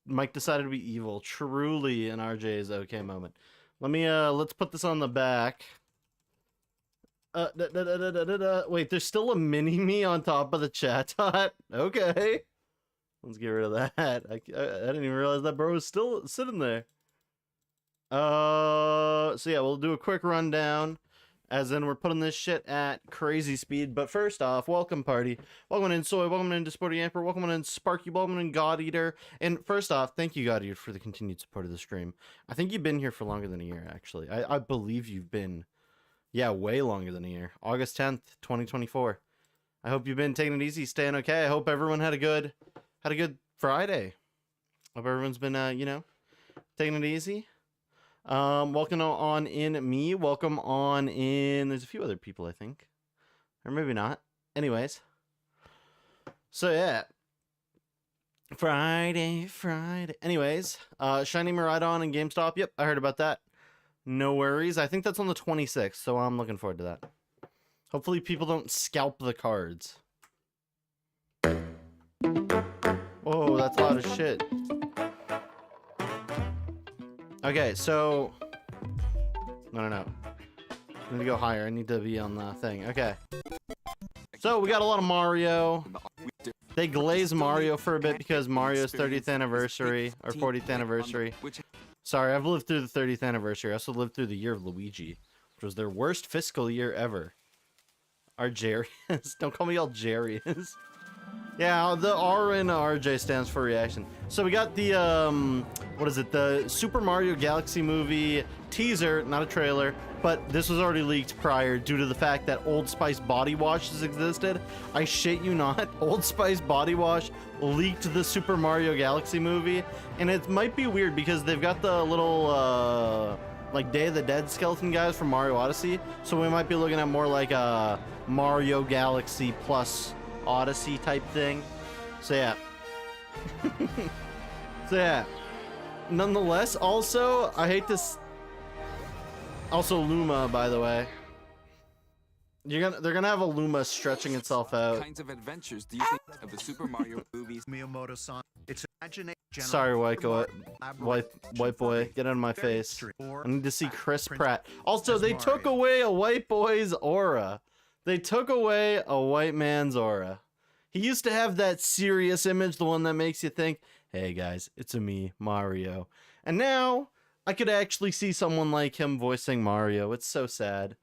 Mike decided to be evil. Truly an RJ's okay moment. Let me let's put this on the back. Wait, there's still a mini me on top of the chat tot. Okay. Let's get rid of that. I didn't even realize that bro was still sitting there. So yeah, we'll do a quick rundown. As in, we're putting this shit at crazy speed. But first off, welcome party. Welcome in Soy, welcome in Sporty Amper, welcome in Sparky, welcome in God Eater. And first off, thank you God Eater for the continued support of the stream. I think you've been here for longer than a year, actually. I believe you've been, yeah, way longer than a year. August 10th, 2024. I hope you've been taking it easy, staying okay. I hope everyone had a good Friday. Hope everyone's been, you know, taking it easy. Welcome on in me. Welcome on in. There's a few other people, I think. Or maybe not. Anyways. So, yeah. Friday. Anyways. Shiny Miraidon and GameStop. Yep, I heard about that. No worries. I think that's on the 26th, so I'm looking forward to that. Hopefully people don't scalp the cards. Whoa, that's loud as shit. Okay, so... No. I need to go higher. I need to be on the thing. Okay. So, we got a lot of Mario. They glazed Mario for a bit because Mario's 30th anniversary, or 40th anniversary. Sorry, I've lived through the 30th anniversary. I also lived through the year of Luigi, which was their worst fiscal year ever. Arjarius. Don't call me Algerians. Yeah, the R in RJ stands for reaction. So we got the, what is it? The Super Mario Galaxy movie teaser, not a trailer, but this was already leaked prior due to the fact that Old Spice body washes existed. I shit you not, Old Spice body wash leaked the Super Mario Galaxy movie, and it might be weird because they've got the little, like Day of the Dead skeleton guys from Mario Odyssey, so we might be looking at more like a Mario Galaxy plus Odyssey type thing. So yeah. So yeah. Nonetheless, also, I hate this. Also Luma, by the way. They're gonna have a Luma stretching itself out. What kinds of adventures do you think of the Super Mario movies? Miyamoto-san, it's imagination. Sorry, white boy, get out of my face. I need to see Chris Pratt. Also, they took away a white boy's aura. They took away a white man's aura. He used to have that serious image, the one that makes you think, hey guys, it's a me, Mario. And now, I could actually see someone like him voicing Mario. It's so sad.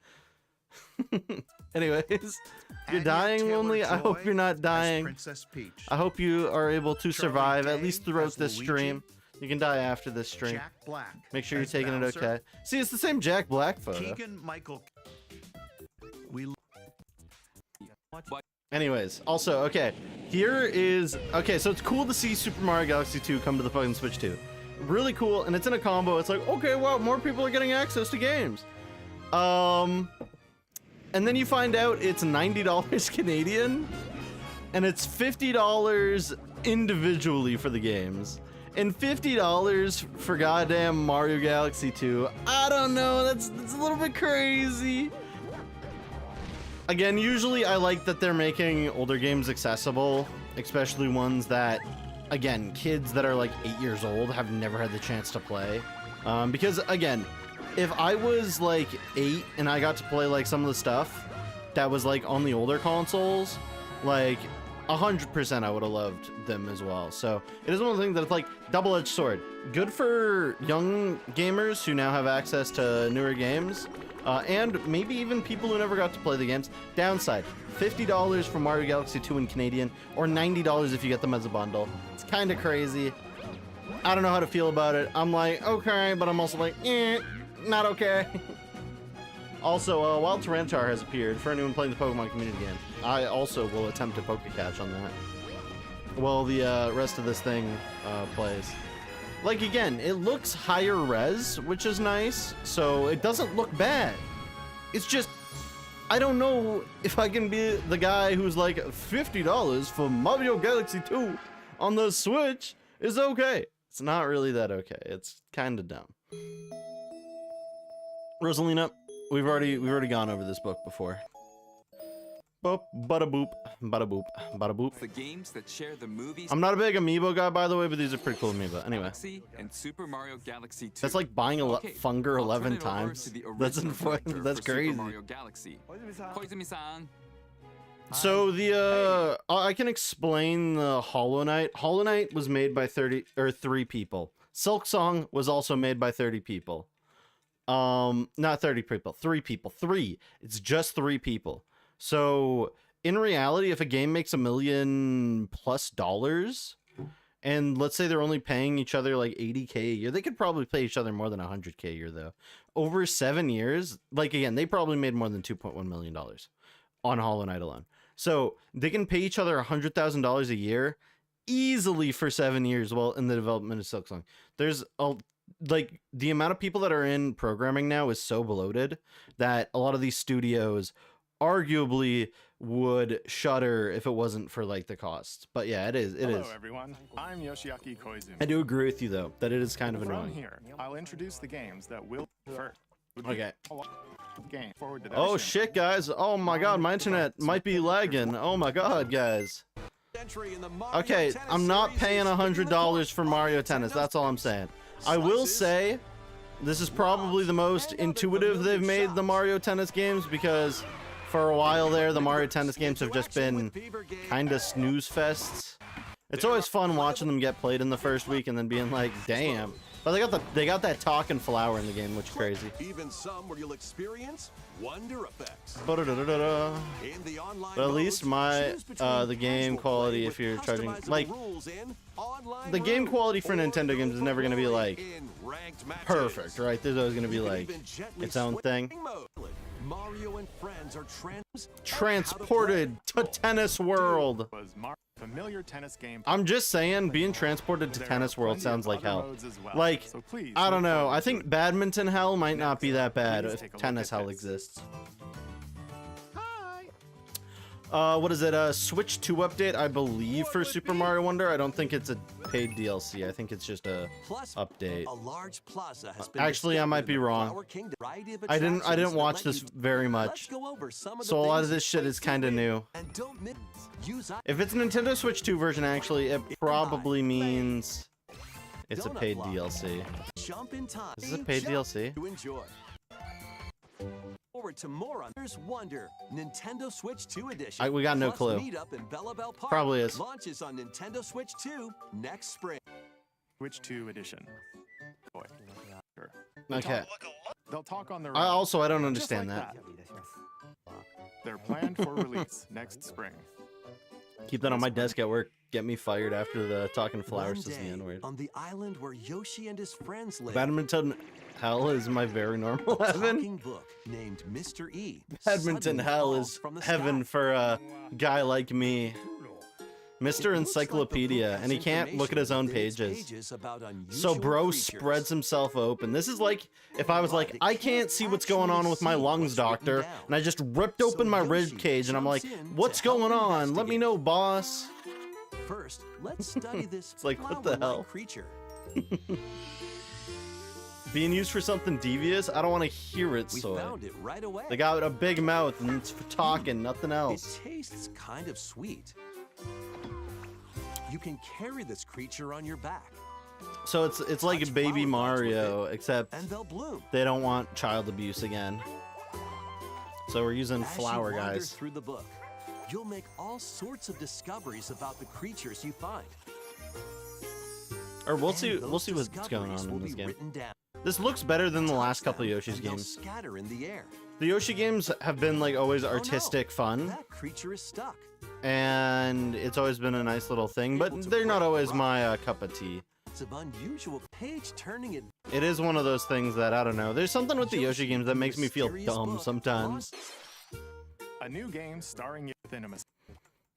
Anyways, you're dying, Lonely? I hope you're not dying. I hope you are able to survive, at least throughout this stream. You can die after this stream. Make sure you're taking it okay. See, it's the same Jack Black photo. Anyways, also, okay, here is, okay, so it's cool to see Super Mario Galaxy 2 come to the fucking Switch 2. Really cool, and it's in a combo. It's like, okay, wow, more people are getting access to games. And then you find out it's $90 Canadian, and it's $50 individually for the games. And $50 for goddamn Mario Galaxy 2. I don't know, that's a little bit crazy. Again, usually I like that they're making older games accessible, especially ones that, again, kids that are like 8 years old have never had the chance to play. Because, again, if I was like 8 and I got to play like some of the stuff that was like on the older consoles, like 100% I would have loved them as well. So it is one of the things that it's like double-edged sword. Good for young gamers who now have access to newer games. And maybe even people who never got to play the games. Downside, $50 for Mario Galaxy 2 in Canadian, or $90 if you get them as a bundle. It's kind of crazy. I don't know how to feel about it. I'm like, okay, but I'm also like, not okay. Also, Wild Tyranitar has appeared for anyone playing the Pokemon community game. I also will attempt a Pokecatch on that while the rest of this thing plays. Like, again, it looks higher res, which is nice, so it doesn't look bad. It's just, I don't know if I can be the guy who's like, $50 for Mario Galaxy 2 on the Switch is okay. It's not really that okay. It's kind of dumb. Rosalina, we've already gone over this book before. Boop, bada boop, bada boop, bada boop. The games that share the movies I'm not a big amiibo guy, by the way, but these are pretty cool amiibo. Anyway, Galaxy and Super Mario Galaxy 2. that's like buying a Okay, Funger I'll 11 turn it over times. to the That's original important. director That's for Super crazy. Mario Galaxy. Koizumi-san. So the I can explain the Hollow Knight. Hollow Knight was made by 3 people. Silk Song was also made by 30 people. Not 30 people, 3 people. 3. It's just 3 people. So in reality, if a game makes $1 million+ and let's say they're only paying each other like $80K a year, they could probably pay each other more than $100K a year though. Over 7 years, like again, they probably made more than $2.1 million on Hollow Knight alone. So they can pay each other $100,000 a year easily for 7 years while in the development of Silk Song. There's like the amount of people that are in programming now is so bloated that a lot of these studios arguably would shutter if it wasn't for like the costs. But yeah, it is. Hello, everyone. I'm Yoshiaki Koizumi. I do agree with you though that it is kind of From annoying. here, I'll introduce the games that will first. Okay. Game forward to that. Oh shit, guys! Oh my god, my internet might be lagging. Oh my god, guys. Okay, I'm not paying $100 for Mario Tennis. That's all I'm saying. I will say, this is probably the most intuitive they've made the Mario Tennis games because for a while there, the Mario Tennis games have just been kind of snooze fests. It's always fun watching them get played in the first week and then being like, damn. But they got that talking flower in the game, which is crazy. Even some where you'll experience wonder effects. Ba-da-da-da-da. In the online But at least modes, my choose between the game casual quality, play if you're with charging customizable like rules in online the game mode, quality for or Nintendo games is never gonna be like in ranked matches. perfect, right? There's always gonna be You can like even gently its own switch thing. mode. Mario and friends are Transported to Tennis World. Was familiar tennis game. I'm just saying, being transported to There are Tennis World plenty sounds of like other hell. modes as well, Like, so please I don't look know. forward I to think it. badminton hell might not be that bad Please if take a look tennis at hell this. exists. What is it? Switch 2 update, I believe, for Super Mario Wonder. I don't think it's a paid DLC. I think it's just a Plus, update. a large plaza has been Actually, I discovered might in be the wrong. Flower Kingdom. Variety of I didn't attractions that watch let this you- very Let's much. go over some of the So a lot of things this shit that is place you kind of in. new. And don't miss use If it's a Nintendo Switch 2 version, actually, it probably means it's a Donut paid Block. DLC. jump in time. Is this a paid Jump DLC? to enjoy. Forward to more on There's Wonder, Nintendo Switch 2 edition. We got no Plus, clue. Meet up in Bella Bell Park. Probably is. Launches on Nintendo Switch 2 next spring. Switch 2 edition. Boy. Sure. Okay. They'll talk on their I own, also I don't just understand like that. They're planned for release next spring. Keep that on my desk at work. Get me fired after the talking flowers One says the day, N-word. on the island where Yoshi and his friends live. Badminton hell is my very normal a heaven. talking book named Mr. E. Badminton suddenly hell falls is from the heaven sky. for a guy like me. Mr. It looks like the book Encyclopedia, and he has can't look at his own information within its pages. about So unusual bro creatures. spreads himself open. This is like if I was like, I can't see what's going on with my lungs, doctor, and I just ripped open my rib cage and I'm like, what's going on? Let me know, boss. First, let's study this It's like, what the flower-like hell? creature. Being used for something devious, I don't want to hear it, We soy. found it right away. They got a big mouth and it's for talking, nothing It else. tastes kind of sweet. You can carry this creature on your back, So it's like a touch baby flower buds with Mario, it, except and they'll bloom. they don't want child abuse again. So we're using As flower you wander guys. through the book, you'll make all sorts of discoveries about the creatures you find. Or we'll And see those what's going discoveries on will in this be game. written down. This looks better than the last Touch couple of them, Yoshi's and they'll games. scatter in the air. The Yoshi games have been like always Oh, no, artistic fun, That creature is stuck. and it's always been a nice little thing, but Able to they're not break always rocks. my cup of tea. It's of unusual page turning it. It is one of those things that I don't know. There's something with the Yoshi games that makes me feel Mysterious dumb book sometimes. A new game starring you within a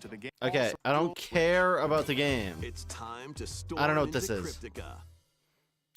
to the game. Okay, also I don't care about the game. It's time to storm I don't know what this into is. Cryptica.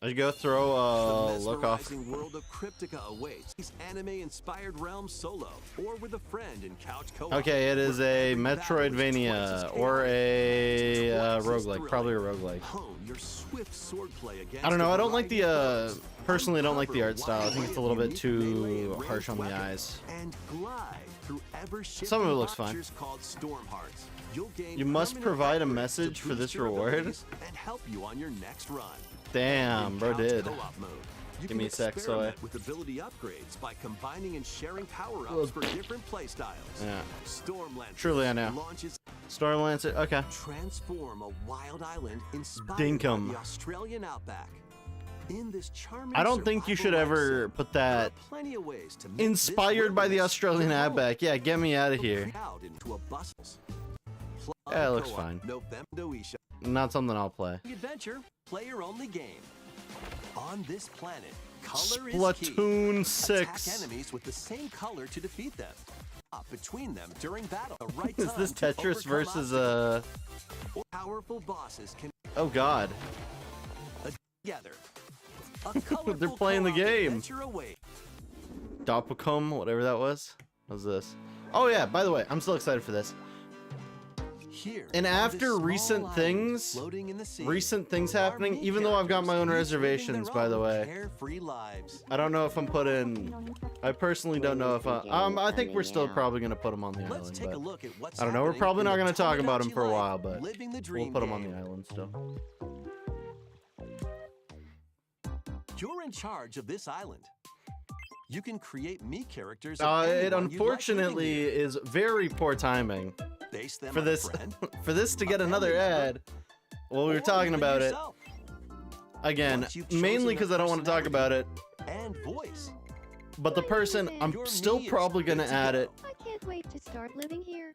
I should go throw a The look off. mesmerizing world of Cryptica awaits. These anime-inspired realms solo or with a friend in couch co-op. Okay, it is a where every battle is twice as Metroidvania or a chaotic, twice as roguelike, probably a thrilling. roguelike. Hone your swift swordplay against I don't know. a I don't like variety of the foes. personally I don't like the Uncover art style. I think it's a little bit wide array of melee too and harsh on ranged the weapons, eyes. and glide through ever-shifting Some of it looks fine. postures called storm hearts. You'll gain You must permanent provide a upgrades message to for boost this your reward? abilities and help you on your next run. Damn, In bro couch did. co-op mode, you Give can me a sec, experiment Soy. with ability upgrades by combining and sharing power-ups Well, for different playstyles. Yeah. Stormlancer Truly, I know. launches Stormlancer. Okay. transform a wild island inspired Dinkum. by the Australian outback. In this charming I don't think you should survival life ever sim, put there are that plenty of ways to make this inspired by the wilderness Australian your home. outback. Yeah, get me out of here. Out into a bustles. Yeah, it looks Co-op, fine. November Isha. Not something I'll play. Adventure, player-only game. On this planet, color is key. Splatoon Attack 6. enemies with the same color to defeat them. Between them during battle. The right Is time this to Tetris overcome versus obstacles. Powerful bosses can Oh god. together. A colorful playing the co-op game. adventure awaits. Doppelcom, whatever that was. What's this? Oh yeah, by the way, I'm still excited for this. Here, And on this after small recent island things, floating in the sea, recent things our happening, main even though I've got my own characters, each living reservations, their by the own way. carefree lives. I don't know if I'm putting. I personally don't know if I think we're still probably gonna put them on the Let's island. take a But look at what's I don't know. We're happening probably in not the gonna talk about them Tamagotchi for a life, while, but living the we'll dream put them on game. the island still. You're in charge of this island. You can create me characters. It of anyone you'd like living unfortunately here. is very poor timing Base them for on a this friend, for this to a get another family member, ad. Well, we were or talking even about it yourself. again, Once you've chosen mainly a because I don't want to talk about it. And voice. But the person, I'm Your still me is probably good gonna to add go. it. I can't wait to start living here.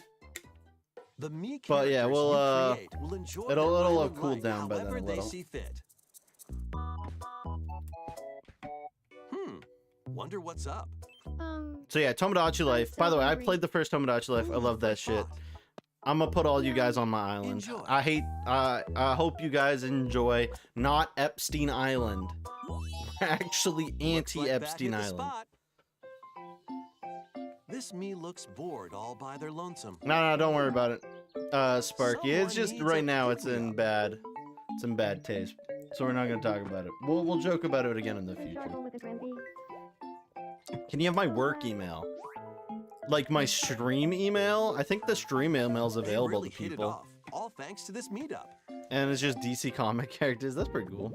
The me But yeah, characters we'll, you create will enjoy it'll- their it'll island have cooled life down by then a however they little. see fit. Wonder what's up. So yeah, Tomodachi Life. so By the way, I hungry. played the first Tomodachi Life. I Who love that would've shit. thought? I'm gonna put all you guys on my island. Enjoy. I hope you guys enjoy not Epstein Island. Actually Looks like that anti-Epstein hit the Island. spot. This me looks bored all by their lonesome. No, don't worry about it. Sparky. It's Someone just needs right a now it's in pick-me-up. bad taste. So we're not gonna talk about it. We'll joke about it again in the future. Struggle with a Grimby. Can you have my work email? Like my stream email? I think the stream email is They available really to hit it people. off, all thanks to this meetup. And it's just DC comic characters. That's pretty cool.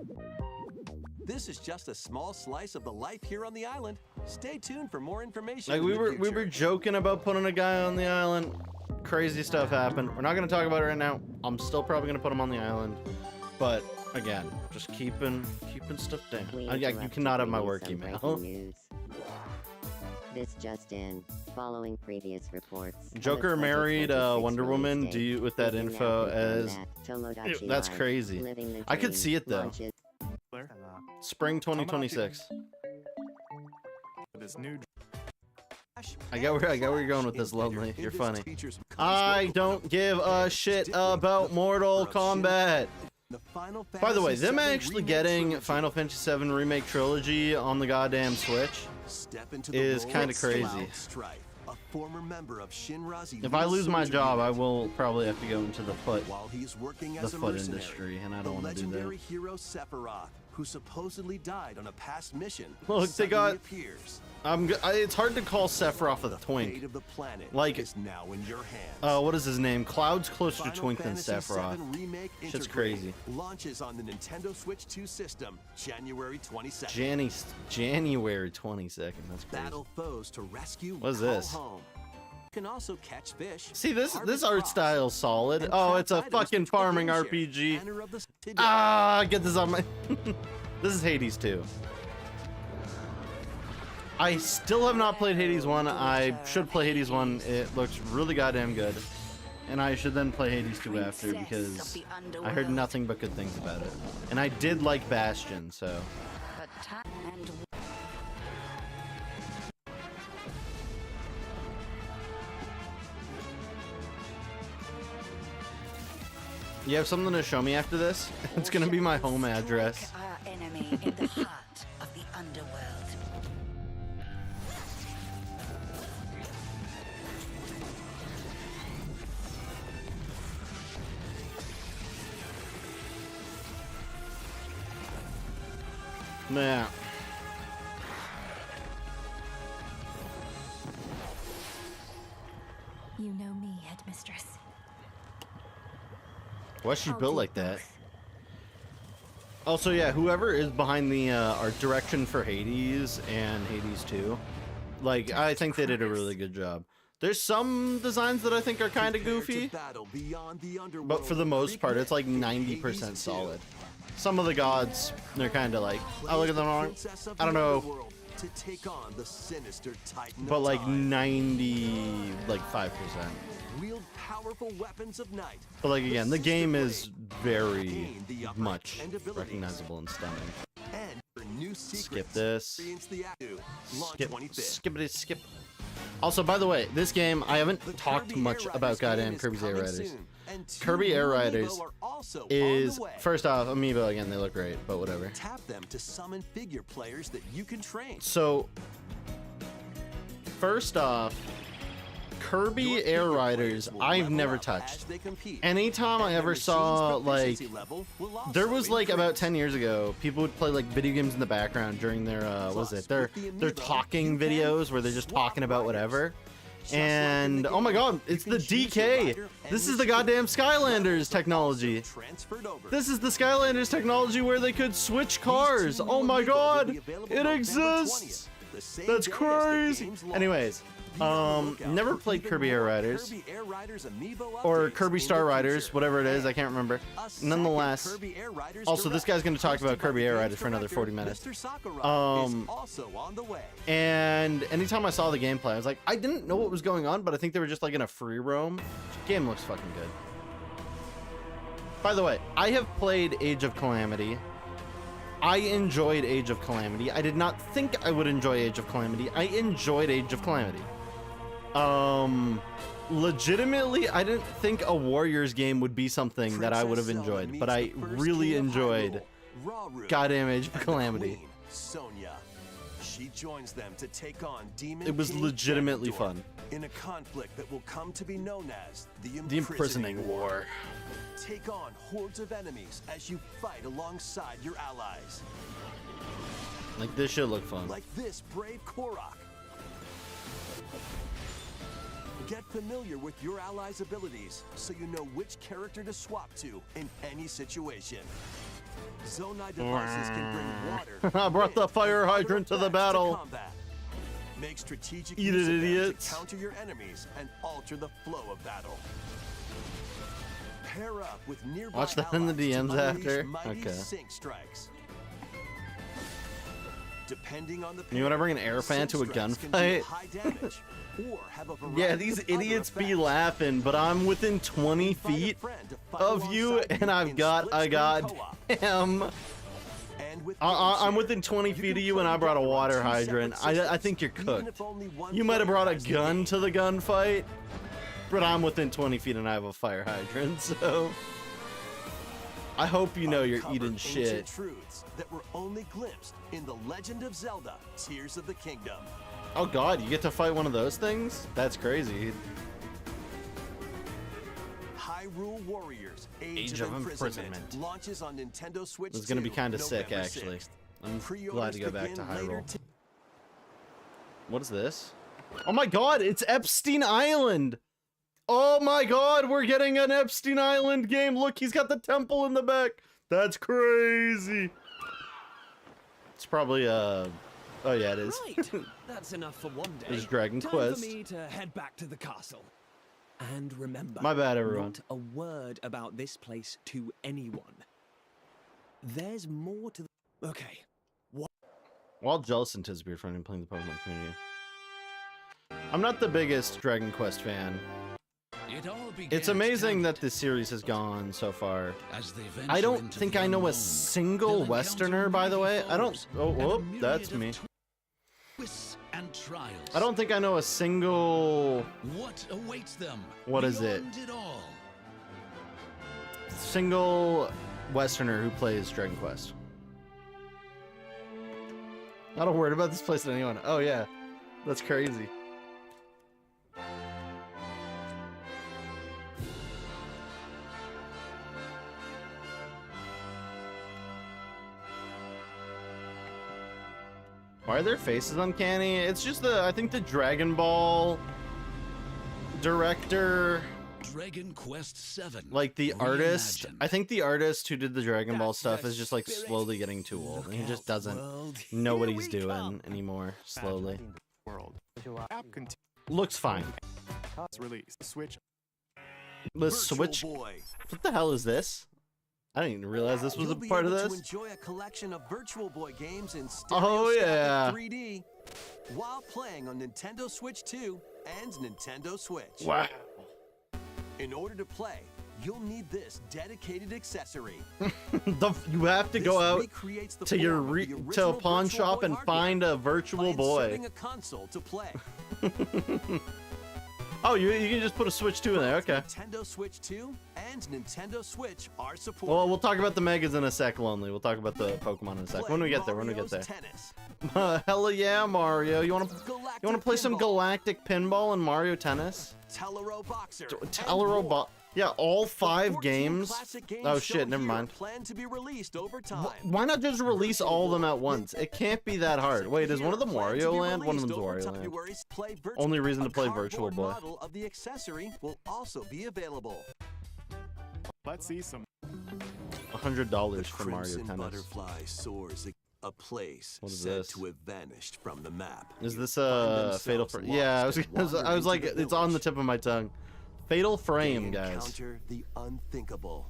This is just a small slice of the life here on the island. Stay tuned for more information. Like in we the were future. joking about putting a guy on the island. Crazy stuff happened. We're not gonna talk about it right now. I'm still probably gonna put him on the island. But again, just keeping stuff down. Yeah, you cannot have my work email. News. This just in. Following previous reports. of a Joker married 2026 Wonder release Woman. date, Do you with we that can now info confirm as that Tomodachi Ew, that's Life, crazy. Living the I could Dream see it, though. launches spring 2026? This new I get where you're going with this, Lonely. You're funny. I don't give a shit about Mortal Kombat. By the way, them actually getting Final Fantasy VII Remake Trilogy on the goddamn Switch. is kinda crazy. A former member of Shinrazi If I lose my soldier job, I unit. will probably have to go into the foot While he's working the as a foot mercenary, industry, and I the don't want to do legendary that. hero Sephiroth, who supposedly died on a past mission, Look, they suddenly got- appears. It's hard to call Sephiroth a The fate twink. of the planet Like- is now in your hands. What is his name? Cloud's closer to Final twink than Fantasy Sephiroth. VII Remake Shit's Intergrade crazy. Launches on the Nintendo Switch 2 system, January 22nd. January 22nd. That's crazy. Battle foes to rescue. What is call this? Home. You can also catch fish. See, this harvest art crops, style's solid. and Oh, craft it's a items fucking to the farming game share. RPG. Banner of the City. Ah, get this on my. This is Hades 2. I still have not played Hades 1. I should play Hades 1. It looks really goddamn good. And I should then play Hades 2 after because I heard nothing but good things about it. And I did like Bastion, so. You have something to show me after this? It's gonna be my home address. me in the heart of the underworld. Nah. You know me, Headmistress. Why's she I'll built do like that? both. Also, yeah, whoever is behind the art direction for Hades and Hades 2, like, I think they did a really good job. There's some designs that I think are kind of goofy, but for the most part, it's like 90% solid. Some of the gods, they're kind of like, I look at them wrong. I don't know, To take on the sinister Titan but of like time. 5%. Wield powerful weapons of night. But like again, the game is very much recognizable and stunning. And for new secrets, Skip this. experience the act- Launch Skip, 25th. skip. Also, by the way, this game, I haven't The talked Kirby much Air about Riders goddamn game is Kirby's Air coming Riders. soon, and 2 Kirby Air new Riders amiibo are also on is, the way. first off, amiibo, again, they look great, but whatever. Tap them to summon figure players that you can train. So, first off, Kirby Your Air figure Riders, players will I've level never up touched. as they compete. Anytime I And their ever machine's saw, like, proficiency level will also there was like about increase. 10 years ago, people would play like video games in the background during their, what was it, their talking videos where they're just talking about whatever. And, oh my god, it's the DK! This is the goddamn Skylanders technology! Transferred over. This is the Skylanders technology where they could switch cars! Oh my god! It exists! That's crazy! Anyways, never played Kirby Air Riders. Or Kirby Star Riders, whatever it is, I can't remember. Nonetheless, also this guy's going to talk about Kirby Air Riders for another 40 minutes. And anytime I saw the gameplay, I was like, I didn't know what was going on, but I think they were just like in a free roam. Game looks fucking good. By the way, I have played Age of Calamity. I enjoyed Age of Calamity. I did not think I would enjoy Age of Calamity. I enjoyed Age of Calamity. Legitimately, I didn't think a Warriors game would be something that I would have enjoyed, but I really enjoyed goddamn Age of Calamity. Sonya. She joins them to take on Demon It was King legitimately Ganondorf fun. in a conflict that will come to be known as The Imprisoning War. Take on hordes of enemies as you fight alongside your allies. Like, this should look fun. Like this brave Korok. Get familiar with your allies' abilities so you know which character to swap to in any situation. Zonai devices can bring water. I brought the wind, fire and other hydrant to the effects battle. combat. Make strategic Eat use it, of them idiots. to counter your enemies and alter the flow of battle. Pair up with nearby Watch that in the allies to DMs unleash after? mighty Okay. sync strikes. Depending on the You wanna bring an pair, air fan to a sync strikes can do gunfight? high damage, or have a Yeah, variety these of other idiots be effects. laughing, but I'm within 20 Invite a feet friend to fight of you, alongside and you I've in got a split-screen co-op. goddamn... And with I'm GameShare, within 20 you feet can of you, and play I brought a together on water 2 separate hydrant. I systems, think you're even cooked. if only one You might have player brought a has the gun game. to the gunfight, but I'm within 20 feet and I have a fire hydrant, so... I hope you know you're Uncover eating ancient shit. truths that were only glimpsed in The Legend of Zelda: Tears of the Kingdom. Oh god, you get to fight one of those things? That's crazy. Hyrule Warriors: Age Age of of Imprisonment Imprisonment. launches on Nintendo Switch. It's gonna be 2, kind of sick, November actually. 6th. I'm Pre-orders glad to go back to begin later Hyrule. What is this? Oh my god, it's Epstein Island! Oh my god, we're getting an Epstein Island game! Look, he's got the temple in the back! That's crazy! It's probably, oh yeah, it is. Right, that's enough for one day. There's Dragon Time Quest. for me to head back to the castle. And remember, My bad, everyone. not a word about this place to anyone. There's more to the... Okay. While jealous and anticipated for playing the Pokemon community. I'm not the biggest Dragon Quest fan. It's amazing that this series has gone so far. I don't think I know a single Westerner, by the way. I don't... Oh, whoop, that's me. And trials. I don't think I know a single... What awaits them? What is it? Beyond all. Single Westerner who plays Dragon Quest. I don't worry about this place to anyone. Oh yeah, that's crazy. Why are their faces uncanny? It's just I think the Dragon Ball director, Dragon Quest VII. like the artist, Reimagined. I think the artist who did the Dragon Ball stuff is just like slowly getting too old. And he just doesn't know what he's doing anymore. Slowly. World. App continues Looks fine. release. Switch. The Virtual Switch. Boy. What the hell is this? I didn't even realize this was You'll a be part of able to this. enjoy a collection of Virtual Boy games in Oh, stereoscopic yeah. 3D while playing on Nintendo Switch 2 and Nintendo Switch. Wow. In order to play, you'll need this dedicated accessory. You have to go This out recreates the to your form of the to a original pawn Virtual shop Boy and hardware find a by Virtual Boy. inserting a console to play. Oh, you can just put a Switch 2 in there. Okay. Nintendo Switch 2 and Nintendo Switch are supported. Well, we'll talk about the Megas in a sec, Lonely. We'll talk about the Pokemon in a sec. Play When we get there, when we get Mario's there. Tennis, Hell yeah, Mario. You wanna play some Pinball, Galactic Pinball and Mario Tennis? Telero Boxer, and Telero more. Yeah, all The 5 14 games. classic games Oh shown shit, never here mind. Plan to be released over time. Why not just release all of them at once? It can't be that hard. Wait, is one of them Plan to Wario be Land? One of released them's over Wario time. Land. Play Only reason A to play Virtual cardboard Boy. model of the accessory will also be available. Let's see some. $100 for Mario Crimson Tennis. Butterfly soars a place What is said this? to have vanished from the map. Is this Find Fatal themselves Frame? Yeah, lost and wander I was into like, the it's on the village. tip of my tongue. Fatal They Frame, guys. encounter the unthinkable.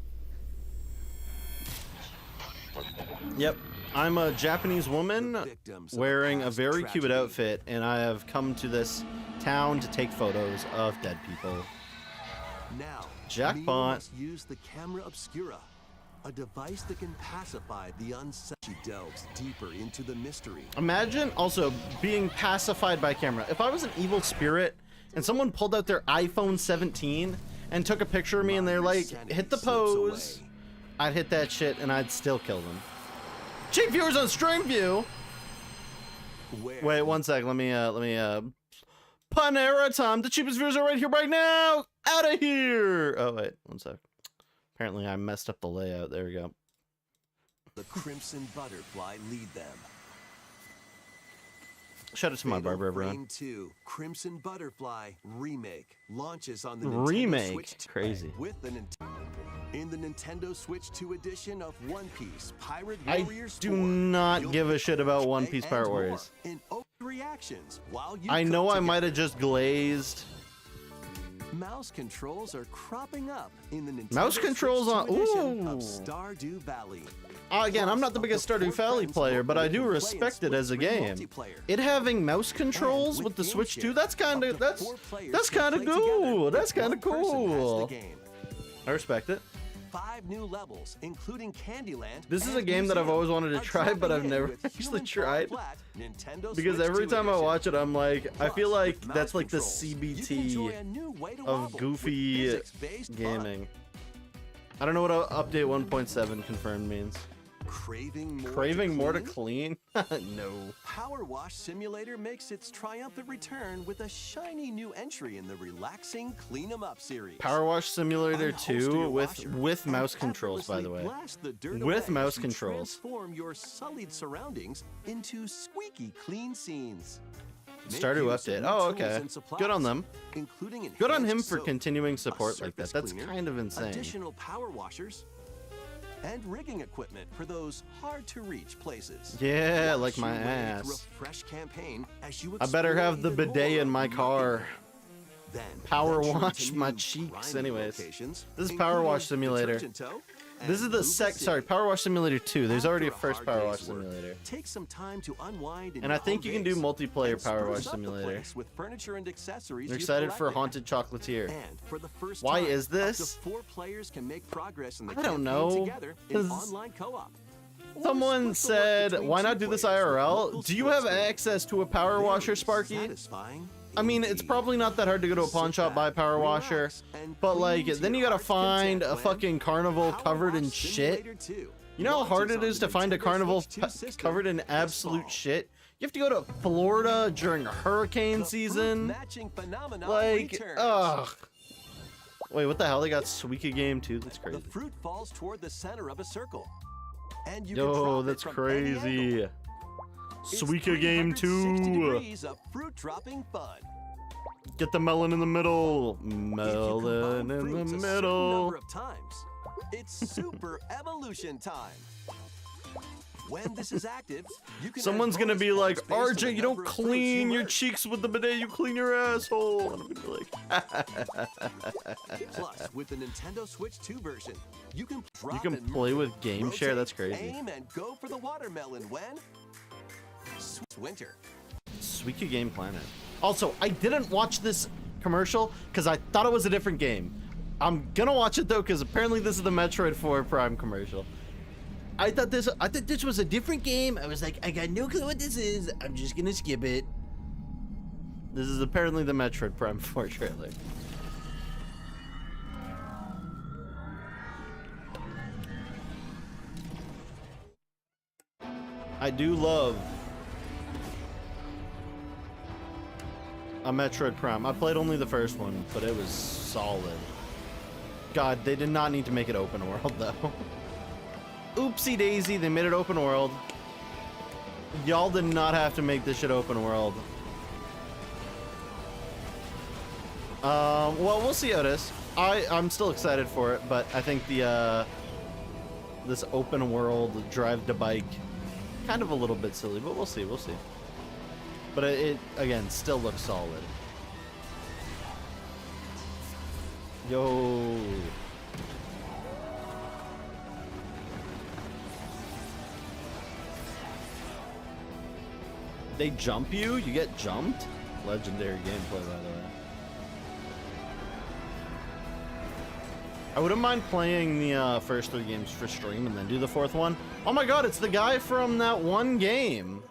Yep. I'm a Japanese woman The victims of wearing a past very cute tragedy. outfit, and I have come to this town to take photos of dead people. Now, Jackpot. Mia must use the camera obscura, a device that can pacify the unsettled. She delves deeper into the mystery. Imagine also being pacified by camera. If I was an evil spirit and someone pulled out their iPhone 17 and took a picture of me and they're like, Sanity hit the slips pose, away. I'd hit that shit and I'd still kill them. Cheap viewers on Stream View. Where Wait, one sec. Let me Panera time. The cheapest viewers are right here, right now. Out of here. Oh wait, one sec. Apparently I messed up the layout. There we go. the Crimson Butterfly lead them. Shout out to my Fatal barber, everyone. Frame 2 Crimson Butterfly Remake launches on the Remake? Nintendo Switch 2 Crazy. with the in the Nintendo Switch 2 edition of One Piece Pirate I Warriors do 4. not You'll give a get shit about gameplay One Piece and Pirate more Warriors. in open reactions while you I cook know I together. might have just glazed. Mouse controls are cropping up in the Nintendo Mouse Switch controls 2 on- edition of ooh. Stardew Valley. Again, I'm not the Plus, biggest up to Stardew 4 Valley friends player, will but I play do in respect it as a split-screen game. multiplayer. It having mouse controls And with the game Switch 2, share, that's kind up of to 4 players that's can kind of play together cool. if That's kind of one person has the cool. game. I respect it. 5 new levels, including Candyland. This is a and game that I've Museum, always wanted to are try, but dropping I've in never with actually Human Fall tried. Flat, Nintendo Because Switch every 2 time I edition. watch it, I'm like, I feel Plus, like with mouse that's like the controls, you can enjoy CBT a new way to of wobble with goofy physics-based fun. gaming. I don't know what update 1.7 confirmed means. Craving more to to clean? No. Power Wash Simulator makes its triumphant return with a shiny new entry in the relaxing Clean 'em Up series. Power Wash Simulator Unholster 2 your with washer mouse and controls, by the way. effortlessly blast the dirt With away mouse to controls. Transform your sullied surroundings into squeaky clean scenes. Make Stardew use of update. new Oh, tools okay. and supplies, Good on them. including Good on enhanced him for soap, continuing a support like that. surface That's cleaner, kind of insane. Additional power washers, and rigging equipment for those hard-to-reach places. Yeah, Wash like my your way ass. through a fresh campaign as you I better explore have the even bidet more in my of car. Nottingham. Then Power venture wash into my new cheeks grimy anyways. locations, This is Power including Wash Simulator. Detergent Toe This is and the Luba sorry, City. Power Wash Simulator 2. There's already a After first hard Power day's Wash work, Simulator. Take some time to unwind in And I your think own you can do base multiplayer and Power Wash spruce up the Simulator. place with furniture and accessories They're you've excited for collected. Haunted Chocolatier. And for the first Why time, is this? Up to 4 players can make progress in the I don't campaign know. together in 'Cause online co-op. Or Someone split the work said, between why 2 not do this players with IRL? local Do you split have screen. access to a Power Washer, Very Sparky? satisfying I mean, it's indeed. probably not that hard to go to a pawn Sit shop, buy a back, Power Washer. relax, and But clean like, to then you your gotta heart's find content, a Glenn. fucking carnival Power covered in Wash shit. Simulator 2 You know how hard launches it on is the to find a Nintendo carnival Switch 2 system covered in this absolute fall. shit? You have to go to Florida during hurricane The season. fruit-matching phenomenon Like, returns. ugh. Wait, what the hell? They got Suika game too? That's crazy. The fruit falls toward the center of a circle. And you can Yo, drop that's it from any angle. crazy. It's Suika game 360 too. degrees of fruit dropping fun. Get the melon in the middle. If you Melon combine in the fruits a certain middle. number of times, it's super evolution time. When this is active, you can Someone's add gonna bonus be like, points based on the RJ, you number don't of fruits clean your merge. cheeks with the bidet, you clean your asshole. And I'm gonna be like, Plus, with the Nintendo Switch 2 version, you can drop can and play merge, with game share? That's rotate, crazy. Aim and go for the watermelon when winter. Suika Game Planet. Also, I didn't watch this commercial because I thought it was a different game. I'm gonna watch it though because apparently this is the Metroid 4 Prime commercial. I thought this was a different game. I was like, I got no clue what this is. I'm just gonna skip it. This is apparently the Metroid Prime 4 trailer. I do love a Metroid Prime. I played only the first one, but it was solid. God, they did not need to make it open world though. Oopsie daisy, they made it open world. Y'all did not have to make this shit open world. Well, we'll see how it is. I'm still excited for it, but I think the this open world drive to bike kind of a little bit silly, but we'll see, But it again still looks solid. Yo. They jump you? You get jumped? Legendary gameplay, by the way. I wouldn't mind playing the first 3 games for stream and then do the 4th one. Oh my god, it's the guy from that one game.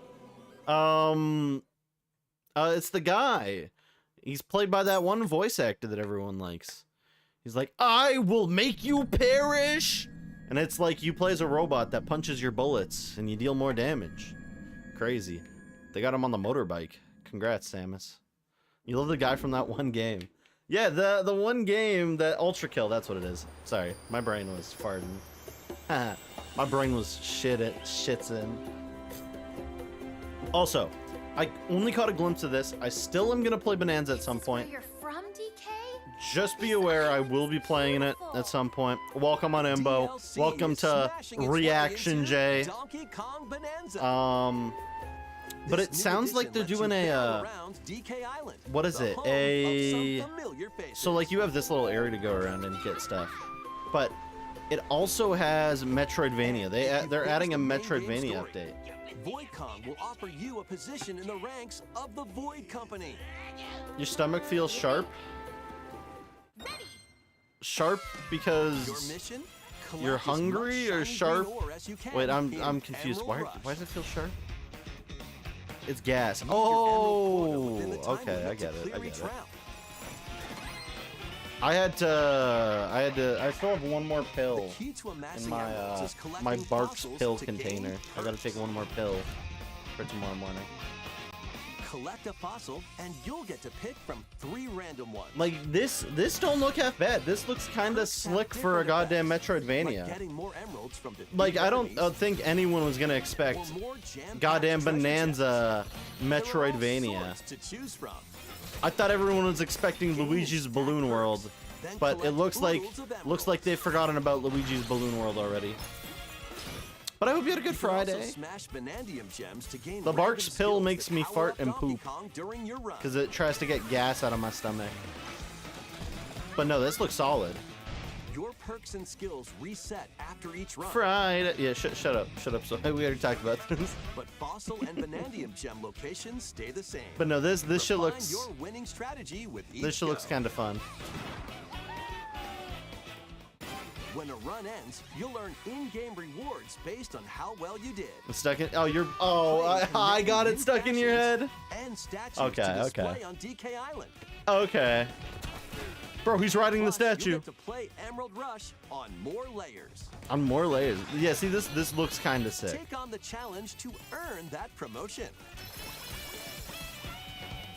It's the guy. He's played by that one voice actor that everyone likes. He's like, I will make you perish! And it's like you play as a robot that punches your bullets and you deal more damage. Crazy. They got him on the motorbike. Congrats, Samus. You love the guy from that one game. Yeah, the one game, that Ultra Kill, that's what it is. Sorry, my brain was farting. My brain was shits in. Also, I only caught a glimpse of this. I still am gonna play Bonanza at some point. You're from DK? Just be aware, I will be playing it at some point. Welcome on Embo. DLC Welcome is to smashing its way Reaction into J. Donkey Kong Bonanza. But This it new sounds like edition they're lets you doing barrel around DK Island, what is the it? home A of some familiar faces. so like you have this little area to go around and get stuff, but it also has Metroidvania. They're adding a Metroidvania update. VoidCon will offer you a position in the ranks of the Void Company. Your stomach feels sharp. Sharp Your because mission? you're Collect as much hungry or shiny sharp? green ore as you can Wait, I'm in confused. Emerald Why Rush. does it feel sharp? It's gas. Meet your emerald quota Oh, within the time okay, I limit to get it. clear I each get it. round. I still have one more pill The key to in amassing my emeralds is my collecting Barks fossils pill to gain container. I gotta take one more pill for tomorrow morning. Collect a fossil, and you'll get to pick from 3 random ones. Like this don't look half bad. This looks kind of Perks have slick for a different goddamn effects, like Metroidvania. getting more emeralds from Like I don't enemies, think anyone was gonna or expect more jam-packed goddamn treasure Bonanza chests. There are all Metroidvania. sorts to choose from. I thought everyone was expecting Gain Luigi's stack Balloon perks, World, then but it collect looks like oodles of they've forgotten about Luigi's Balloon World already. But I hope you had a good You can also Friday. smash Bonandium gems to gain The Barks random pill skills makes that me power fart up and Donkey poop. Kong during your run. Because it tries to get gas out of my stomach. But no, this looks solid. Your perks and skills reset after each run. Friday. Yeah, shut up. So we already talked about this. But fossil and Bonandium gem locations stay the same. But no, this shit Refine looks your winning strategy with each this shit looks go. kind of fun. When a run ends, you'll earn in-game rewards based on how well you did. It's stuck in. I got it stuck in your head. And statues Okay, to display okay. on DK Island. Okay. Bro, he's riding the Plus, you'll statue get to play Emerald Rush on more layers. on more layers. Yeah, see this looks kind of sick. Take on the challenge to earn that promotion.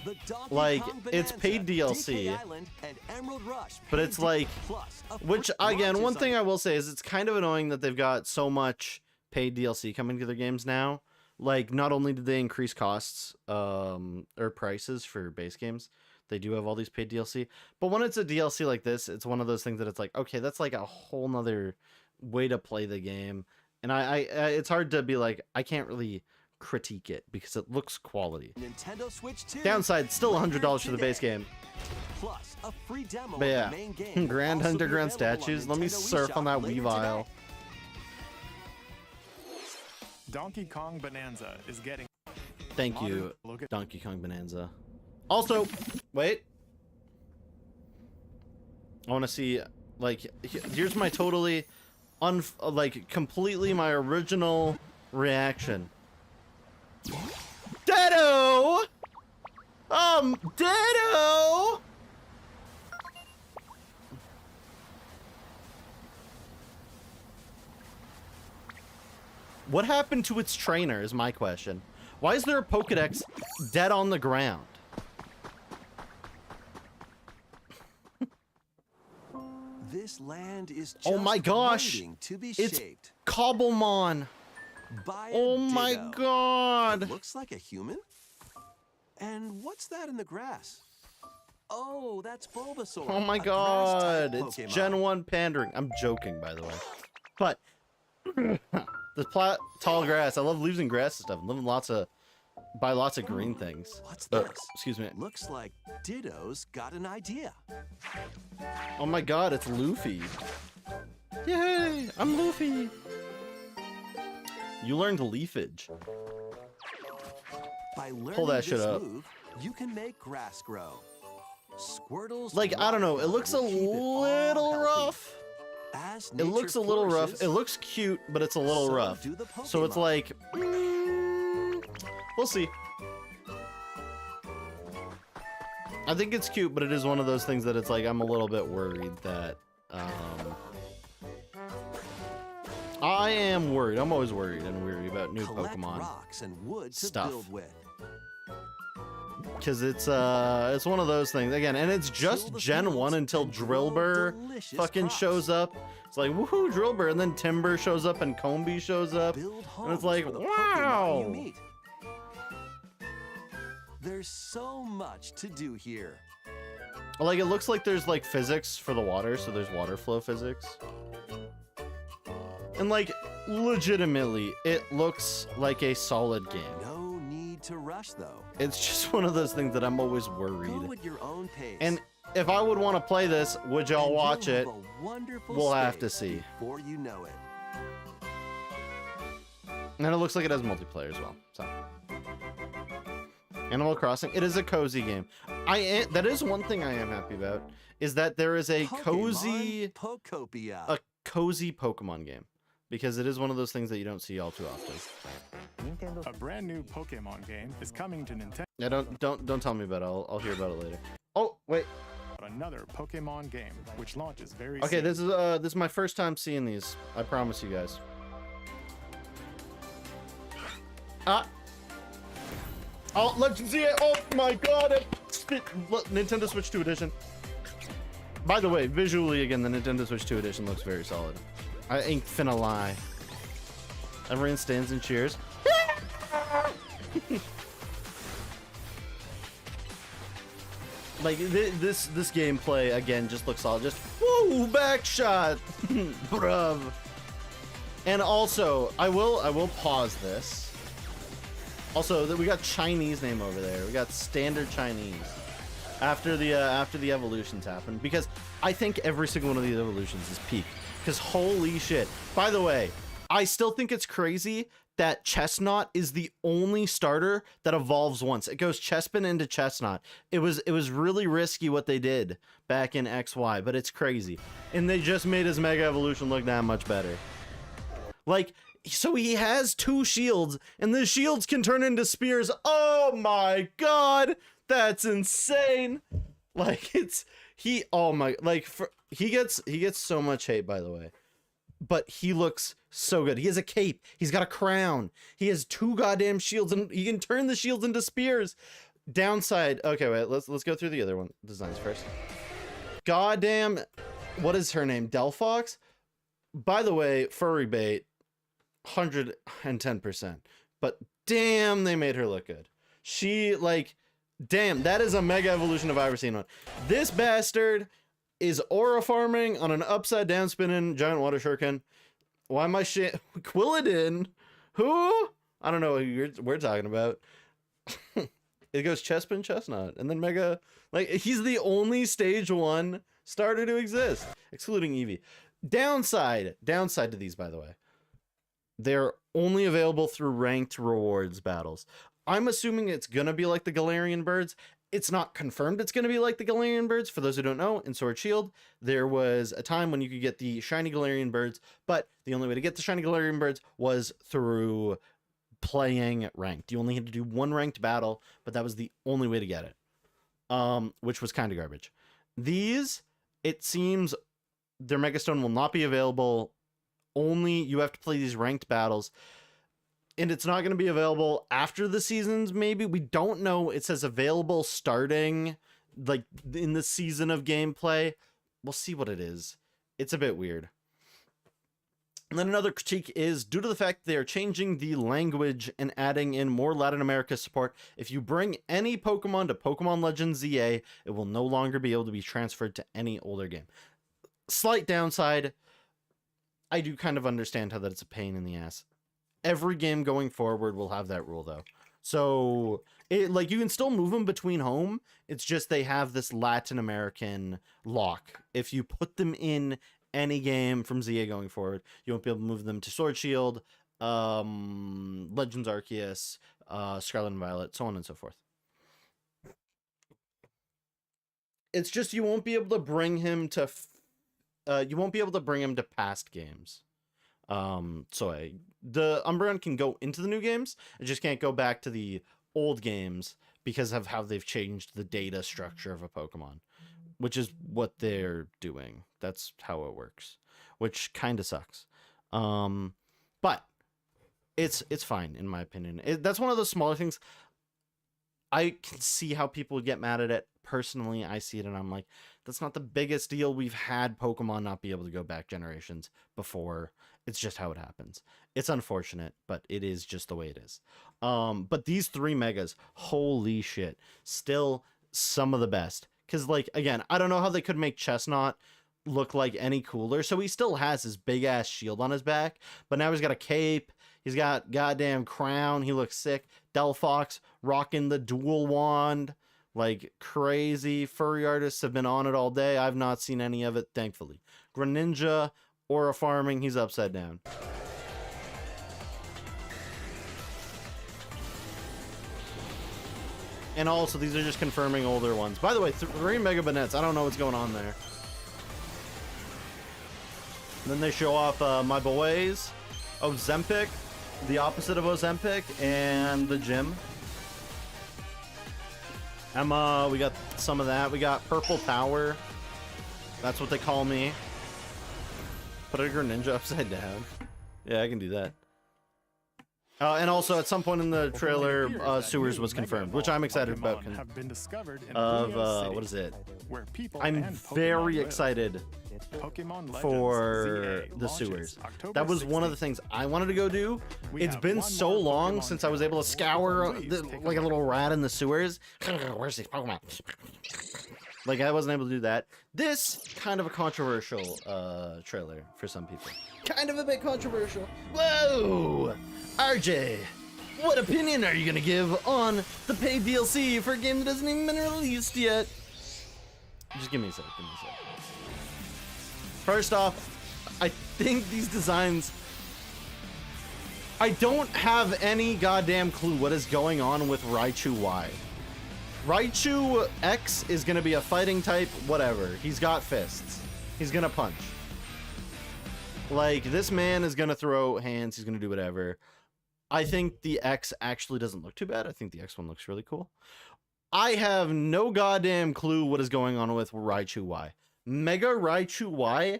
The Donkey Like, Kong it's Bonanza, paid DLC, DK Island, and Emerald Rush but paid it's like, plus a which free again, one launches thing on- I will say is it's kind of annoying that they've got so much paid DLC coming to their games now. Like, not only did they increase costs or prices for base games, they do have all these paid DLC, but when it's a DLC like this, it's one of those things that it's like, okay, that's like a whole nother way to play the game, and I it's hard to be like, I can't really critique it because it looks quality. Nintendo Switch 2. Downside, still $100 for the today. base game. Plus a free demo But yeah, of the main game will Grand also be Underground available on statues. Let me Nintendo surf on eShop that later Weavile. today. Donkey Kong Bonanza is getting. Thank you, Look at Donkey Kong Bonanza. Also, wait. I want to see, like, here's my totally, like, completely my original reaction. Ditto! Ditto! What happened to its trainer is my question. Why is there a Pokedex dead on the ground? This land is just Oh my gosh! waiting to be It's shaped Cobblemon! by a Oh my Ditto. god! It looks like a human. And what's that in the grass? Oh, that's Bulbasaur. Oh my a grass-type god! It's Pokemon. Gen 1 pandering. I'm joking, by the way. But the tall grass. I love leaves and grass and stuff. I'm living buy lots of green things. What's this? Excuse me. Looks like Ditto's got an idea. Oh my god, it's Luffy. Yay! I'm Luffy. You learned leafage. By learning Pull that this shit up. move, you can make grass grow. Squirtle's Like, I don't know. It looks a will keep it all little healthy. rough. As It looks a nature little rough. flourishes, It looks cute, but it's a little so rough. do the So it's Pokemon. like, we'll see. I think it's cute, but it is one of those things that it's like, I'm a little bit worried that, I am worried. I'm always worried and weary about new collect Pokemon rocks and wood to stuff. build with. because it's one of those things again, and it's just Till the Gen fields 1 until and grow Drillbur delicious fucking crops. shows up. It's like, woohoo, Drillbur, and then Timber shows up and Combee shows up. Build And it's homes like, for the wow. Pokemon you meet. There's so much to do here. Like, it looks like there's like physics for the water, so there's water flow physics. And like, legitimately, it looks like a solid game. No need to rush though. It's just one of those things that I'm always Go worried. at your own pace. And if I would want to play this, would y'all and watch you'll it? have a wonderful We'll have to space see. before you know it. And it looks like it has multiplayer as well. So, Animal Crossing, it is a cozy game. That is one thing I am happy about, is that there is a cozy Pokemon game, because it is one of those things that you don't see all too often. a brand new Pokemon game is coming to Nintendo. Yeah, don't tell me about it. I'll hear about it later. Oh wait. Another Pokemon game, which launches very Okay, soon. this is my first time seeing these. I promise you guys. Oh, Legend Z! Oh my god! Nintendo Switch 2 edition. By the way, visually again, the Nintendo Switch 2 edition looks very solid. I ain't finna lie. Everyone stands and cheers. Like this gameplay again just looks solid. Just woo, back shot, bruv. And also, I will pause this. Also, that we got Chinese name over there. We got standard Chinese after the evolutions happened, because I think every single one of these evolutions is peak. Because holy shit! By the way, I still think it's crazy that Chestnut is the only starter that evolves once. It goes Chespin into Chestnut. It was really risky what they did back in XY, but it's crazy. And they just made his Mega Evolution look that much better. Like, so he has 2 shields, and the shields can turn into spears. Oh my god, that's insane. Like, he gets so much hate, by the way. But he looks so good. He has a cape. He's got a crown. He has 2 goddamn shields, and he can turn the shields into spears. Downside. Okay, wait. Let's go through the other one designs first. Goddamn, what is her name? Delphox. By the way, furry bait, 110%. But damn, they made her look good. She like, damn, that is a mega evolution if I've ever seen one. This bastard is aura farming on an upside down spinning giant water shuriken. Why am I shit? Quilladin? Who? I don't know what we're talking about. It goes Chespin Chestnut and then Mega. Like, he's the only stage 1 starter to exist, excluding Eevee. Downside to these, by the way, they're only available through ranked rewards battles. I'm assuming it's gonna be like the Galarian birds. It's not confirmed it's gonna be like the Galarian birds. For those who don't know, in Sword Shield, there was a time when you could get the shiny Galarian birds, but the only way to get the shiny Galarian birds was through playing ranked. You only had to do one ranked battle, but that was the only way to get it, which was kind of garbage. These, it seems, their Megastone will not be available. Only you have to play these ranked battles, and it's not going to be available after the seasons. Maybe, we don't know. It says available starting like in the season of gameplay. We'll see what it is. It's a bit weird. And then another critique is, due to the fact they are changing the language and adding in more Latin America support, if you bring any Pokemon to Pokemon Legends ZA, it will no longer be able to be transferred to any older game. Slight downside, I do kind of understand how that it's a pain in the ass. Every game going forward will have that rule, though. So, like, you can still move them between home, it's just they have this Latin American lock. If you put them in any game from ZA going forward, you won't be able to move them to Sword Shield, Legends Arceus, Scarlet and Violet, so on and so forth. It's just you won't be able to bring him to past games. The Umbreon can go into the new games, it just can't go back to the old games because of how they've changed the data structure of a Pokemon, which is what they're doing. That's how it works, which kind of sucks. But it's fine in my opinion. That's one of the smaller things. I can see how people would get mad at it. Personally, I see it and I'm like, that's not the biggest deal. We've had Pokemon not be able to go back generations before. It's just how it happens. It's unfortunate, but it is just the way it is. But these 3 megas, holy shit, still some of the best. Because, like, again, I don't know how they could make Chestnut look like any cooler. So he still has his big ass shield on his back, but now he's got a cape. He's got goddamn crown. He looks sick. Delphox rocking the dual wand like crazy. Furry artists have been on it all day. I've not seen any of it, thankfully. Greninja, aura farming. He's upside down. And also, these are just confirming older ones. By the way, 3 Mega Banets. I don't know what's going on there. And then they show off my boys, Ozempic, the opposite of Ozempic, and the gym. Emma, we got some of that. We got Purple Power. That's what they call me. Put a Greninja upside down. Yeah, I can do that. And also, at some point in the trailer, Sewers was confirmed, which I'm excited about. What is it? I'm very excited for the Sewers. That was one of the things I wanted to go do. It's been so long since I was able to scour like a little rat in the sewers. Where's these Pokemon? Like, I wasn't able to do that. This, kind of a controversial trailer for some people. Kind of a bit controversial. Whoa! RJ, what opinion are you gonna give on the paid DLC for a game that hasn't even been released yet? Just give me a sec, First off, I think these designs... I don't have any goddamn clue what is going on with Raichu Y. Raichu X is gonna be a fighting type, whatever. He's got fists. He's gonna punch. Like, this man is gonna throw hands, he's gonna do whatever. I think the X actually doesn't look too bad. I think the X one looks really cool. I have no goddamn clue what is going on with Raichu Y. Mega Raichu Y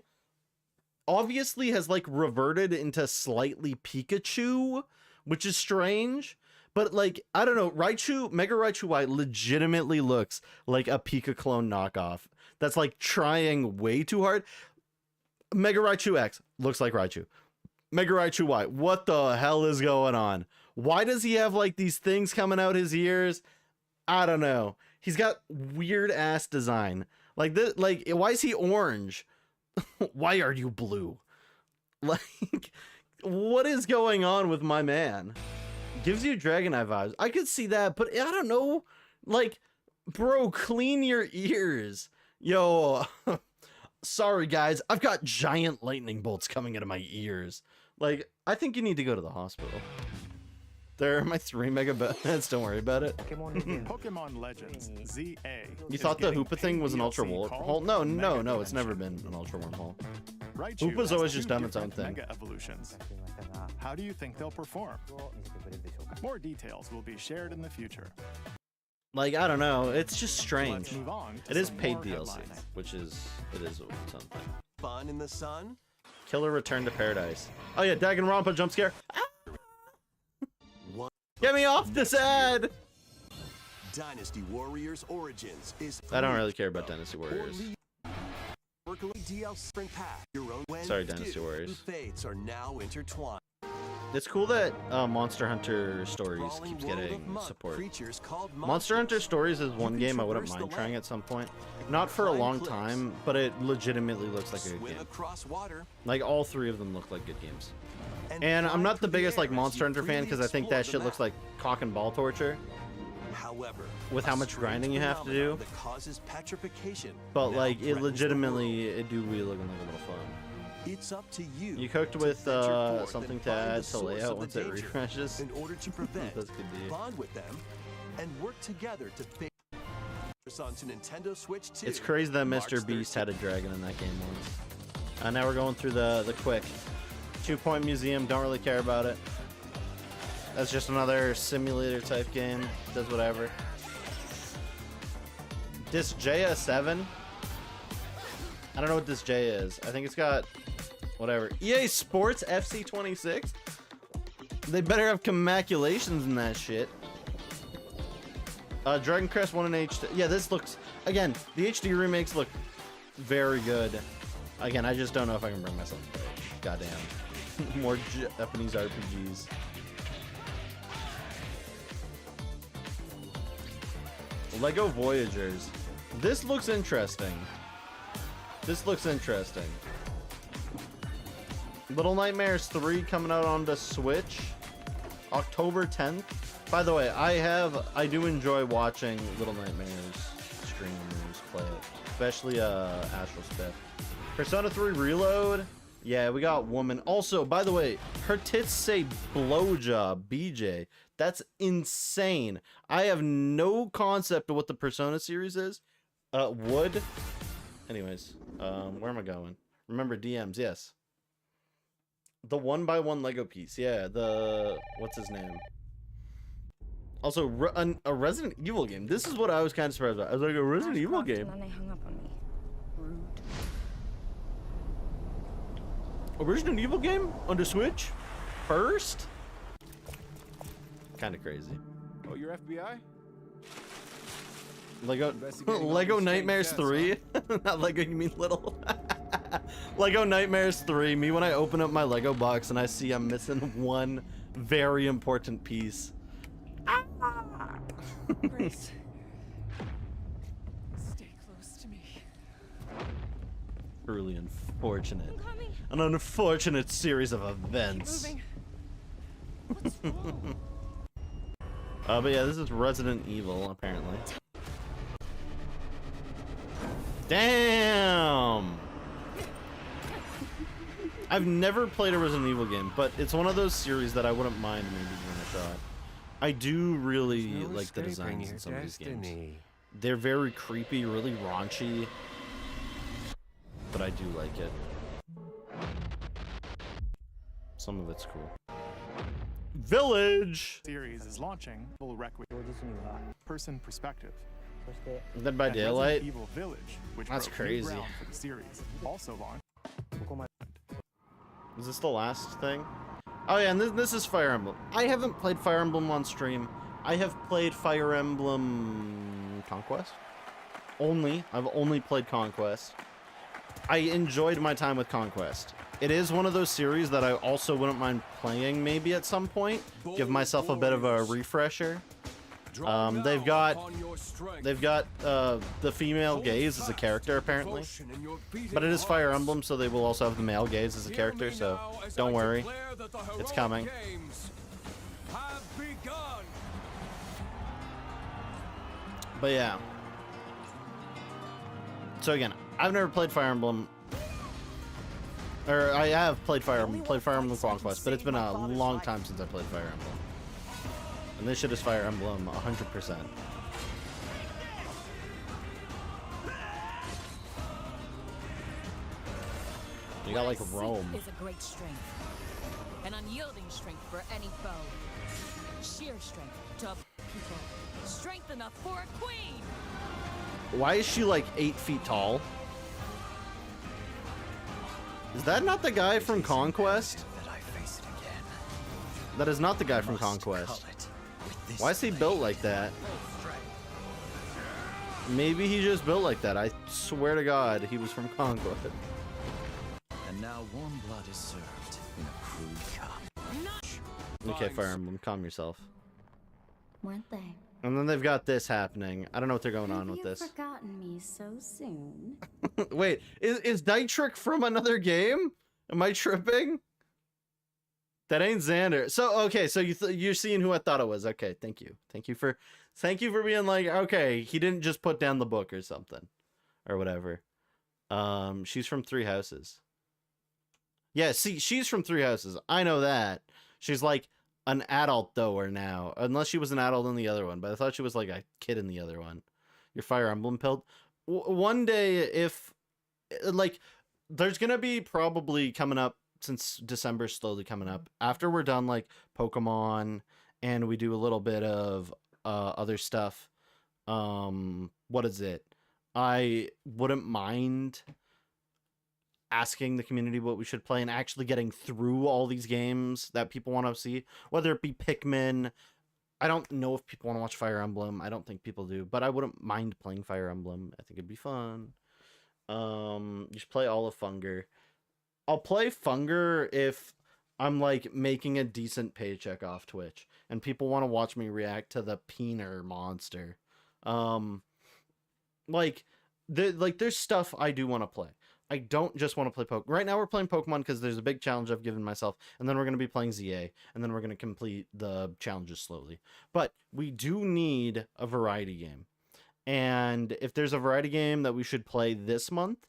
obviously has, like, reverted into slightly Pikachu, which is strange, But like, I don't know, Mega Raichu Y legitimately looks like a Pika clone knockoff. That's like trying way too hard. Mega Raichu X looks like Raichu. Mega Raichu Y, what the hell is going on? Why does he have like these things coming out his ears? I don't know. He's got weird ass design. Like this, like, why is he orange? Why are you blue? Like, what is going on with my man? Gives you Dragonite vibes. I could see that, but I don't know. Like, bro, clean your ears. Yo, sorry guys, I've got giant lightning bolts coming out of my ears. Like, I think you need to go to the hospital. There are my 3 mega bets. Don't worry about it. Pokemon Legends ZA. You thought the Hoopa thing was an ultra wormhole? No, it's never been an ultra wormhole. Hoopa's always just done its own thing. Mega evolutions. How do you think they'll perform? More details will be shared in the future. Like, I don't know. It's just strange. Let's move on to It is some paid more DLC, headlines. which is its own thing. Fun in the sun? Killer Return to Paradise. Oh yeah, Danganronpa jump scare. Ah! Get me off this ad! Dynasty Warriors Origins is. I don't really care about Dynasty Warriors. DL Spring Pack. Your own Sorry, Dynasty Warriors. fates are now intertwined. It's cool that Monster Hunter Stories keeps getting support. Monster Hunter Stories is one game I wouldn't mind trying at some point. Not for a long time, but it legitimately looks like a good game. Like, all 3 of them look like good games. And I'm not the biggest like Monster Hunter fan because I think that shit looks like cock and ball torture. However, with how much grinding you have to do. That causes petrification. But like, it legitimately, it do be looking like a little fun. It's up to you. You cooked with something to add to layout once it refreshes. In order to prevent, That's good to bond with them, and work together to face onto Nintendo Switch 2. It's crazy that Mr. Beast had a dragon in that game once. Now we're going through the quick 2-point museum. Don't really care about it. That's just another simulator type game. Does whatever. This JS7. I don't know what this J is. I think it's got whatever. EA Sports FC26. They better have commaculations in that shit. Dragon Crest 1 in HD. Yeah, this looks, again, the HD remakes look very good. Again, I just don't know if I can bring myself to play it. Goddamn. More Japanese RPGs. Lego Voyagers. This looks interesting. This looks interesting. Little Nightmares 3 coming out on the Switch October 10th. By the way, I do enjoy watching Little Nightmares streamers play it, especially Astral Spiff. Persona 3 Reload. Yeah, we got woman. Also, by the way, her tits say blowjob, BJ. That's insane. I have no concept of what the Persona series is. Wood. Anyways, where am I going? Remember DMs, yes. The 1x1 Lego piece, yeah. The what's his name? Also, a Resident Evil game. This is what I was kind of surprised about. I was like, a Resident Evil game. And then they hung up on me. Rude. A Resident Evil game on the Switch? First? Kind of crazy. Oh, you're FBI? Lego Nightmares 3? Not Lego, you mean little? Lego Nightmares 3. Me when I open up my Lego box and I see I'm missing one very important piece. Grace. Stay close to me. Truly unfortunate. I'm coming. An unfortunate series of events. Keep moving. What's wrong? But yeah, this is Resident Evil, apparently. Damn! I've never played a Resident Evil game, but it's one of those series that I wouldn't mind maybe giving a shot. I do really like the designs in some of these games. They're very creepy, really raunchy, but I do like it. Some of it's cool. Village! Series is launching full person perspective. Dead by Daylight? Resident Evil Village, which That's broke new crazy. ground for the series, also launched. Is this the last thing? Oh yeah, and this is Fire Emblem. I haven't played Fire Emblem on stream. I have played Fire Emblem Conquest. I've only played Conquest. I enjoyed my time with Conquest. It is one of those series that I also wouldn't mind playing maybe at some point. Give myself a bit of a refresher. They've got the female gaze as a character apparently, but it is Fire Emblem, so they will also have the male gaze as a character. So don't worry, it's coming. But yeah. So again, I've never played Fire Emblem. Or I have played Fire Emblem Conquest, but it's been a long time since I played Fire Emblem. And this shit is Fire Emblem 100%. You got like Rome. Is a great strength. An unyielding strength for any foe. Sheer strength to people. Strength enough for a queen. Why is she like 8 feet tall? Is that not the guy from Conquest? That is not the guy from Conquest. Why is he built like that? Maybe he just built like that. I swear to God, he was from Conquest. And now warm blood is served in a crude cup. Okay, Fire Emblem, calm yourself. Weren't they? And then they've got this happening. I don't know what they're going on with this. Have you forgotten me so soon? Wait, is Dietrich from another game? Am I tripping? That ain't Xander. So okay, so you're seeing who I thought it was. Okay, thank you for being like, okay, he didn't just put down the book or something, or whatever. She's from Three Houses. Yeah, see, she's from Three Houses. I know that. She's like an adult though, or now, unless she was an adult in the other one, but I thought she was like a kid in the other one. Your Fire Emblem pilled. One day, if like, there's gonna be probably coming up, since December's slowly coming up, after we're done like Pokemon and we do a little bit of other stuff. What is it? I wouldn't mind asking the community what we should play and actually getting through all these games that people want to see, whether it be Pikmin. I don't know if people want to watch Fire Emblem. I don't think people do, but I wouldn't mind playing Fire Emblem. I think it'd be fun. You should play all of Funger. I'll play Funger if I'm like making a decent paycheck off Twitch and people want to watch me react to the Peener monster. There's stuff I do want to play. I don't just want to play Pokemon. Right now we're playing Pokemon because there's a big challenge I've given myself, and then we're going to be playing ZA, and then we're going to complete the challenges slowly. But we do need a variety game. And if there's a variety game that we should play this month,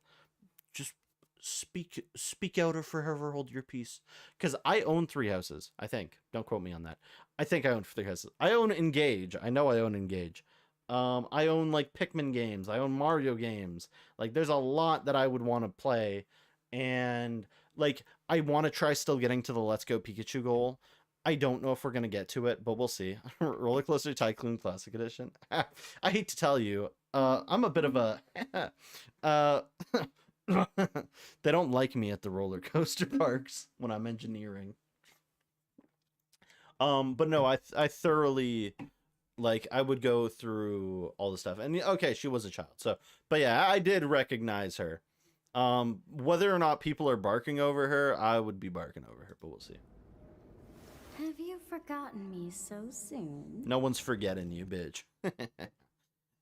just speak out or forever hold your peace. Because I own Three Houses, I think. Don't quote me on that. I think I own Three Houses. I own Engage. I know I own Engage. I own like Pikmin games. I own Mario games. Like there's a lot that I would want to play. And like I want to try still getting to the Let's Go Pikachu goal. I don't know if we're going to get to it, but we'll see. Roller Coaster Tycoon Classic Edition. I hate to tell you, I'm a bit of a... they don't like me at the roller coaster parks when I'm engineering. But no, I thoroughly... Like, I would go through all the stuff. And, okay, she was a child. So, but yeah, I did recognize her. Whether or not people are barking over her, I would be barking over her, but we'll see. Have you forgotten me so soon? No one's forgetting you, bitch.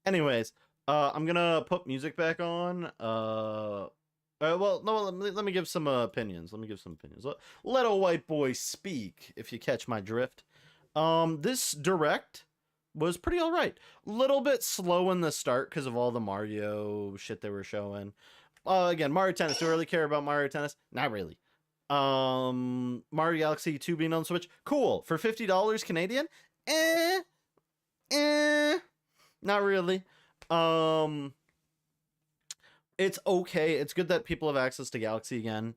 Anyways, I'm gonna put music back on. Well, no, let me give some opinions. Let a white boy speak, if you catch my drift. This direct was pretty all right. Little bit slow in the start because of all the Mario shit they were showing. Again, Mario Tennis. Do I really care about Mario Tennis? Not really. Mario Galaxy 2 being on Switch. Cool. For $50 Canadian? Not really. It's okay. It's good that people have access to Galaxy again.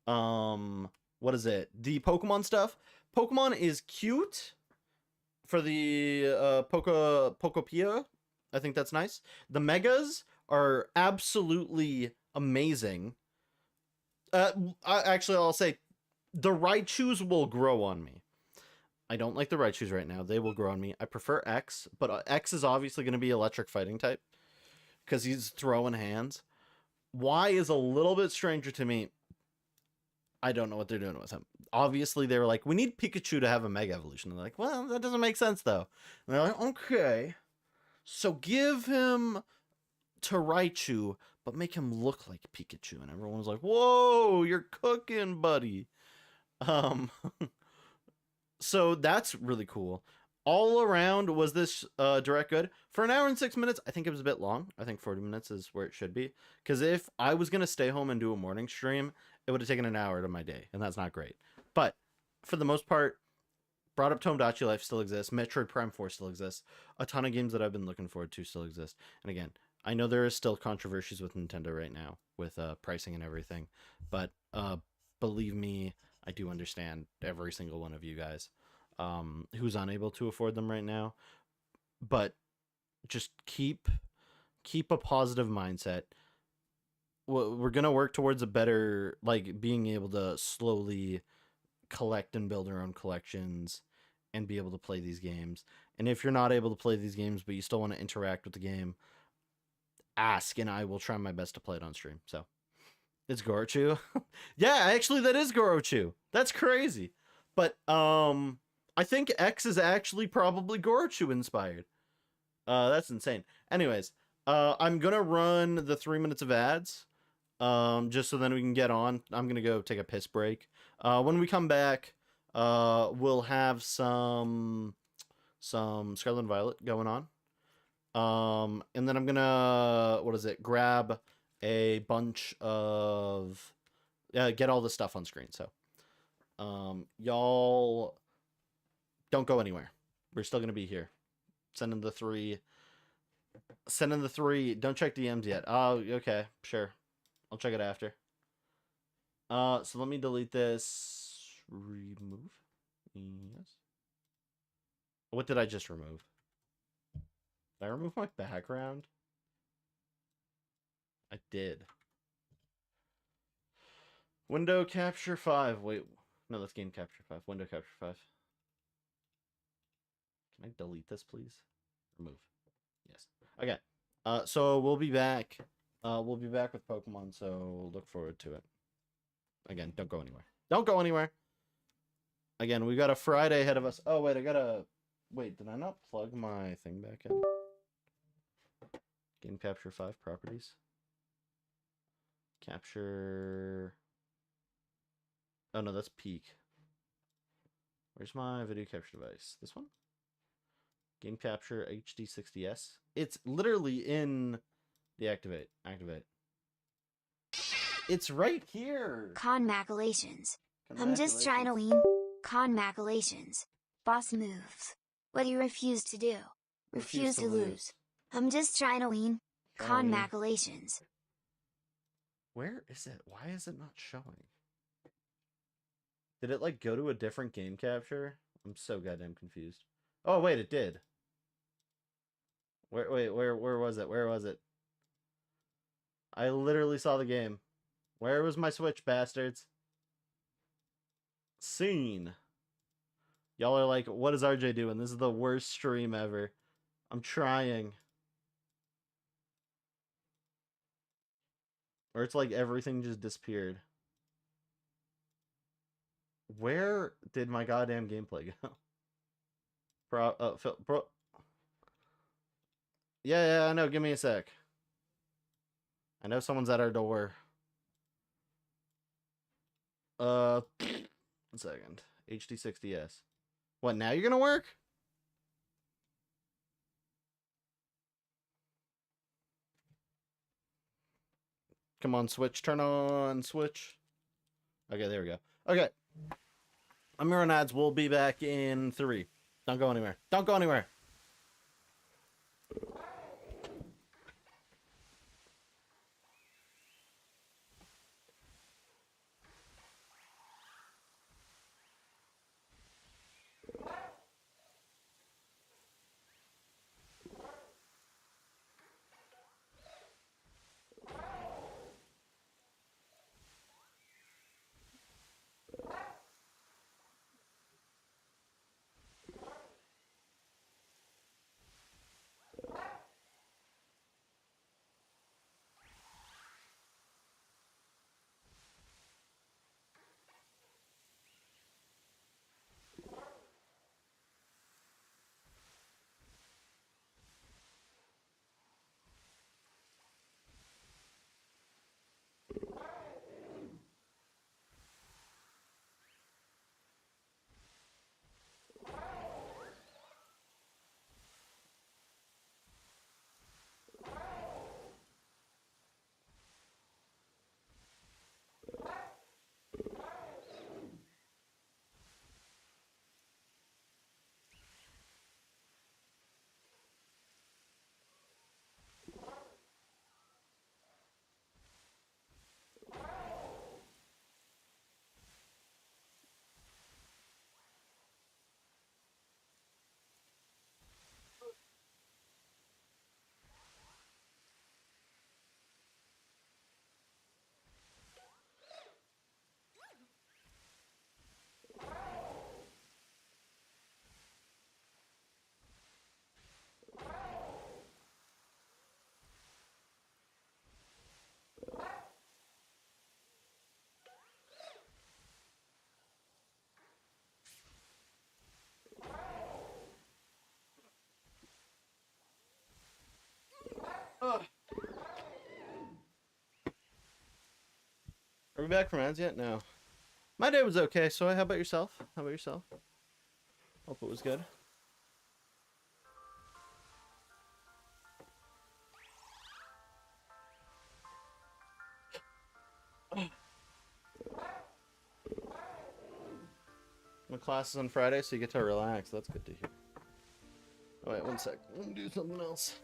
What is it? The Pokemon stuff. Pokemon is cute. For the Pokopia, I think that's nice. The Megas are absolutely amazing. I'll say the Raichus will grow on me. I don't like the Raichus right now. They will grow on me. I prefer X, but X is obviously going to be electric fighting type because he's throwing hands. Y is a little bit stranger to me. I don't know what they're doing with him. Obviously, they were like, we need Pikachu to have a Mega Evolution. And they're like, well, that doesn't make sense, though. And they're like, okay. So give him to Raichu, but make him look like Pikachu. And everyone was like, whoa, you're cooking, buddy. So that's really cool. All around, was this direct good? For an hour and 6 minutes, I think it was a bit long. I think 40 minutes is where it should be. Because if I was going to stay home and do a morning stream, it would have taken an hour out of my day. And that's not great. But for the most part, brought up Tomodachi Life still exists. Metroid Prime 4 still exists. A ton of games that I've been looking forward to still exist. And again, I know there is still controversies with Nintendo right now with pricing and everything. But believe me, I do understand every single one of you guys who's unable to afford them right now. But just keep a positive mindset. We're going to work towards a better, like, being able to slowly collect and build our own collections and be able to play these games. And if you're not able to play these games, but you still want to interact with the game, ask, and I will try my best to play it on stream. So it's Gorochu. Yeah, actually, that is Gorochu. That's crazy. But I think X is actually probably Gorochu inspired. That's insane. Anyways, I'm gonna run the 3 minutes of ads, just so then we can get on. I'm gonna go take a piss break. When we come back, we'll have some Scarlet and Violet going on. And then I'm gonna, grab a bunch of, get all the stuff on screen. So, y'all don't go anywhere. We're still gonna be here. Send in the three. Don't check DMs yet. Oh, okay, sure. I'll check it after. So let me delete this. Remove. Yes. What did I just remove? Did I remove my background? I did. Window Capture 5. Wait, no, that's Game Capture 5. Window Capture 5. Can I delete this, please? Remove. Yes. Okay. So we'll be back. We'll be back with Pokemon, so look forward to it. Again, don't go anywhere. Don't go anywhere. Again, we got a Friday ahead of us. Oh, wait, wait, did I not plug my thing back in? Game Capture 5 properties. Capture... Oh, no, that's Peak. Where's my video capture device? This one? Game Capture HD60S. It's literally in the Activate. It's right here. Congratulations. I'm just trying to win. Congratulations. Boss moves. What do you refuse to do? Refuse to lose. I'm just trying to win. Congratulations. Where is it? Why is it not showing? Did it like go to a different game capture? I'm so goddamn confused. Oh wait, it did. Where was it? Where was it? I literally saw the game. Where was my Switch, bastards? Scene. Y'all are like, what is RJ doing? This is the worst stream ever. I'm trying. Or it's like everything just disappeared. Where did my goddamn gameplay go? Bro. Yeah, I know. Give me a sec. I know someone's at our door. 1 second. HD60S. What, now you're gonna work? Come on, Switch. Turn on Switch. Okay, there we go. Okay. I'm your own ads. We'll be back in 3. Don't go anywhere. Don't go anywhere. Are we back from ads yet? No. My day was okay, so how about yourself? How about yourself? Hope it was good. My class is on Friday, so you get to relax. That's good to hear. Oh, wait, one sec. Let me do something else.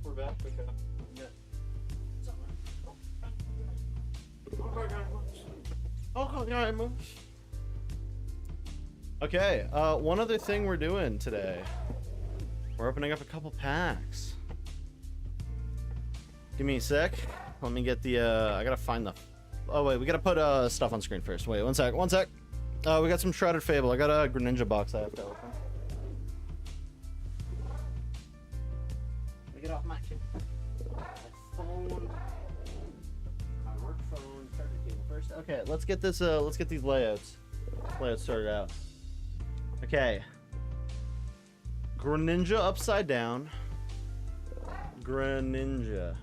We're back. Okay, one other thing we're doing today. We're opening up a couple packs. Give me a sec. Let me get the, I gotta find the... Oh, wait, we gotta put stuff on screen first. Wait, one sec. We got some Shrouded Fable. I got a Greninja box I have to open. Let me get off my phone. My work phone. Charger cable first. Okay, let's get this, let's get these layouts sorted out. Okay. Greninja upside down. Greninja.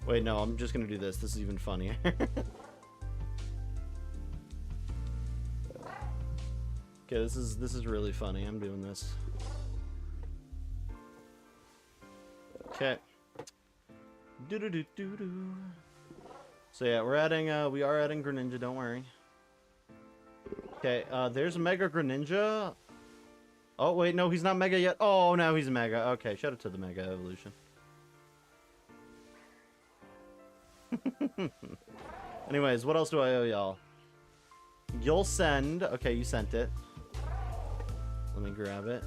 Wait, no, I'm just gonna do this. This is even funnier. Okay, this is really funny. I'm doing this. Okay. Do. So yeah, we are adding Greninja, don't worry. Okay, there's Mega Greninja. Oh wait, no, he's not Mega yet. Oh, now he's Mega. Okay, shout out to the Mega Evolution. Anyways, what else do I owe y'all? You'll send. Okay, you sent it. Let me grab it.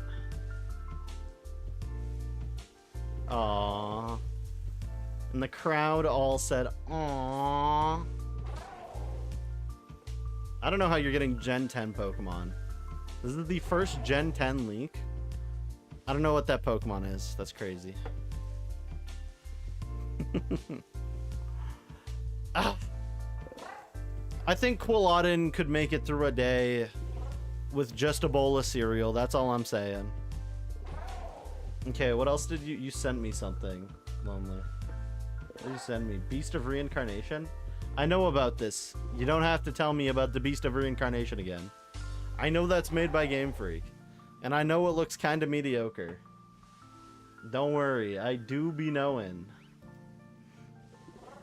Aww. And the crowd all said, aww. I don't know how you're getting Gen 10 Pokemon. This is the first Gen 10 leak. I don't know what that Pokemon is. That's crazy. I think Quilladin could make it through a day with just a bowl of cereal. That's all I'm saying. Okay, what else did you sent me something, Lonely? What did you send me? Beast of Reincarnation? I know about this. You don't have to tell me about the Beast of Reincarnation again. I know that's made by Game Freak. And I know it looks kind of mediocre. Don't worry, I do be knowing.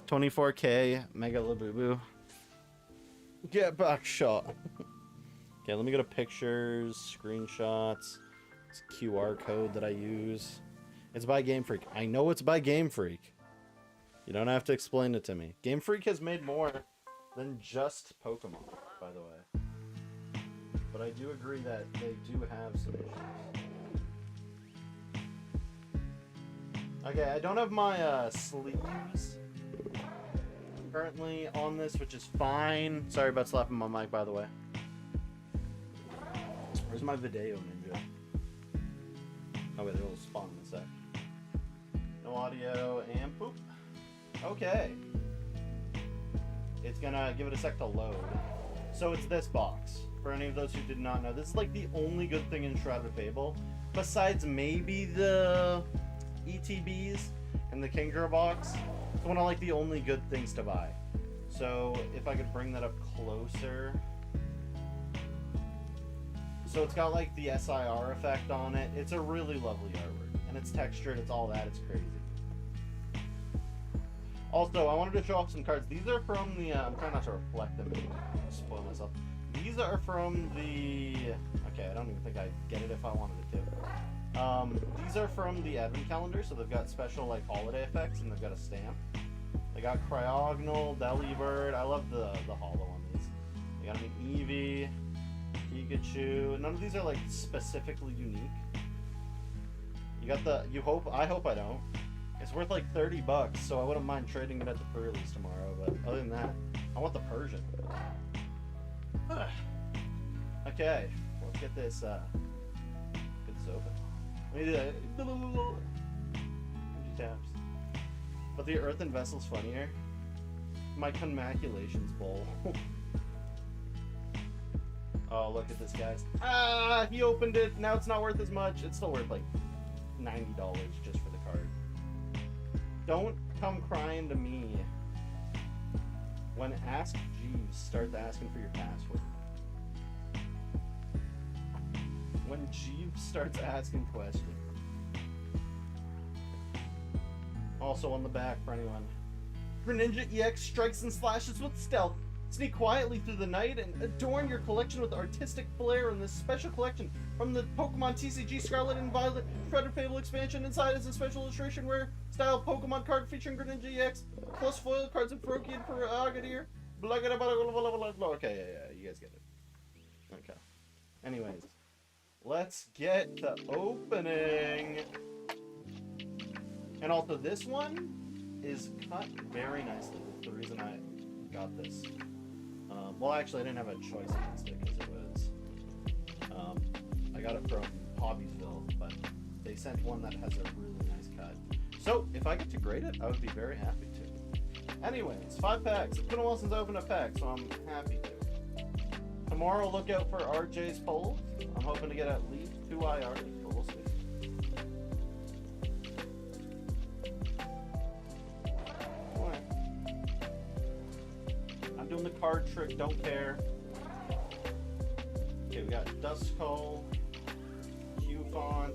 24K, Mega Labubu. Get back shot. Okay, let me go to pictures, screenshots. It's a QR code that I use. It's by Game Freak. I know it's by Game Freak. You don't have to explain it to me. Game Freak has made more than just Pokemon, by the way. But I do agree that they do have some issues. Okay, I don't have my sleeves currently on this, which is fine. Sorry about slapping my mic, by the way. Where's my Video Ninja? Oh wait, it'll spawn in a sec. No audio and poop. Okay. It's gonna give it a sec to load. So it's this box. For any of those who did not know, this is like the only good thing in Shrouded Fable, besides maybe the ETBs and the Kingdra box. It's one of like the only good things to buy. So if I could bring that up closer. So it's got like the SIR effect on it. It's a really lovely artwork. And it's textured, it's all that, it's crazy. Also, I wanted to show off some cards. These are from the, I'm trying not to reflect them and spoil myself. These are from the, okay, I don't even think I'd get it if I wanted it to. These are from the Advent calendar, so they've got special, like, holiday effects, and they've got a stamp. They got Cryogonal, Delibird. I love the hollow on these. They got an Eevee, Pikachu. None of these are, like, specifically unique. You got the, I hope I don't. It's worth like $30, so I wouldn't mind trading it at the pre-release tomorrow, but other than that, I want the Persian. Okay, let's get this, open. Let me do that. Taps. But the Earthen Vessel's funnier. My Conmaculations bowl. Oh, look at this, guys. Ah, he opened it. Now it's not worth as much. It's still worth like $90 just for the card. Don't come crying to me when Ask Jeeves starts asking for your password. When Jeeves starts asking questions. Also on the back for anyone. Greninja EX strikes and slashes with stealth. Sneak quietly through the night and adorn your collection with artistic flair in this special collection from the Pokemon TCG Scarlet and Violet Shredder Fable expansion. Inside is a special illustration rare style Pokemon card featuring Greninja EX, plus foil cards of Froakie and Frogadier. Okay, yeah, you guys get it. Okay. Anyways, let's get the opening. And also, this one is cut very nicely. That's the reason I got this. Well, actually, I didn't have a choice against it because it was. I got it from Hobbiesville, but they sent one that has a really nice cut. So, if I get to grade it, I would be very happy to. Anyways, 5 packs. It's been a while since I opened a pack, so I'm happy to. Tomorrow, look out for RJ's polls. I'm hoping to get at least 2 IRs, but we'll see. I'm doing the card trick, don't care. Okay, we got Duskull, Q-Font,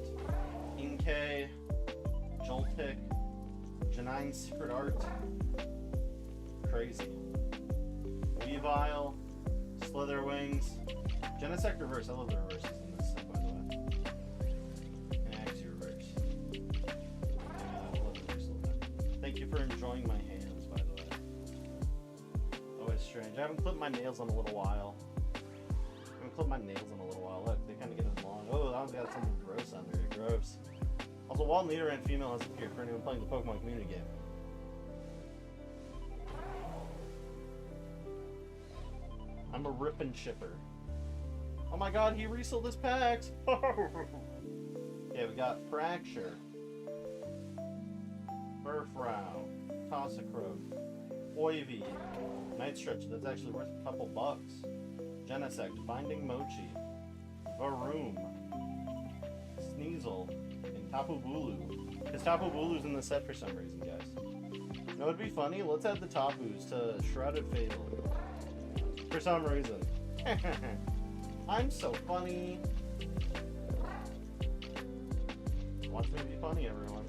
Inkay, Joltik, Janine Secret Art, Crazy, Weavile, Slitherwings, Genesect Reverse. I love the reverses in this set, by the way. And Axie Reverse. I love the reverse a little bit. Thank you for enjoying my hands, by the way. Always strange. I haven't clipped my nails in a little while. Look, they kind of get as long. Oh, that one's got something gross under it. Gross. Also, Wild Nidoran female has appeared for anyone playing the Pokemon community game. I'm a rip and shipper. Oh my god, he resold his packs! Okay, we got Fracture, Furfrou, Toxicroak, Oivy, Night Stretch, that's actually worth a couple bucks. Genesect, Binding Mochi, Varoom, Sneasel, and Tapu Bulu. Because Tapu Bulu's in the set for some reason, guys. You know, it'd be funny? Let's add the Tapus to Shrouded Fable. For some reason. I'm so funny. Watch me be funny, everyone.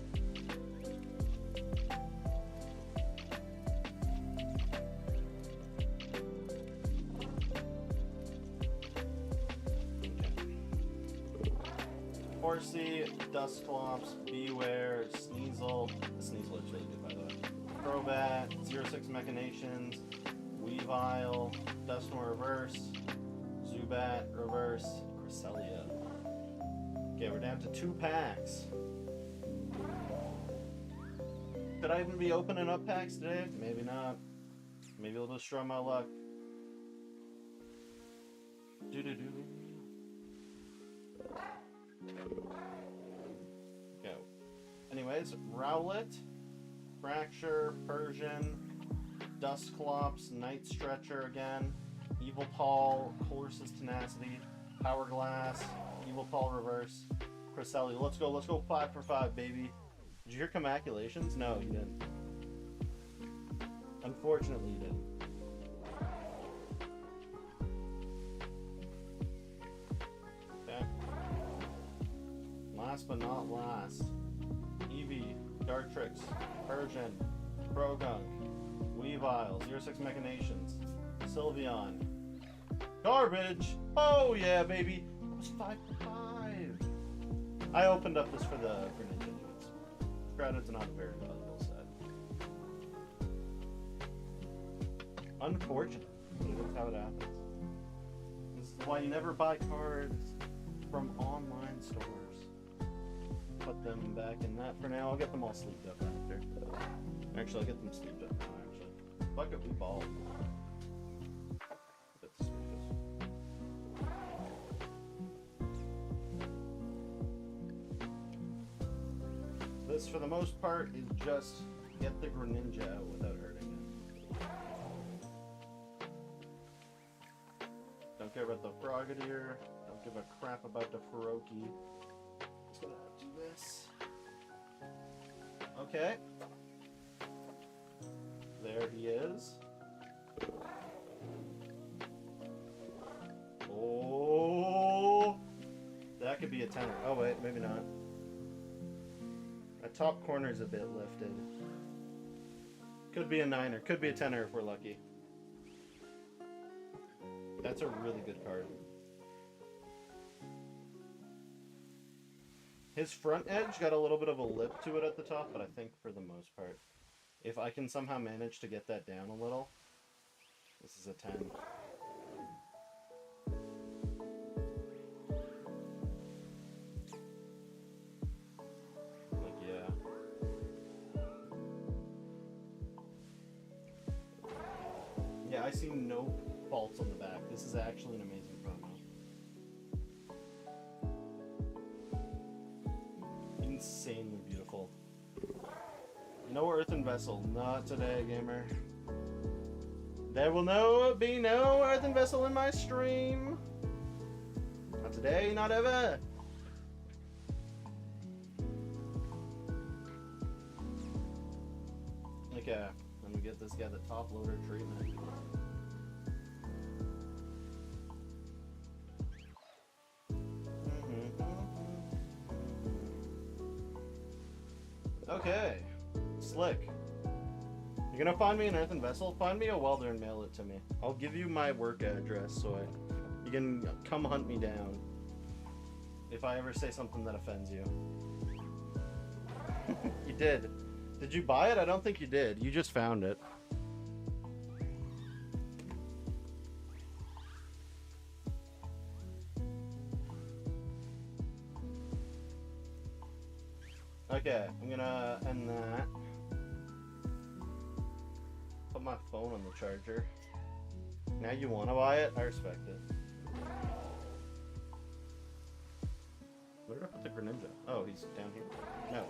Horsey, Dusclops, Beware, Sneasel. The Sneasel is really good, by the way. Crobat, 06 Machinations, Weavile, Dusknoir Reverse, Zubat Reverse, Cresselia. Okay, we're down to 2 packs. Could I even be opening up packs today? Maybe not. Maybe I'll just try my luck. Doo-doo-doo. Go. Anyways, Rowlet, Fracture, Persian, Dusclops, Night Stretcher again, Evilpal, Colress's Tenacity, Hourglass, Evilpal Reverse, Cresselia. Let's go 5 for 5, baby. Did you hear Commaculations? No, you didn't. Unfortunately, you didn't. Okay. Last but not last, Eevee, Dartrix, Persian, Croagunk, Weavile, 06 Machinations, Sylveon, Garbage. Oh yeah, baby. That was 5 for 5. I opened up this for the Greninja dudes. Granted, it's not a very valuable set. Unfortunate, but it's how it happens. This is why you never buy cards from online stores. Put them back in that for now. I'll get them all sleeved up after. Actually, I'll get them sleeved up now, actually. Fuck it, we ball. This, for the most part, is just get the Greninja out without hurting it. Don't care about the Frogadier. Don't give a crap about the Feroki. Just gonna do this. Okay. There he is. Oh! That could be a tenor. Oh wait, maybe not. That top corner is a bit lifted. Could be a 9er. Could be a 10er if we're lucky. That's a really good card. His front edge got a little bit of a lip to it at the top, but I think for the most part, if I can somehow manage to get that down a little, this is a 10. Like, yeah. Yeah, I see no faults on the back. This is actually an amazing promo. Insanely beautiful. No Earthen Vessel. Not today, gamer. There will be no Earthen Vessel in my stream. Not today, not ever. Okay, let me get this guy the top loader treatment. Okay, Slick. You're gonna find me an Earthen Vessel? Find me a welder and mail it to me. I'll give you my work address so you can come hunt me down if I ever say something that offends you. You did. Did you buy it? I don't think you did. You just found it. Okay, I'm gonna end that. Put my phone on the charger. Now you wanna buy it? I respect it. Where did I put the Greninja? Oh, he's down here. No.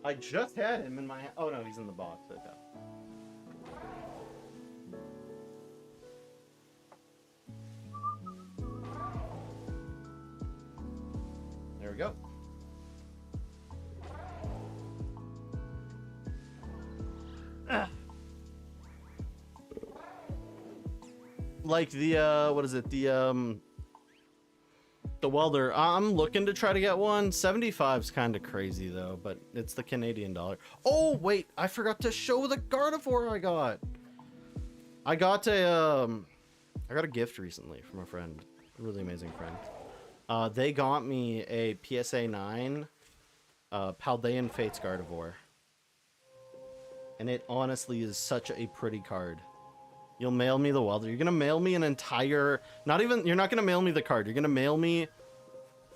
I just had him in my hand. Oh no, he's in the box. Okay. There we go. Like the what is it, the welder, I'm looking to try to get one. 75's kind of crazy though, but it's the Canadian dollar. Oh wait, I forgot to show the Gardevoir I got a gift recently from a friend, a really amazing friend. They got me a PSA 9 Paldean Fates Gardevoir, and it honestly is such a pretty card. You'll mail me the welder. You're gonna mail me an entire, you're not gonna mail me the card. You're gonna mail me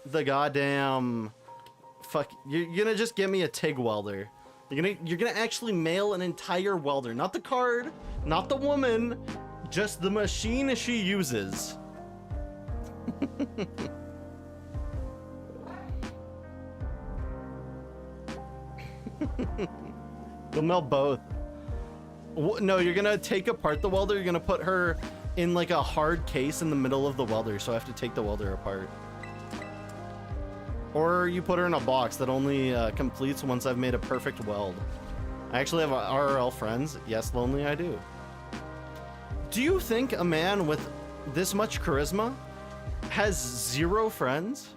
the goddamn, you're gonna just get me a TIG welder. You're gonna actually mail an entire welder. Not the card, not the woman, just the machine she uses. You'll mail both. No, you're gonna take apart the welder. You're gonna put her in like a hard case in the middle of the welder, so I have to take the welder apart. Or you put her in a box that only completes once I've made a perfect weld. I actually have RRL friends. Yes, Lonely, I do. Do you think a man with this much charisma has 0 friends?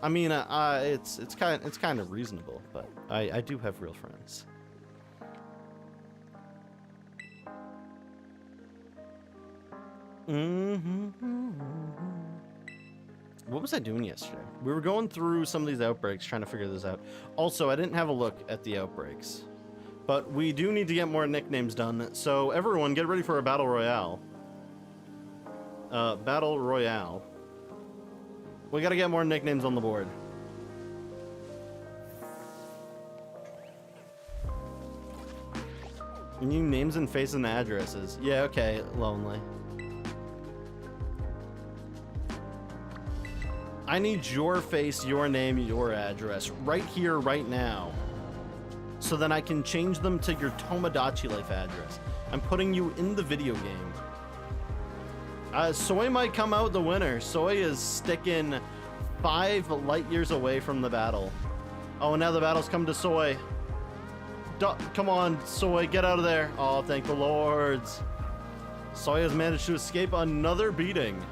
I mean, it's kind of reasonable, but I do have real friends. What was I doing yesterday? We were going through some of these outbreaks, trying to figure this out. Also, I didn't have a look at the outbreaks, but we do need to get more nicknames done. So everyone, get ready for a battle royale. Battle royale. We got to get more nicknames on the board. New names and faces and addresses. Yeah, okay, Lonely. I need your face, your name, your address right here, right now. So then I can change them to your Tomodachi Life address. I'm putting you in the video game. Soy might come out the winner. Soy is sticking 5 light years away from the battle. Oh, and now the battle's come to Soy. Come on, Soy, get out of there. Oh, thank the lords. Soy has managed to escape another beating.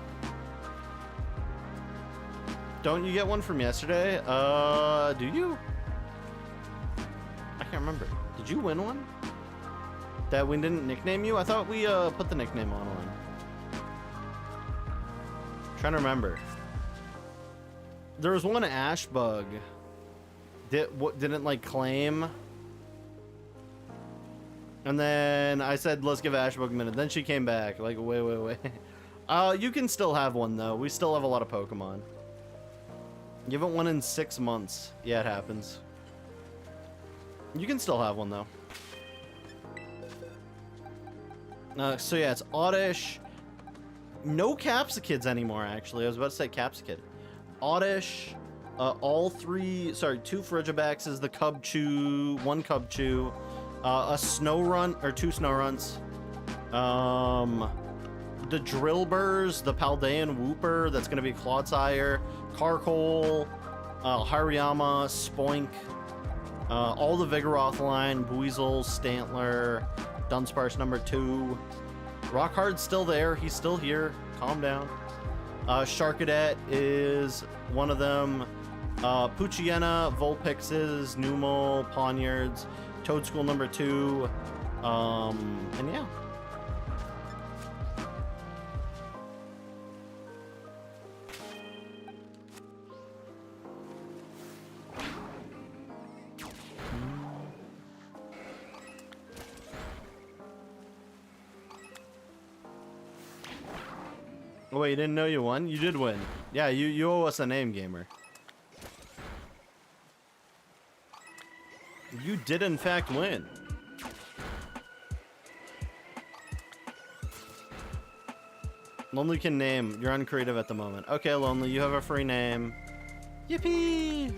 Don't you get one from yesterday? Do you? I can't remember. Did you win one? That we didn't nickname you? I thought we put the nickname on one. Trying to remember. There was one Ashbug that didn't like claim. And then I said, let's give Ashbug a minute. Then she came back. Like, wait. You can still have one, though. We still have a lot of Pokemon. You haven't won in 6 months. Yeah, it happens. You can still have one, though. So, yeah, it's Oddish. No Capsikids anymore, actually. I was about to say Capsikid. Oddish. All 2 Frigibaxes, the Cubchoo, 1 Cubchoo. A Snorunt, or 2 Snowrunts. The Drillburs, the Paldean Wooper, that's going to be Clodsire, Carkol, Hariyama, Spoink, all the Vigoroth line, Buizel, Stantler, Dunsparce number 2. Rockhard's still there. He's still here. Calm down. Sharkadet is one of them. Poochyena, Vulpixes, Numel, Poniards, Toadschool number 2. And yeah. Oh, wait, you didn't know you won? You did win. Yeah, you owe us a name, gamer. You did, in fact, win. Lonely can name. You're uncreative at the moment. Okay, Lonely, you have a free name. Yippee!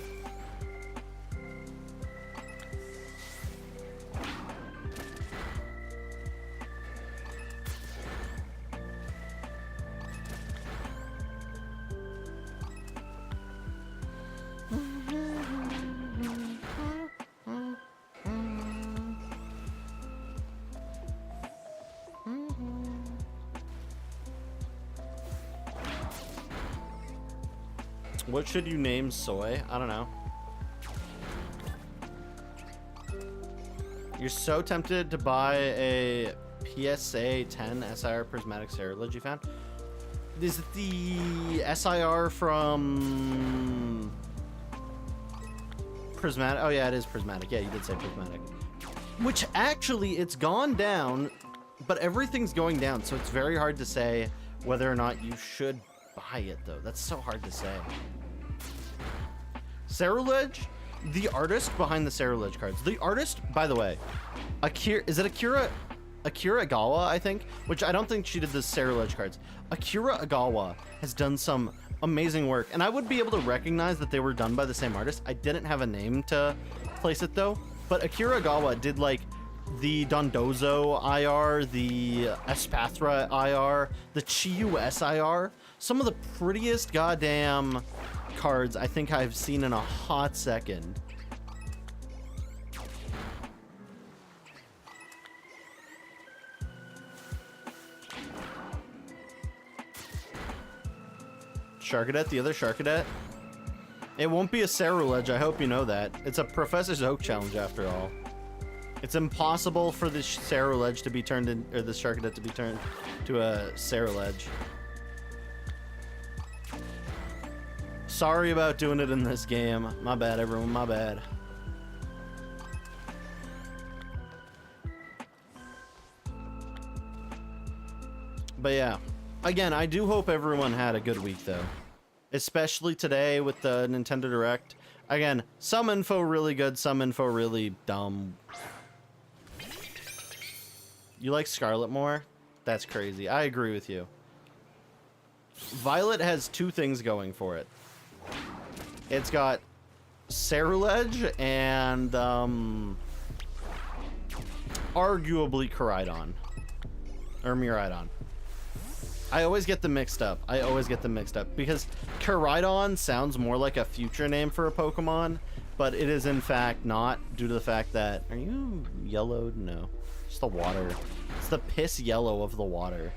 What should you name Soy? I don't know. You're so tempted to buy a PSA 10 SIR Prismatic Cerulege you found. Is it the SIR from Prismatic? Oh yeah, it is Prismatic. Yeah, you did say Prismatic. Which actually, it's gone down, but everything's going down, so it's very hard to say whether or not you should buy it, though. That's so hard to say. Cerulege, the artist behind the Cerulege cards. The artist, by the way, is it Akira Agawa, I think? Which I don't think she did the Cerulege cards. Akira Agawa has done some amazing work, and I would be able to recognize that they were done by the same artist. I didn't have a name to place it, though. But Akira Agawa did, like, the Dondozo IR, the Espathra IR, the Chiyu SIR. Some of the prettiest goddamn cards I think I've seen in a hot second. Sharkadet, the other Sharkadet. It won't be a Cerulege, I hope you know that. It's a Professor's Oak challenge after all. It's impossible for the Ceruledge to be turned in, or the Sharkadette to be turned to a Ceruledge. Sorry about doing it in this game. My bad, everyone, my bad. But yeah, again, I do hope everyone had a good week though. Especially today with the Nintendo Direct. Again, some info really good, some info really dumb. You like Scarlet more? That's crazy. I agree with you. Violet has two things going for it. It's got Ceruledge and arguably Koraidon. Or Miraidon. I always get them mixed up. Because Koraidon sounds more like a future name for a Pokemon, but it is in fact not, due to the fact that... Are you yellowed? No. It's the water. It's the piss yellow of the water.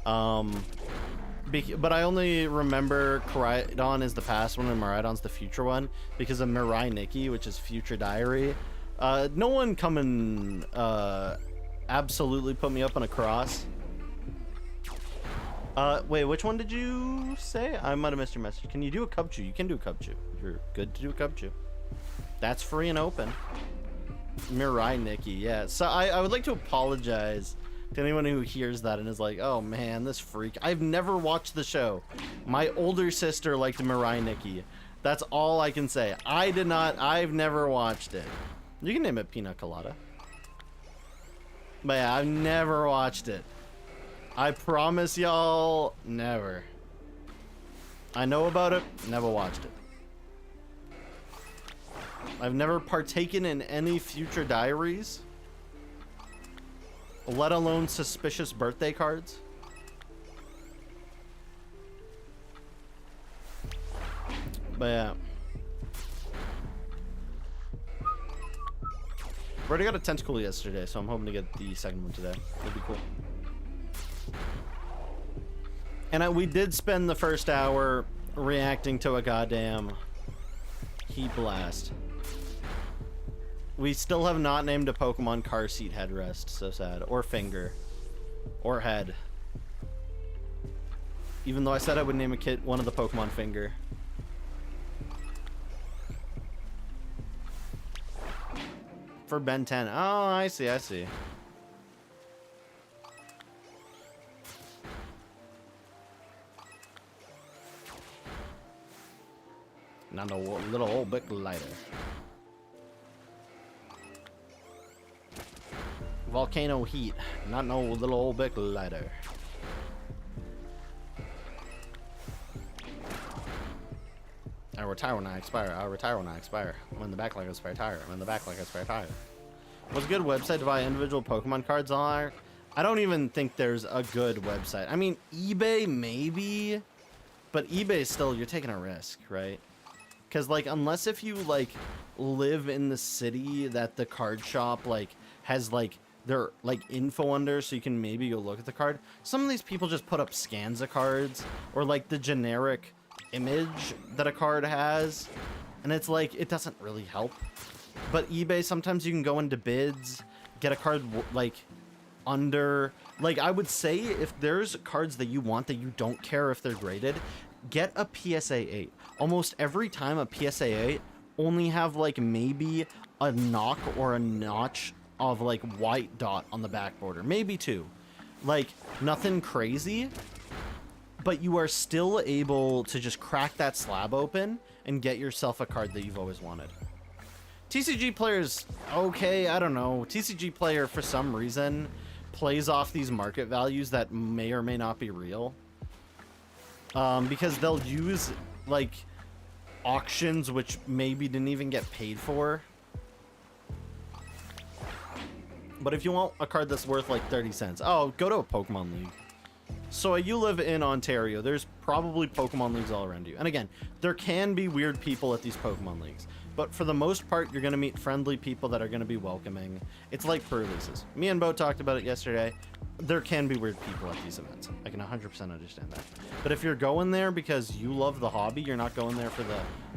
But I only remember Koraidon is the past one and Miraidon's the future one because of Mirai Nikki, which is Future Diary. No one come and absolutely put me up on a cross. Wait, which one did you say? I might have missed your message. Can you do a Cubchoo? You can do a Cubchoo. You're good to do a Cubchoo. That's free and open. Mirai Nikki, yeah. So I would like to apologize to anyone who hears that and is like, oh man, this freak. I've never watched the show. My older sister liked Mirai Nikki. That's all I can say. I've never watched it. You can name it Pina Colada. But yeah, I've never watched it. I promise y'all, never. I know about it, never watched it. I've never partaken in any Future Diaries, let alone suspicious birthday cards. But yeah. We already got a Tentacle yesterday, so I'm hoping to get the second one today. That'd be cool. And we did spend the first hour reacting to a goddamn heat blast. We still have not named a Pokemon car seat headrest. So sad. Or finger. Or head. Even though I said I would name a kit one of the Pokemon finger. For Ben 10. Oh, I see, I see. Not a little old bit lighter. Volcano heat. Not no little old bit lighter. I retire when I expire. I retire when I expire. I'm in the back like a spare tire. I'm in the back like a spare tire. What's a good website to buy individual Pokemon cards on? I don't even think there's a good website. I mean, eBay maybe, but eBay still, you're taking a risk, right? Because like, unless if you like live in the city that the card shop like has like their like info under, so you can maybe go look at the card. Some of these people just put up scans of cards or like the generic image that a card has, and it's like it doesn't really help. But eBay, sometimes you can go into bids, get a card like under, like I would say if there's cards that you want that you don't care if they're graded, get a PSA 8. Almost every time a PSA 8 only have like maybe a knock or a notch of like white dot on the back border, maybe two, like nothing crazy, but you are still able to just crack that slab open and get yourself a card that you've always wanted. TCG Player's okay, I don't know. TCG Player for some reason plays off these market values that may or may not be real, because they'll use like auctions which maybe didn't even get paid for. But if you want a card that's worth like 30 cents, oh, go to a Pokemon League. So you live in Ontario, there's probably Pokemon Leagues all around you. And again, there can be weird people at these Pokemon Leagues, but for the most part, you're going to meet friendly people that are going to be welcoming. It's like pre-releases. Me and Bo talked about it yesterday. There can be weird people at these events. I can 100% understand that. But if you're going there because you love the hobby, you're not going there for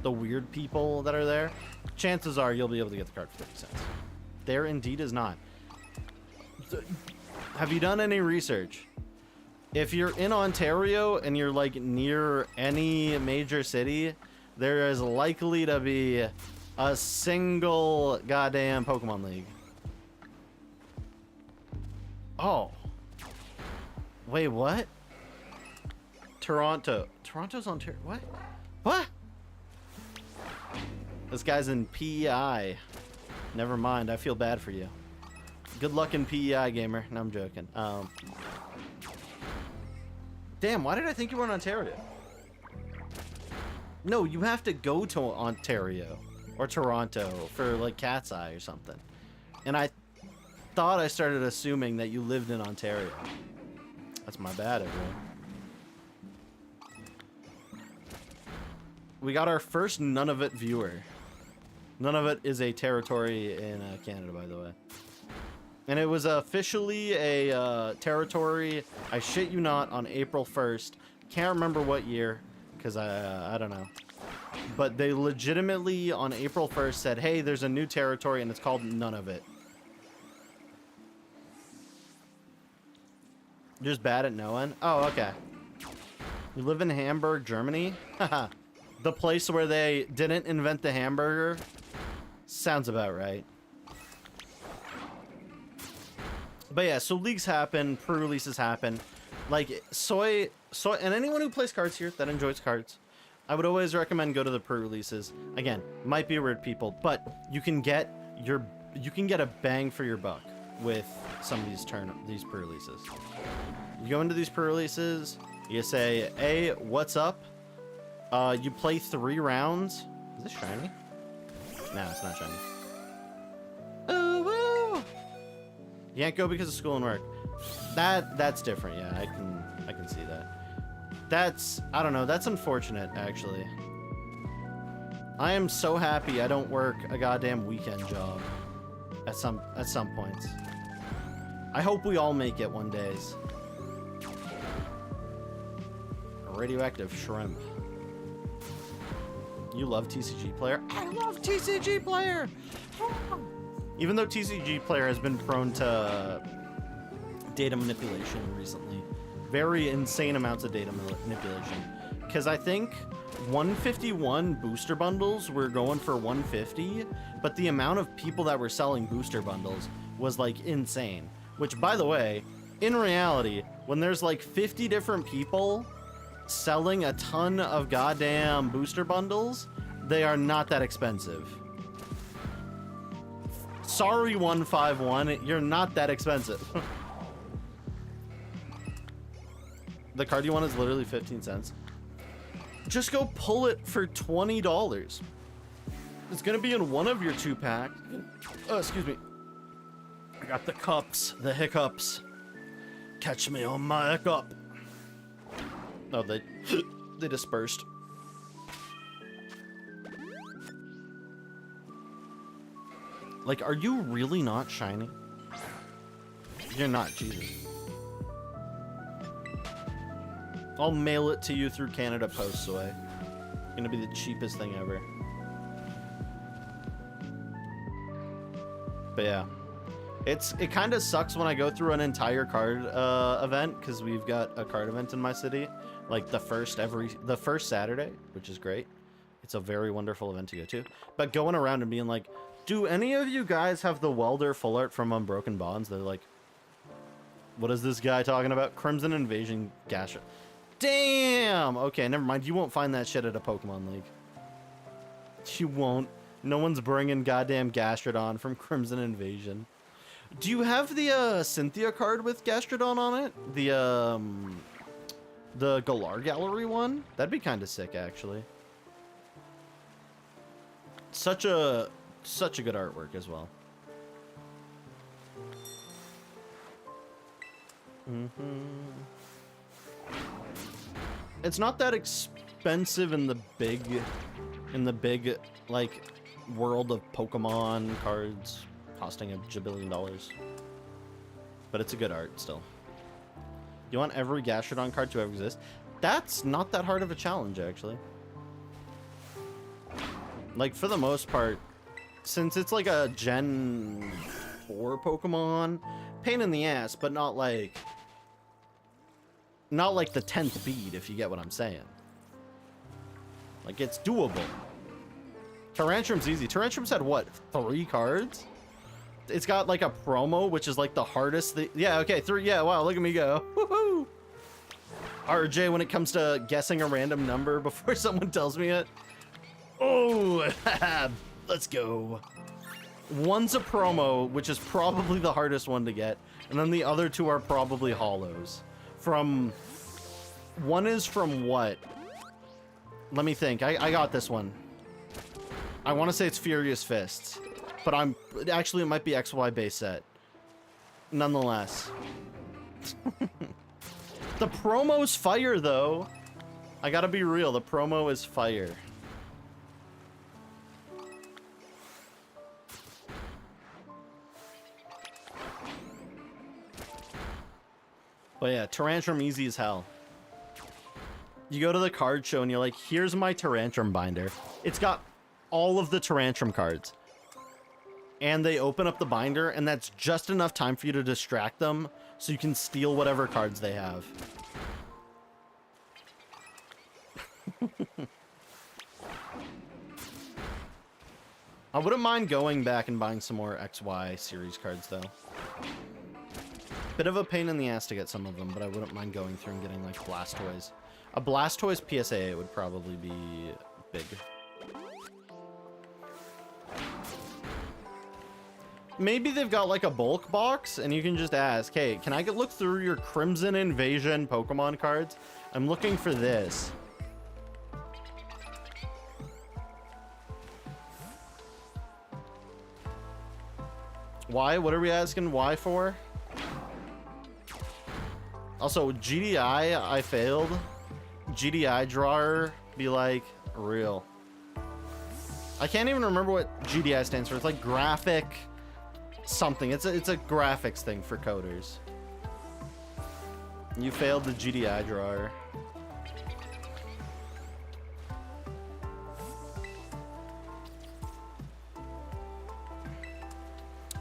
the weird people that are there, chances are you'll be able to get the card for 30 cents. There indeed is not. Have you done any research? If you're in Ontario and you're like near any major city, there is likely to be a single goddamn Pokemon League. Oh. Wait, what? Toronto. Toronto's Ontario. What? What? This guy's in PEI. Never mind. I feel bad for you. Good luck in PEI, gamer. No, I'm joking. Damn, why did I think you were in Ontario? No, you have to go to Ontario or Toronto for like Cat's Eye or something. And I thought I started assuming that you lived in Ontario. That's my bad, everyone. We got our first Nunavut viewer. Nunavut is a territory in Canada, by the way. And it was officially a territory, I shit you not, on April 1st. Can't remember what year, because I don't know. But they legitimately, on April 1st, said, hey, there's a new territory, and it's called Nunavut. You're just bad at knowing? Oh, okay. You live in Hamburg, Germany? Haha. The place where they didn't invent the hamburger? Sounds about right. But yeah, so leagues happen, pre-releases happen. Like, soy, and anyone who plays cards here that enjoys cards, I would always recommend go to the pre-releases. Again, might be weird people, but you can get a bang for your buck with some of these pre-releases. You go into these pre-releases, you say, hey, what's up? You play 3 rounds. Is this shiny? No, it's not shiny. Oh, woo! You can't go because of school and work. That's different. Yeah, I can see that. I don't know. That's unfortunate, actually. I am so happy I don't work a goddamn weekend job at some points. I hope we all make it one days. A radioactive shrimp. You love TCG Player? I love TCG Player! Even though TCG Player has been prone to data manipulation recently. Very insane amounts of data manipulation. Because I think 151 booster bundles were going for 150, but the amount of people that were selling booster bundles was like insane. Which, by the way, in reality, when there's like 50 different people selling a ton of goddamn booster bundles, they are not that expensive. Sorry, 151, you're not that expensive. The card you want is literally 15 cents. Just go pull it for $20. It's gonna be in one of your 2-pack. Oh, excuse me. I got the cups, the hiccups. Catch me on my hiccup. Oh, they dispersed. Like, are you really not shiny? You're not, Jesus. I'll mail it to you through Canada Post, Soy. It's gonna be the cheapest thing ever. But yeah. It kind of sucks when I go through an entire card event, because we've got a card event in my city, like the first Saturday, which is great. It's a very wonderful event to go to. But going around and being like, do any of you guys have the Welder full art from Unbroken Bonds? They're like, what is this guy talking about? Crimson Invasion Gastrodon. Damn! Okay, never mind. You won't find that shit at a Pokemon League. You won't. No one's bringing goddamn Gastrodon from Crimson Invasion. Do you have the Cynthia card with Gastrodon on it? The Galar Gallery one? That'd be kind of sick, actually. Such a good artwork as well. It's not that expensive in the big like world of Pokemon cards costing $1 jabillion. But it's a good art still. You want every Gastrodon card to ever exist? That's not that hard of a challenge, actually. Like, for the most part, since it's like a Gen 4 Pokemon. Pain in the ass, but not like the 10th beat, if you get what I'm saying. Like, it's doable. Tarantrum's easy. Tarantrum's had, what, 3 cards? It's got, like, a promo, which is, like, the hardest thing. Yeah, okay, 3. Yeah, wow, look at me go. Woohoo! RJ, when it comes to guessing a random number before someone tells me it. Oh, let's go. One's a promo, which is probably the hardest one to get, and then the other 2 are probably holos. One is from what? Let me think. I got this one. I want to say it's Furious Fists, but actually it might be XY base set. Nonetheless. The promo's fire, though. I gotta be real. The promo is fire. But yeah, Tarantrum easy as hell. You go to the card show and you're like, here's my Tarantrum binder. It's got all of the Tarantrum cards. And they open up the binder, and that's just enough time for you to distract them so you can steal whatever cards they have. I wouldn't mind going back and buying some more XY series cards, though. Bit of a pain in the ass to get some of them, but I wouldn't mind going through and getting, like, Blastoise. A Blastoise PSA would probably be big. Maybe they've got, like, a bulk box, and you can just ask, hey, can I look through your Crimson Invasion Pokemon cards? I'm looking for this. Why? What are we asking why for? Also, GDI, I failed. GDI drawer, be like, real. I can't even remember what GDI stands for. It's like graphic something. It's a graphics thing for coders. You failed the GDI drawer.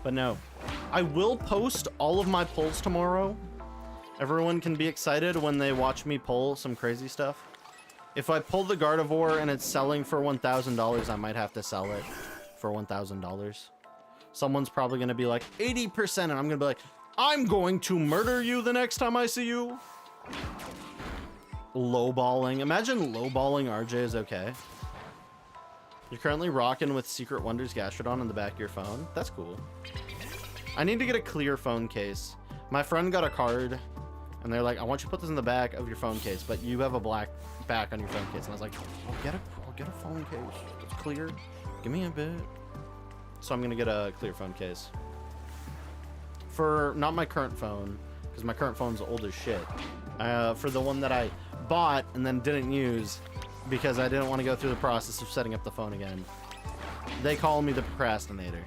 But no, I will post all of my pulls tomorrow. Everyone can be excited when they watch me pull some crazy stuff. If I pull the Gardevoir and it's selling for $1,000, I might have to sell it for $1,000. Someone's probably going to be like 80%, and I'm going to be like, I'm going to murder you the next time I see you. Lowballing. Imagine lowballing RJ is okay. You're currently rocking with Secret Wonders Gastrodon in the back of your phone. That's cool. I need to get a clear phone case. My friend got a card, and they're like, I want you to put this in the back of your phone case, but you have a black back on your phone case. And I was like, I'll get a phone case. It's clear. Give me a bit. So I'm going to get a clear phone case. For not my current phone, because my current phone's old as shit. For the one that I bought and then didn't use because I didn't want to go through the process of setting up the phone again. They call me the procrastinator.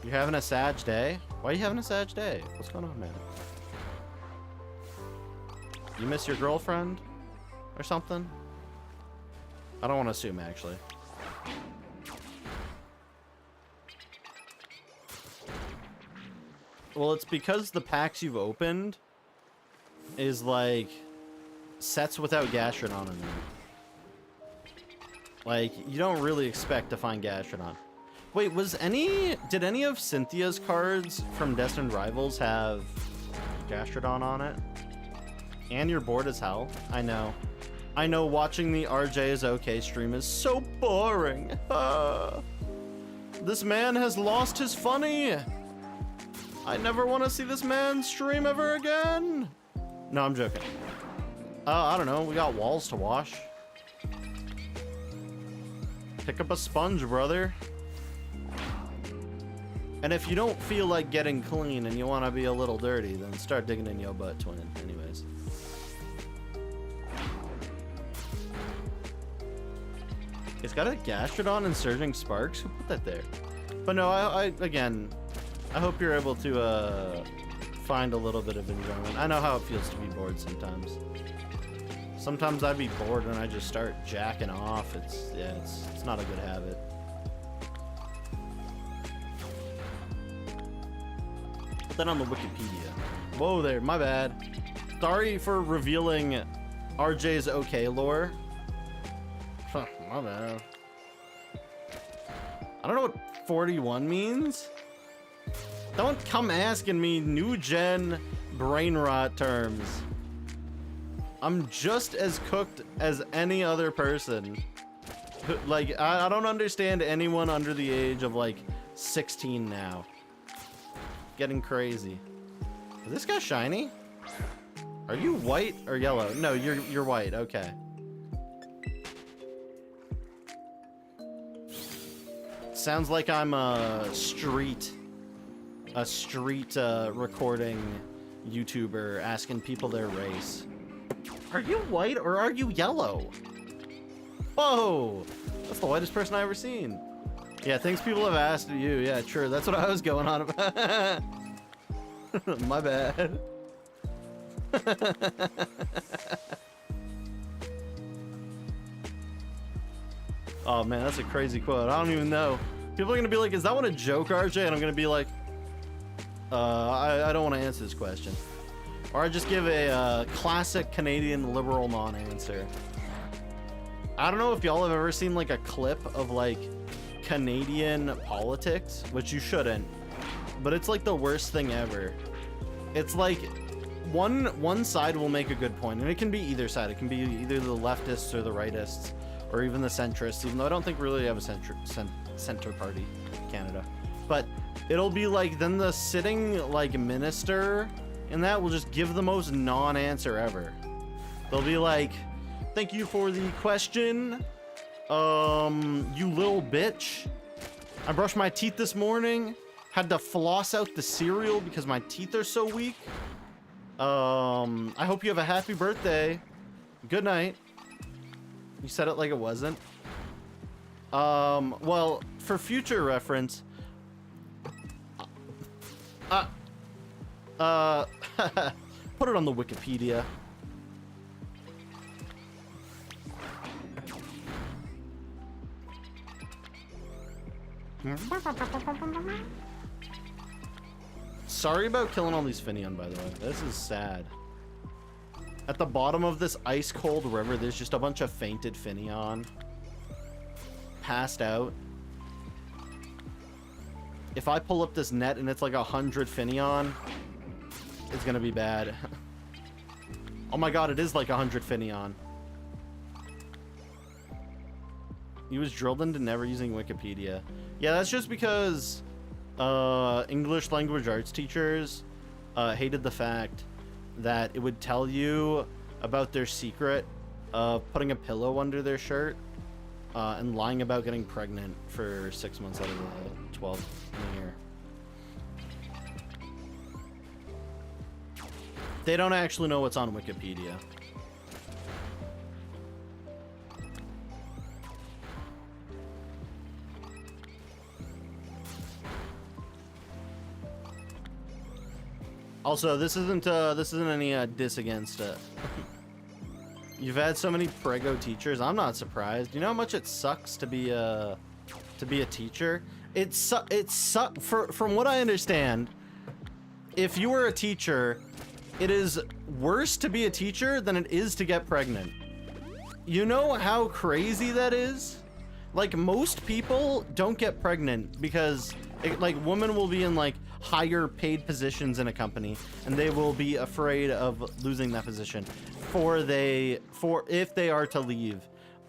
You having a sad day? Why are you having a sad day? What's going on, man? You miss your girlfriend or something? I don't want to assume, actually. Well, it's because the packs you've opened is like sets without Gastrodon in them. Like, you don't really expect to find Gastrodon. Wait, did any of Cynthia's cards from Destined Rivals have Gastrodon on it? And you're bored as hell? I know. I know watching the RJ is okay stream is so boring. This man has lost his funny. I never want to see this man stream ever again. No, I'm joking. I don't know. We got walls to wash. Pick up a sponge, brother. And if you don't feel like getting clean and you want to be a little dirty, then start digging in your butt, twin. Anyways. It's got a Gastrodon and Surging Sparks. Who put that there? But no, again, I hope you're able to find a little bit of enjoyment. I know how it feels to be bored sometimes. Sometimes I'd be bored and I just start jacking off. It's not a good habit. Put that on the Wikipedia. Whoa there, my bad. Sorry for revealing RJ's okay lore. Huh, my bad. I don't know what 41 means. Don't come asking me new gen brain rot terms. I'm just as cooked as any other person. Like, I don't understand anyone under the age of like 16 now. Getting crazy. Is this guy shiny? Are you white or yellow? No, you're white. Okay. Sounds like I'm a street recording YouTuber asking people their race. Are you white or are you yellow? Whoa, that's the whitest person I've ever seen. Yeah, things people have asked you. Yeah, true. That's what I was going on about. My bad. Oh man, that's a crazy quote. I don't even know. People are gonna be like, is that one a joke, RJ? And I'm gonna be like, I don't want to answer this question. Or I just give a classic Canadian liberal non-answer. I don't know if y'all have ever seen like a clip of like Canadian politics, which you shouldn't, but it's like the worst thing ever. It's like one side will make a good point, and it can be either side. It can be either the leftists or the rightists, or even the centrists, even though I don't think we really have a center party in Canada. But it'll be like, then the sitting like minister in that will just give the most non-answer ever. They'll be like, thank you for the question, you little bitch. I brushed my teeth this morning, had to floss out the cereal because my teeth are so weak. I hope you have a happy birthday. Good night. You said it like it wasn't. Well, for future reference, put it on the Wikipedia. Sorry about killing all these Finion, by the way. This is sad. At the bottom of this ice cold river, there's just a bunch of fainted Finion. Passed out. If I pull up this net and it's like 100 Finion, it's gonna be bad. Oh my god, it is like 100 Finion. He was drilled into never using Wikipedia. Yeah, that's just because English language arts teachers hated the fact that it would tell you about their secret of putting a pillow under their shirt and lying about getting pregnant for 6 months out of the 12 in the year. They don't actually know what's on Wikipedia. Also, this isn't any diss against it. You've had so many prego teachers. I'm not surprised. You know how much it sucks to be a teacher? From what I understand, if you were a teacher, it is worse to be a teacher than it is to get pregnant. You know how crazy that is? Like, most people don't get pregnant because like women will be in like higher paid positions in a company and they will be afraid of losing that position if they are to leave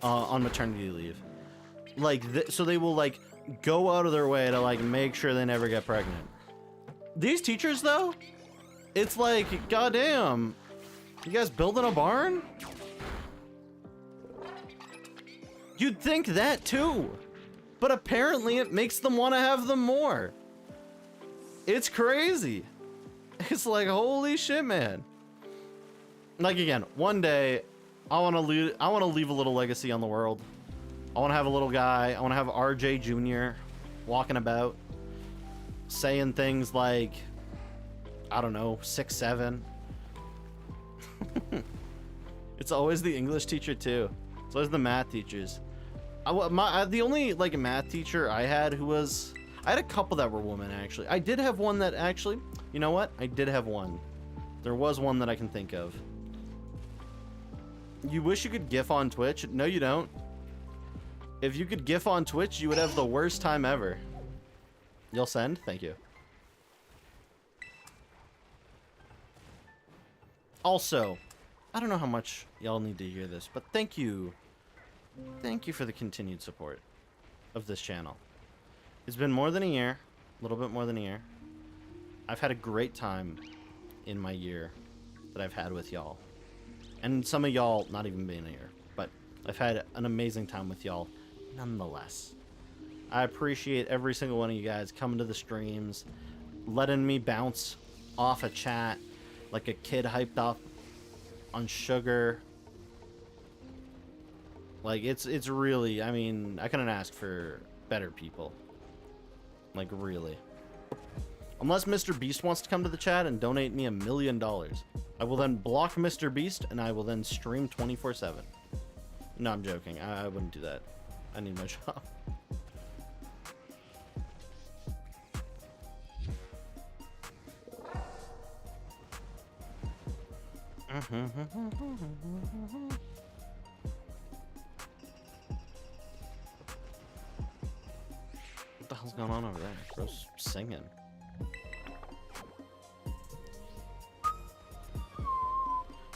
on maternity leave. Like so they will like go out of their way to like make sure they never get pregnant. These teachers though, it's like, goddamn, you guys building a barn? You'd think that too, but apparently it makes them want to have them more. It's crazy. It's like, holy shit, man. Like, again, one day I want to leave a little legacy on the world. I want to have a little guy. I want to have RJ Jr. walking about saying things like, I don't know, 6'7". It's always the English teacher too. It's always the math teachers. The only like math teacher I had who was, I had a couple that were women, actually. I did have one that actually, you know what? I did have one. There was one that I can think of. You wish you could GIF on Twitch? No, you don't. If you could GIF on Twitch, you would have the worst time ever. You'll send? Thank you. Also, I don't know how much y'all need to hear this, but thank you. Thank you for the continued support of this channel. It's been more than a year, a little bit more than a year. I've had a great time in my year that I've had with y'all. And some of y'all not even being a year, but I've had an amazing time with y'all nonetheless. I appreciate every single one of you guys coming to the streams, letting me bounce off a chat like a kid hyped up on sugar. Like, it's really, I mean, I couldn't ask for better people. Like, really. Unless Mr. Beast wants to come to the chat and donate me $1 million. I will then block Mr. Beast and I will then stream 24/7. No, I'm joking. I wouldn't do that. I need my job. What the hell's going on over there? Bro's singing.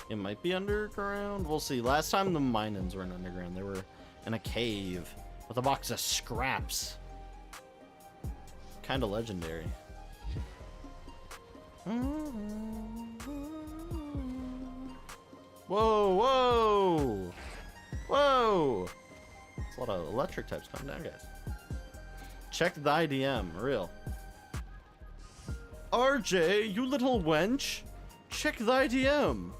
It might be underground. We'll see. Last time the Minans were in underground. They were in a cave with a box of scraps. Kind of legendary. Whoa, whoa! Whoa! There's a lot of electric types coming down, guys. Check the IDM, real. RJ, you little wench! Check the IDM!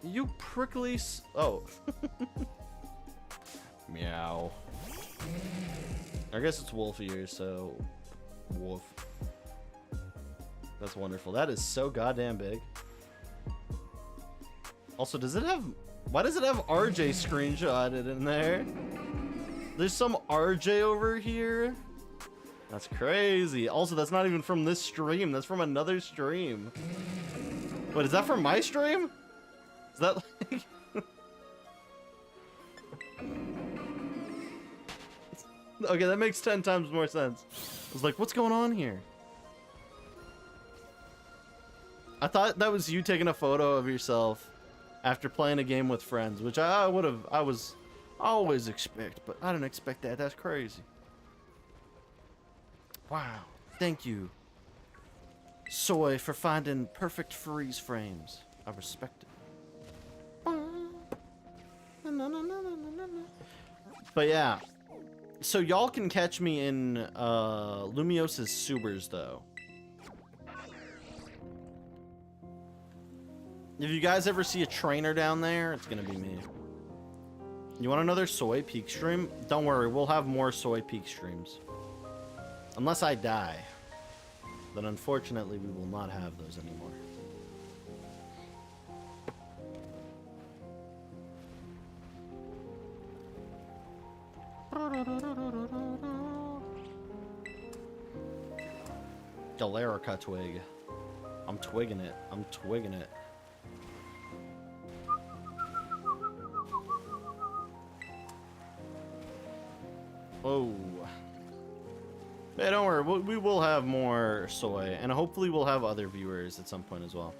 You prickly oh. Meow. I guess it's wolf ears, so... Wolf. That's wonderful. That is so goddamn big. Also, does it have... Why does it have RJ screenshotted in there? There's some RJ over here? That's crazy. Also, that's not even from this stream. That's from another stream. Wait, is that from my stream? Is that like... Okay, that makes 10 times more sense. I was like, what's going on here? I thought that was you taking a photo of yourself after playing a game with friends, which I always expect, but I didn't expect that. That's crazy. Wow. Thank you, Soy, for finding perfect freeze frames. I respect it. But yeah, so y'all can catch me in Lumios's Subers, though. If you guys ever see a trainer down there, it's gonna be me. You want another Soy Peak stream? Don't worry, we'll have more Soy Peak streams. Unless I die, then unfortunately we will not have those anymore. Galerica twig. I'm twigging it. I'm twigging it. Oh. Hey, don't worry. We will have more Soy, and hopefully we'll have other viewers at some point as well.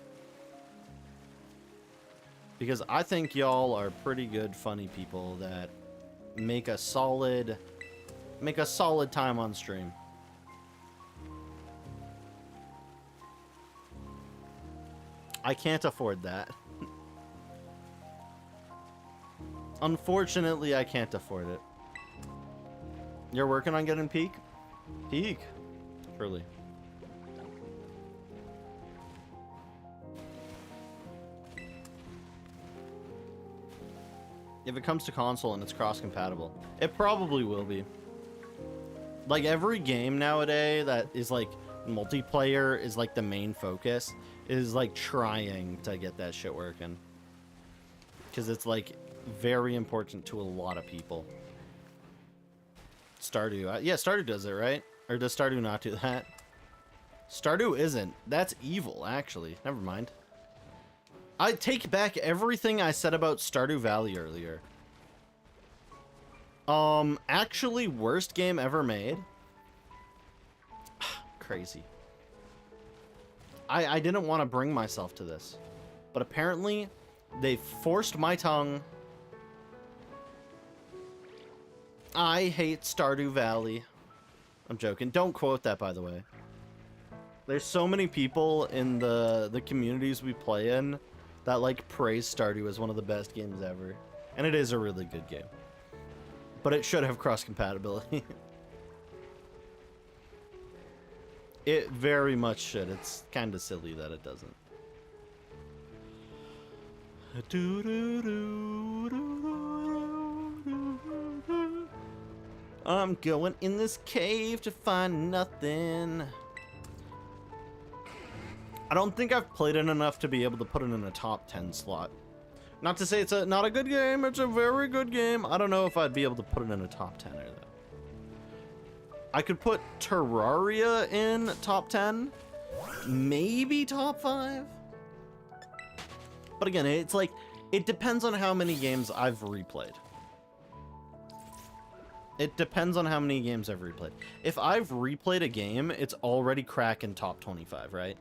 Because I think y'all are pretty good, funny people that make a solid time on stream. I can't afford that. Unfortunately, I can't afford it. You're working on getting Peak? Peak. Surely. If it comes to console and it's cross-compatible, it probably will be. Like, every game nowadays that is like multiplayer is like the main focus is like trying to get that shit working, because it's like very important to a lot of people. Stardew, yeah, Stardew does it, right? Or does Stardew not do that? Stardew isn't. That's evil, actually. Never mind. I take back everything I said about Stardew Valley earlier. Actually, worst game ever made? Crazy. I didn't want to bring myself to this. But apparently, they forced my tongue. I hate Stardew Valley. I'm joking. Don't quote that, by the way. There's so many people in the communities we play in that, like, praise Stardew as one of the best games ever. And it is a really good game. But it should have cross-compatibility. It very much should. It's kind of silly that it doesn't. I'm going in this cave to find nothing. I don't think I've played it enough to be able to put it in a top 10 slot. Not to say it's not a good game, it's a very good game. I don't know if I'd be able to put it in a top 10 or though. I could put Terraria in top 10, maybe top 5. But again, it's like, it depends on how many games I've replayed. It depends on how many games I've replayed. If I've replayed a game, it's already cracking top 25, right?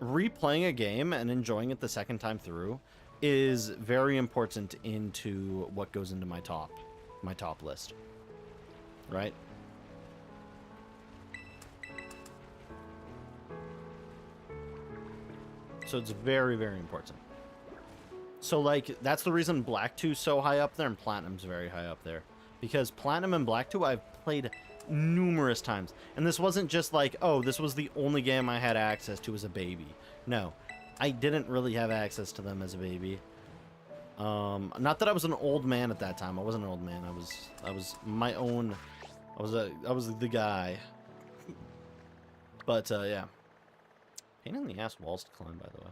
Replaying a game and enjoying it the second time through is very important into what goes into my top list, right? So it's very, very important. So, like, that's the reason Black 2's so high up there and Platinum's very high up there. Because Platinum and Black 2 I've played numerous times. And this wasn't just like, oh, this was the only game I had access to as a baby. No, I didn't really have access to them as a baby. Not that I was an old man at that time. I wasn't an old man. I was my own. I was the guy. But yeah. Pain in the ass walls to climb, by the way.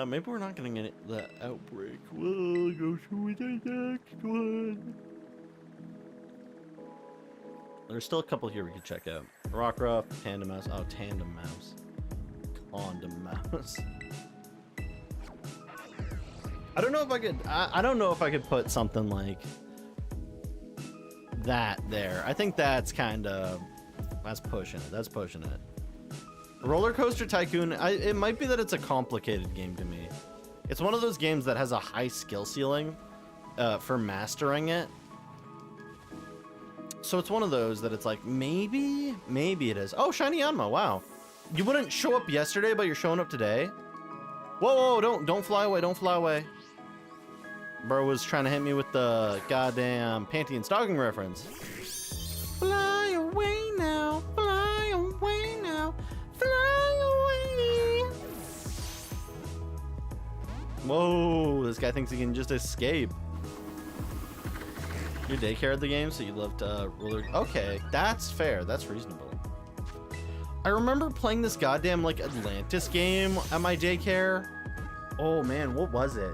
Maybe we're not gonna get the outbreak. We'll go to the next one. There's still a couple here we could check out. Rockruff, Tandem Mouse. Oh, Tandem Mouse. Condom Mouse. I don't know if I could. I don't know if I could put something like that there. I think that's kind of. That's pushing it. That's pushing it. Roller Coaster Tycoon, it might be that it's a complicated game to me. It's one of those games that has a high skill ceiling for mastering it. So it's one of those that it's like, maybe it is. Oh, Shiny Yanma, wow. You wouldn't show up yesterday, but you're showing up today? Whoa, don't fly away, don't fly away. Bro was trying to hit me with the goddamn Panty and Stocking reference. Fly away now, fly away now. Fly away. Whoa, this guy thinks he can just escape. Your daycare at the game, so you loved roller. Okay, that's fair. That's reasonable. I remember playing this goddamn like Atlantis game at my daycare. Oh man, what was it?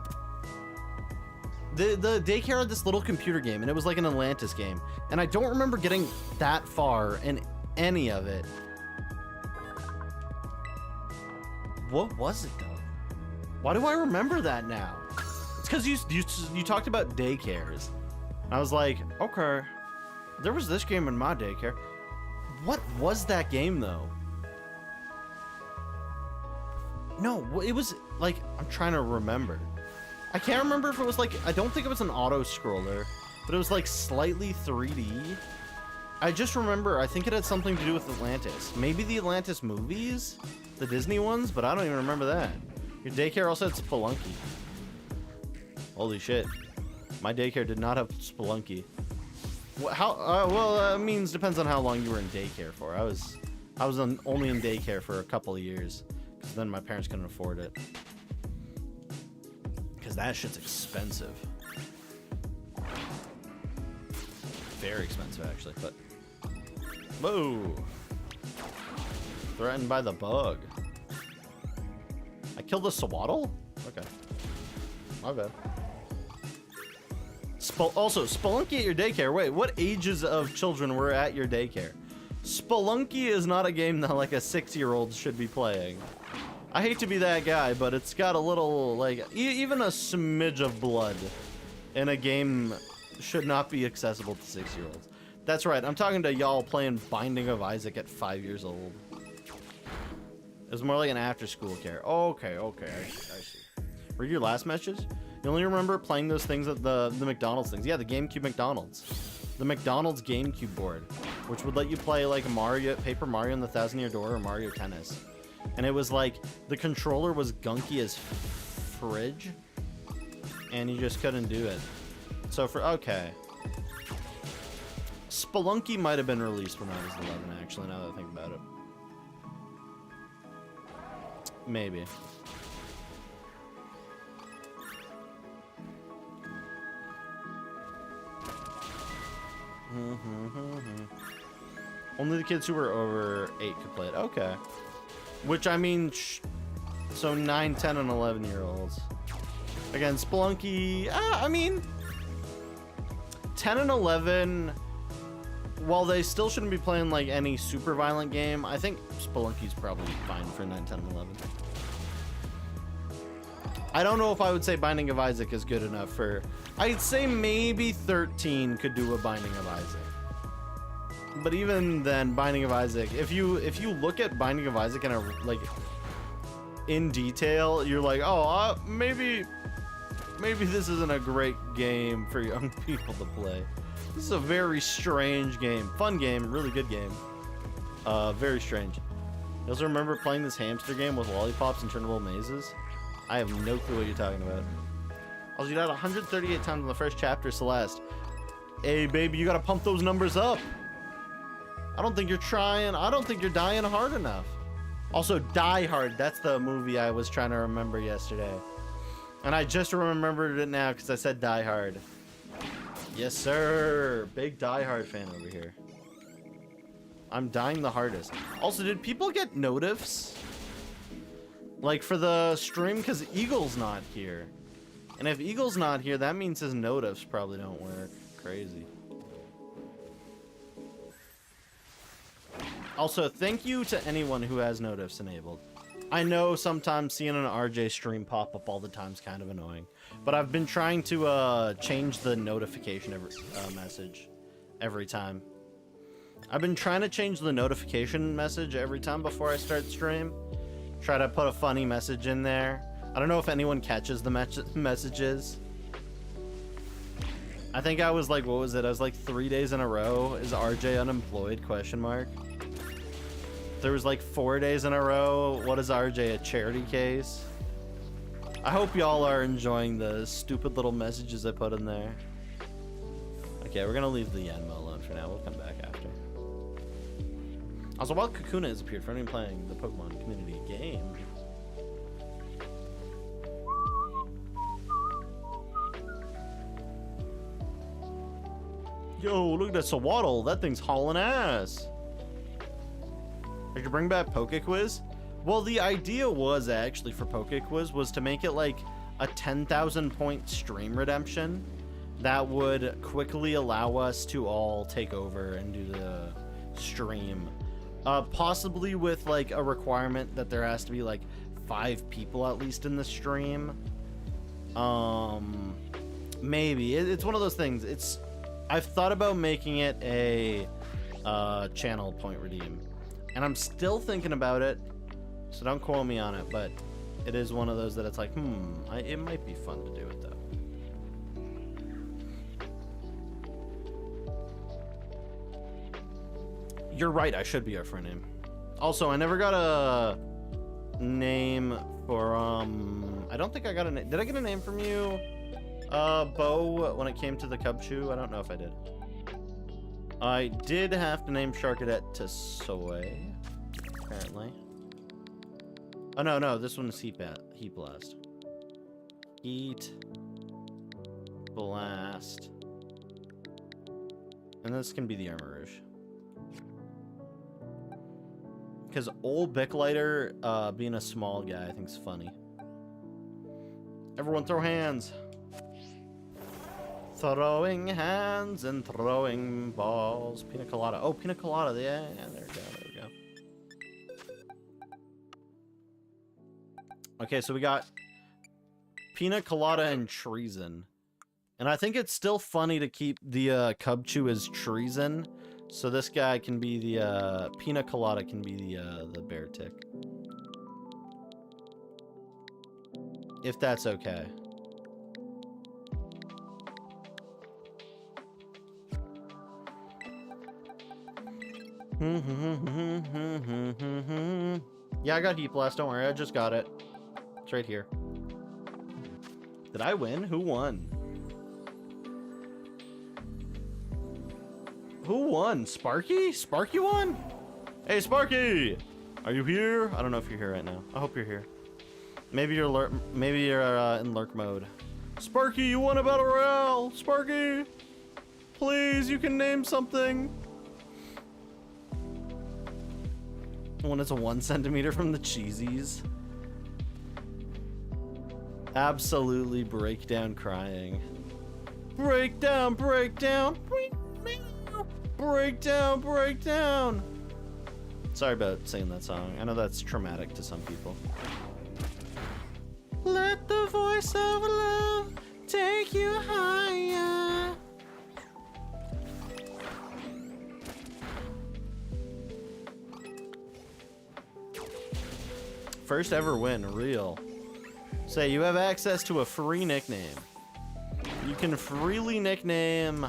The daycare had this little computer game, and it was like an Atlantis game. And I don't remember getting that far in any of it. What was it though? Why do I remember that now? It's because you talked about daycares. I was like, okay, there was this game in my daycare. What was that game though? No, it was like, I'm trying to remember. I can't remember if it was like, I don't think it was an auto scroller, but it was like slightly 3D. I just remember, I think it had something to do with Atlantis. Maybe the Atlantis movies, the Disney ones, but I don't even remember that. Your daycare also had Spelunky. Holy shit. My daycare did not have Spelunky. Well, it means depends on how long you were in daycare for. I was only in daycare for a couple of years, because then my parents couldn't afford it. Because that shit's expensive. Very expensive, actually, but... Whoa! Threatened by the bug. I killed a Swaddle? Okay. My bad. Also, Spelunky at your daycare. Wait, what ages of children were at your daycare? Spelunky is not a game that like a 6-year-old should be playing. I hate to be that guy, but it's got a little, like, even a smidge of blood in a game should not be accessible to 6-year-olds. That's right, I'm talking to y'all playing Binding of Isaac at 5 years old. It was more like an after-school care. Okay, I see. Were your last messages? You only remember playing those things at the McDonald's things. Yeah, the GameCube McDonald's. The McDonald's GameCube board, which would let you play like Mario, Paper Mario and the Thousand Year Door or Mario Tennis. And it was like, the controller was gunky as fridge, and you just couldn't do it. So okay. Spelunky might have been released when I was 11, actually, now that I think about it. Maybe. Only the kids who were over 8 could play it. Okay. Which, I mean, so 9, 10, and 11-year-olds. Again, Spelunky, I mean, 10 and 11, while they still shouldn't be playing, like, any super violent game, I think Spelunky's probably fine for 9, 10, and 11. I don't know if I would say Binding of Isaac is good enough for... I'd say maybe 13 could do a Binding of Isaac. But even then, Binding of Isaac, if you look at Binding of Isaac in a, like, in detail, you're like, oh, maybe this isn't a great game for young people to play. This is a very strange game. Fun game, really good game. Very strange. You also remember playing this hamster game with lollipops and turnable mazes? I have no clue what you're talking about. Also, you died 138 times in the first chapter, Celeste. Hey, baby, you gotta pump those numbers up. I don't think you're trying. I don't think you're dying hard enough. Also, Die Hard. That's the movie I was trying to remember yesterday. And I just remembered it now because I said Die Hard. Yes, sir. Big Die Hard fan over here. I'm dying the hardest. Also, did people get notifs? Like for the stream, because Eagle's not here. And if Eagle's not here, that means his notifs probably don't work. Crazy. Also, thank you to anyone who has notifs enabled. I know sometimes seeing an RJ stream pop up all the time is kind of annoying. But I've been trying to change the notification message every time. I've been trying to change the notification message every time before I start stream. Try to put a funny message in there. I don't know if anyone catches the messages. I think I was like, what was it? I was like 3 days in a row. Is RJ unemployed? Question mark. There was like 4 days in a row. What is RJ, a charity case? I hope y'all are enjoying the stupid little messages I put in there. Okay, we're gonna leave the Yanma alone for now. We'll come back after. Also, while Kakuna has appeared for anyone playing the Pokemon community game. Yo, look at that Sawaddle. That thing's hauling ass. I could bring back PokeQuiz. Well, the idea was actually for PokeQuiz was to make it like a 10,000 point stream redemption that would quickly allow us to all take over and do the stream. Possibly with like a requirement that there has to be like 5 people at least in the stream. Maybe it's one of those things. I've thought about making it a channel point redeem, and I'm still thinking about it, so don't quote me on it, but it is one of those that it's like, it might be fun to do it though. You're right, I should be our friend name. Also, I never got a name for, I don't think I got a name. Did I get a name from you, Bo, when it came to the Cubchoo? I don't know if I did. I did have to name Sharkadet to Soy, apparently. Oh, no, this one is Heat Blast. Heat Blast. And this can be the Armarouge. Because old Bicklighter, being a small guy, I think is funny. Everyone throw hands. Throwing hands and throwing balls. Pina colada. Oh, pina colada. Yeah, there we go. There we go. Okay, so we got pina colada and treason. And I think it's still funny to keep the Cubchoo as treason. So this guy can be the pina colada can be the bear tick. If that's okay. Yeah, I got Heat Blast, don't worry, I just got it. It's right here. Did I win? Who won? Who won? Sparky? Sparky won? Hey, Sparky! Are you here? I don't know if you're here right now. I hope you're here. Maybe you're in lurk mode. Sparky, you won a battle royale! Sparky! Please, you can name something. When it's 1 centimeter from the cheesies. Absolutely breakdown crying. Breakdown, breakdown, breakdown, breakdown. Sorry about singing that song. I know that's traumatic to some people. Let the voice of love take you higher. First ever win, real. Say you have access to a free nickname. You can freely nickname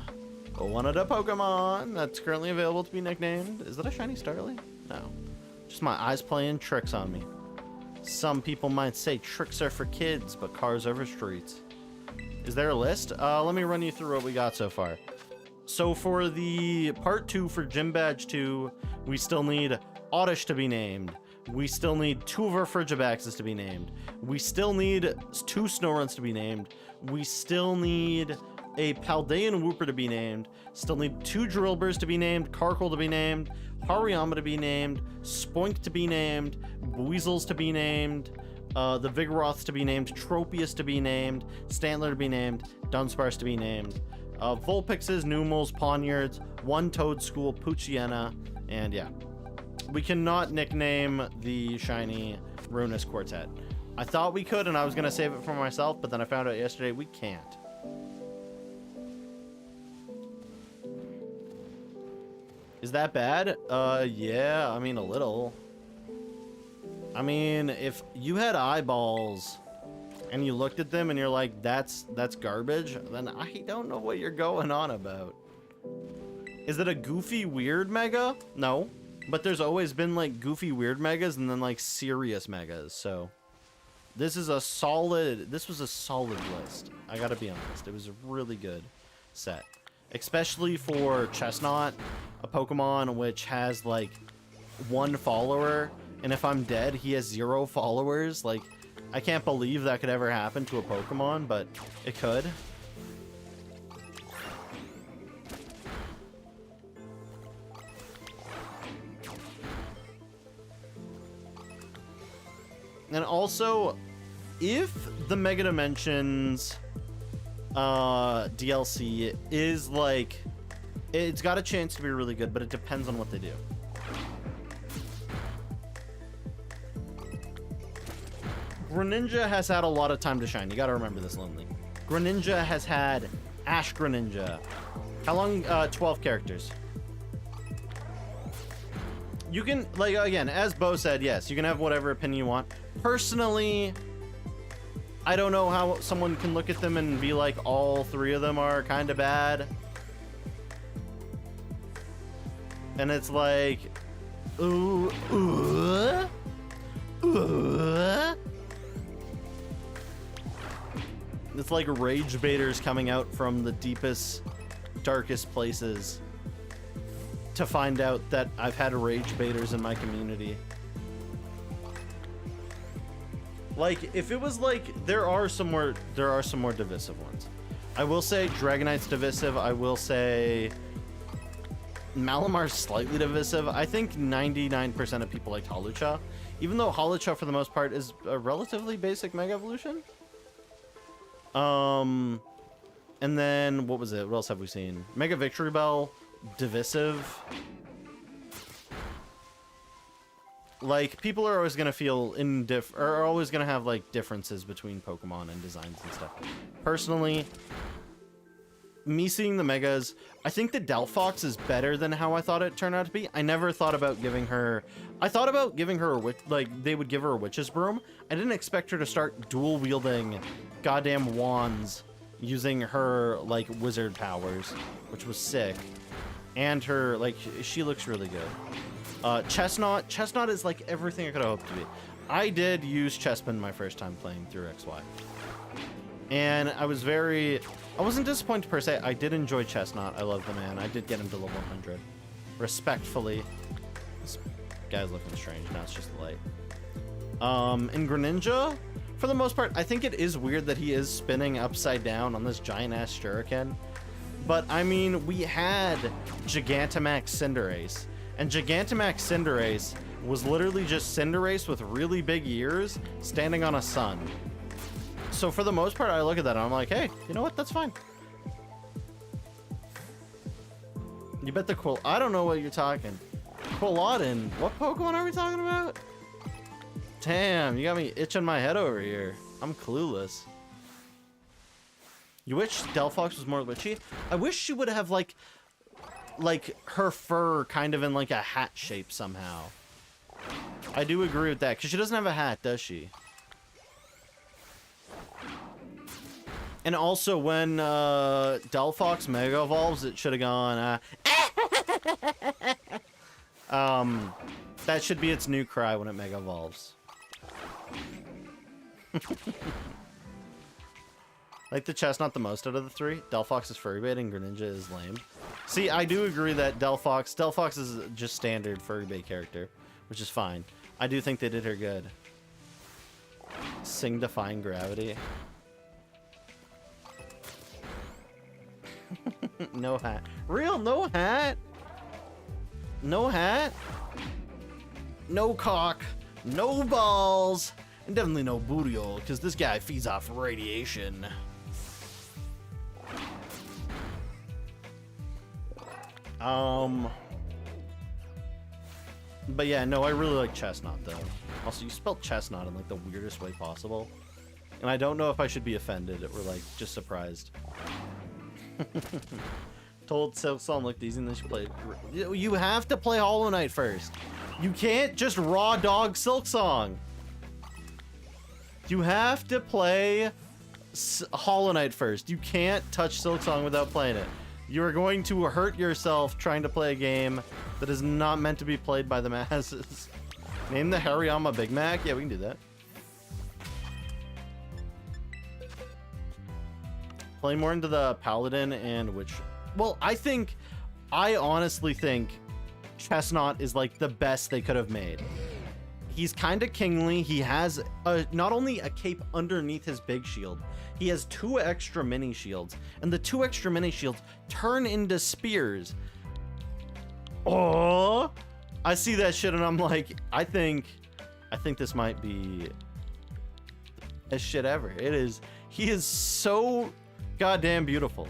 one of the Pokemon that's currently available to be nicknamed. Is that a shiny Starly? No. Just my eyes playing tricks on me. Some people might say tricks are for kids, but cars are for streets. Is there a list? Let me run you through what we got so far. So for the part 2 for Gym Badge 2, we still need Oddish to be named. We still need 2 of our Frigibaxes to be named. We still need 2 Snoruns to be named. We still need a Paldean Wooper to be named. Still need 2 Drillburs to be named. Carkle to be named. Hariyama to be named. Spoink to be named. Weasels to be named. The Vigoroths to be named. Tropius to be named. Stantler to be named. Dunsparce to be named. Vulpixes, Numels, Ponyards, 1 Toadschool, Poochyena, and yeah. We cannot nickname the shiny Runus Quartet. I thought we could, and I was going to save it for myself, but then I found out yesterday we can't. Is that bad? Yeah, I mean, a little. I mean, if you had eyeballs and you looked at them and you're like, that's garbage, then I don't know what you're going on about. Is it a goofy, weird mega? No. But there's always been like goofy weird megas and then like serious megas, so this was a solid list. I gotta be honest, it was a really good set, especially for Chestnut, a Pokemon which has like 1 follower, and if I'm dead he has 0 followers. Like, I can't believe that could ever happen to a Pokemon, but it could. And also, if the Mega Dimensions DLC is like, it's got a chance to be really good, but it depends on what they do. Greninja has had a lot of time to shine. You gotta remember this, Lonely. Greninja has had Ash Greninja. How long? 12 characters. You can, like, again, as Bo said, yes, you can have whatever opinion you want. Personally, I don't know how someone can look at them and be like, all 3 of them are kind of bad. And it's like, ooh. It's like rage baiters coming out from the deepest, darkest places to find out that I've had rage baiters in my community. Like, if it was like, there are some more divisive ones. I will say Dragonite's divisive. I will say Malamar's slightly divisive. I think 99% of people liked Hawlucha, even though Hawlucha for the most part is a relatively basic Mega Evolution. And then, what was it? What else have we seen? Mega Victory Bell, Divisive. Like, people are always gonna feel are always gonna have like differences between Pokemon and designs and stuff. Personally, me seeing the Megas, I think the Delphox is better than how I thought it turned out to be. I never thought about giving her... I thought about giving her a like, they would give her a Witch's Broom. I didn't expect her to start dual-wielding goddamn wands using her, like, wizard powers, which was sick. And her, like, she looks really good. Chestnut is, like, everything I could have hoped to be. I did use Chespin my first time playing through XY. And I wasn't disappointed per se. I did enjoy Chestnut. I love the man. I did get him to level 100. Respectfully. This guy's looking strange. Now it's just light. In Greninja, for the most part, I think it is weird that he is spinning upside down on this giant-ass Shuriken. But, I mean, we had Gigantamax Cinderace. And Gigantamax Cinderace was literally just Cinderace with really big ears standing on a sun. So for the most part, I look at that and I'm like, hey, you know what? That's fine. You bet the I don't know what you're talking. Quilladin. What Pokemon are we talking about? Damn, you got me itching my head over here. I'm clueless. You wish Delphox was more witchy? I wish she would have like her fur kind of in like a hat shape somehow. I do agree with that, because she doesn't have a hat, does she? And also, when Delphox Mega Evolves, it should have gone, that should be its new cry when it Mega Evolves. Like the Chestnut the most out of the three. Delphox is furry bait and Greninja is lame. See, I do agree that Delphox is just standard furry bait character, which is fine. I do think they did her good. Sing Defying Gravity. No hat. Real no hat? No hat? No cock. No balls. And definitely no booty hole, because this guy feeds off radiation. But yeah, no, I really like Chestnut, though. Also, you spelled Chestnut in, like, the weirdest way possible. And I don't know if I should be offended or, like, just surprised. Told Silksong looked easy and then she played. You have to play Hollow Knight first. You can't just raw dog Silksong. You have to play Hollow Knight first. You can't touch Silksong without playing it. You are going to hurt yourself trying to play a game that is not meant to be played by the masses. Name the Hariyama Big Mac? Yeah, we can do that. Play more into the Paladin and which... Well, I honestly think Chestnut is like the best they could have made. He's kind of kingly. He has not only a cape underneath his big shield, he has 2 extra mini shields, and the 2 extra mini shields turn into spears. Oh, I see that shit and I'm like, I think this might be the best shit ever. He is so goddamn beautiful.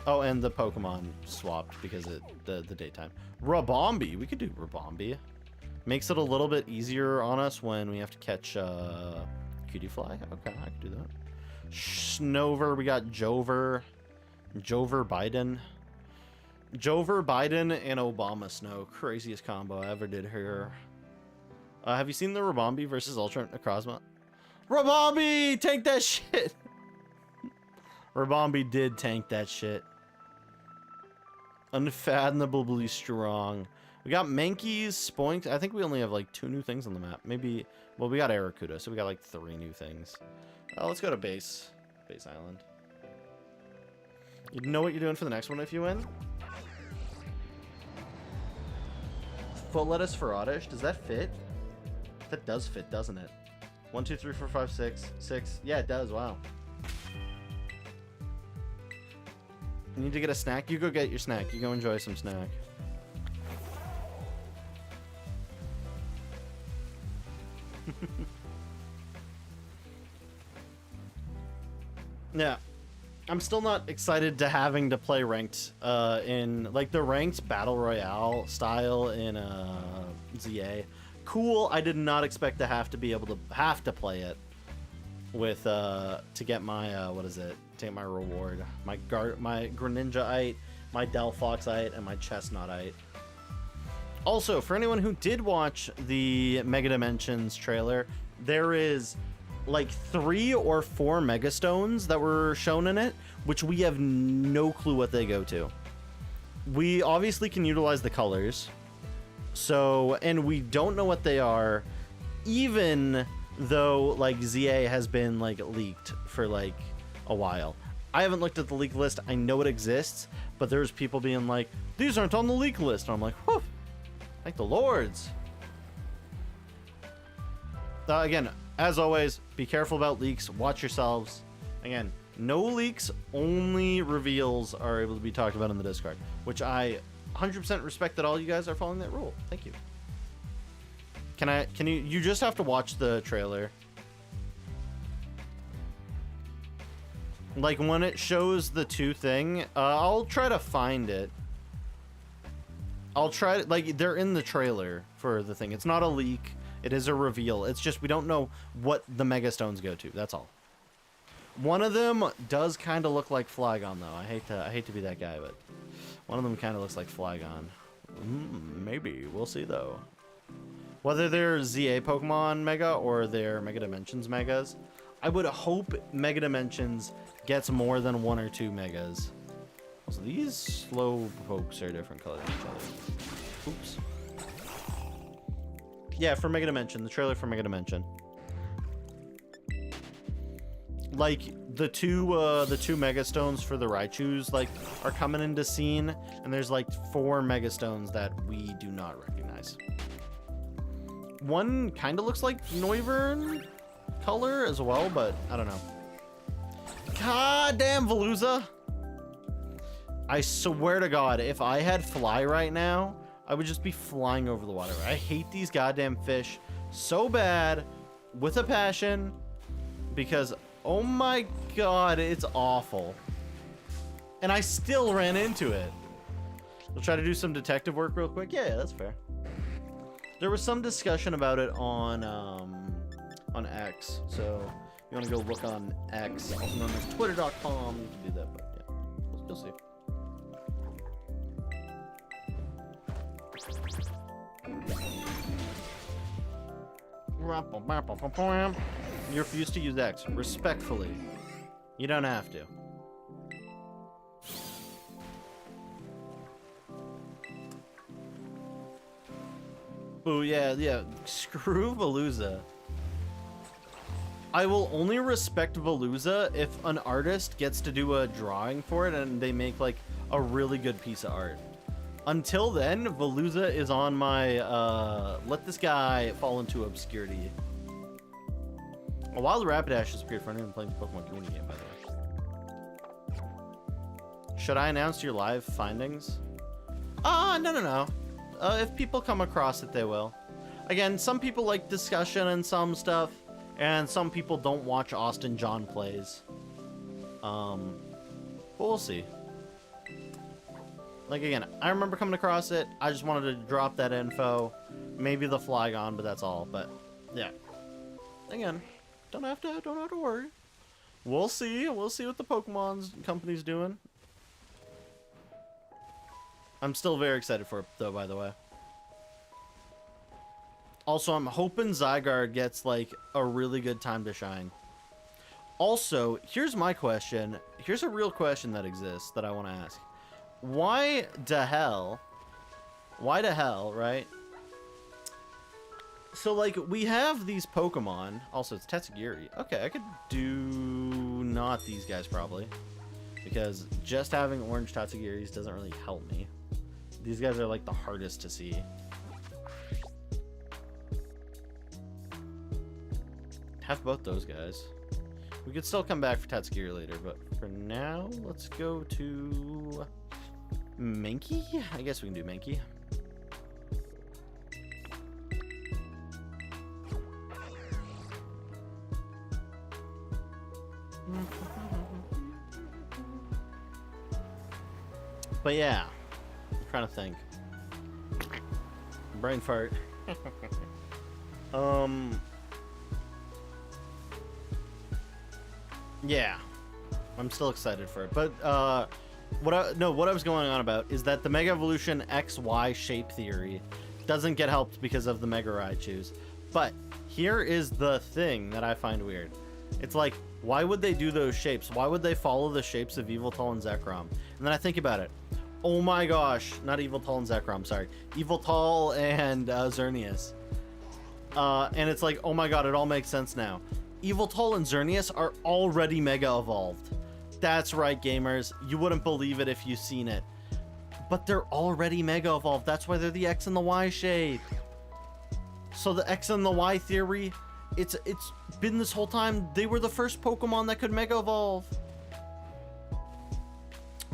Oh, and the Pokemon swapped because of the daytime. Rabombi, we could do Rabombi. Makes it a little bit easier on us when we have to catch Cutie Fly. Okay, I can do that. Snover, we got Jover Biden. Jover Biden and Obama Snow. Craziest combo I ever did here. Have you seen the Rabombi versus Ultra Necrozma? Rabombi! Tank that shit! Rabombi did tank that shit. Unfathomably strong. We got Mankeys, Spoinks. I think we only have like 2 new things on the map. Maybe, well, we got Aracuda, so we got like 3 new things. Let's go to base island. You know what you're doing for the next one if you win? Foot lettuce for Oddish. Does that fit? That does fit, doesn't it? 1, 2, 3, 4, 5, 6. 6. Yeah, it does. Wow. You need to get a snack? You go get your snack. You go enjoy some snack. Yeah. I'm still not excited to having to play ranked in like the ranked battle royale style in ZA. Cool. I did not expect to have to be able to play it with to get my what is it? To get my reward, my Greninjaite, my Delphoxite, and my Chestnutite. Also, for anyone who did watch the Mega Dimensions trailer, there is like 3 or 4 Megastones that were shown in it, which we have no clue what they go to. We obviously can utilize the colors, so, and we don't know what they are, even though like ZA has been like leaked for like a while. I haven't looked at the leak list. I know it exists, but there's people being like, these aren't on the leak list, and I'm like, whew, thank the lords. Again, as always, be careful about leaks. Watch yourselves. Again, no leaks, only reveals are able to be talked about in the Discord, which I 100% respect that all you guys are following that rule. Thank you. Can you just have to watch the trailer. Like when it shows the 2 thing, I'll try to find it. I'll try to, like, they're in the trailer for the thing. It's not a leak. It is a reveal. It's just we don't know what the Megastones go to. That's all. One of them does kind of look like Flygon, though. I hate to be that guy, but one of them kind of looks like Flygon. Maybe we'll see though. Whether they're ZA Pokemon Mega or they're Mega Dimensions Megas, I would hope Mega Dimensions gets more than 1 or 2 Megas. So these slow pokes are different colors than each other. Oops. Yeah, for Mega Dimension, the trailer for Mega Dimension. Like the two Megastones for the Raichus like are coming into scene, and there's like 4 Megastones that we do not recognize. One kind of looks like Noivern color as well, but I don't know. God damn Veluza! I swear to God, if I had Fly right now, I would just be flying over the water. I hate these goddamn fish so bad, with a passion, because oh my God, it's awful. And I still ran into it. We'll try to do some detective work real quick. Yeah, that's fair. There was some discussion about it on X, so if you want to go look on X, also known as Twitter.com, you can do that, but yeah, you'll see. You refuse to use X. Respectfully. You don't have to. Oh, yeah. Screw Veluza. I will only respect Veluza if an artist gets to do a drawing for it and they make, like, a really good piece of art. Until then, Veluza is on my, let this guy fall into obscurity. A Wild Rapidash is appeared for anyone playing the Pokemon community game, by the way. Should I announce your live findings? No. If people come across it, they will. Again, some people like discussion and some stuff, and some people don't watch Austin John plays. But we'll see. Like, again, I remember coming across it. I just wanted to drop that info. Maybe the Flygon, but that's all. But, yeah. Again, don't have to worry. We'll see. We'll see what the Pokemon company's doing. I'm still very excited for it, though, by the way. Also, I'm hoping Zygarde gets, like, a really good time to shine. Also, here's my question. Here's a real question that exists that I want to ask. Why the hell, right? So, like, we have these Pokemon. Also, it's Tatsugiri. Okay, I could do not these guys, probably. Because just having orange Tatsugiris doesn't really help me. These guys are, like, the hardest to see. Have both those guys. We could still come back for Tatsugiri later, but for now, let's go to Mankey? I guess we can do Mankey. But yeah, I'm trying to think. Brain fart. Yeah, I'm still excited for it. But what I was going on about is that the Mega Evolution XY shape theory doesn't get helped because of the Mega Raichus. But here is the thing that I find weird. It's like, why would they do those shapes? Why would they follow the shapes of Yveltal and Zekrom? And then I think about it. Oh my gosh, not Yveltal and Zekrom, sorry. Yveltal and Xerneas. And it's like, oh my god, it all makes sense now. Yveltal and Xerneas are already Mega Evolved. That's right, gamers. You wouldn't believe it if you seen it. But they're already Mega Evolved. That's why they're the X and the Y shape. So the X and the Y theory, it's been this whole time. They were the first Pokemon that could Mega Evolve.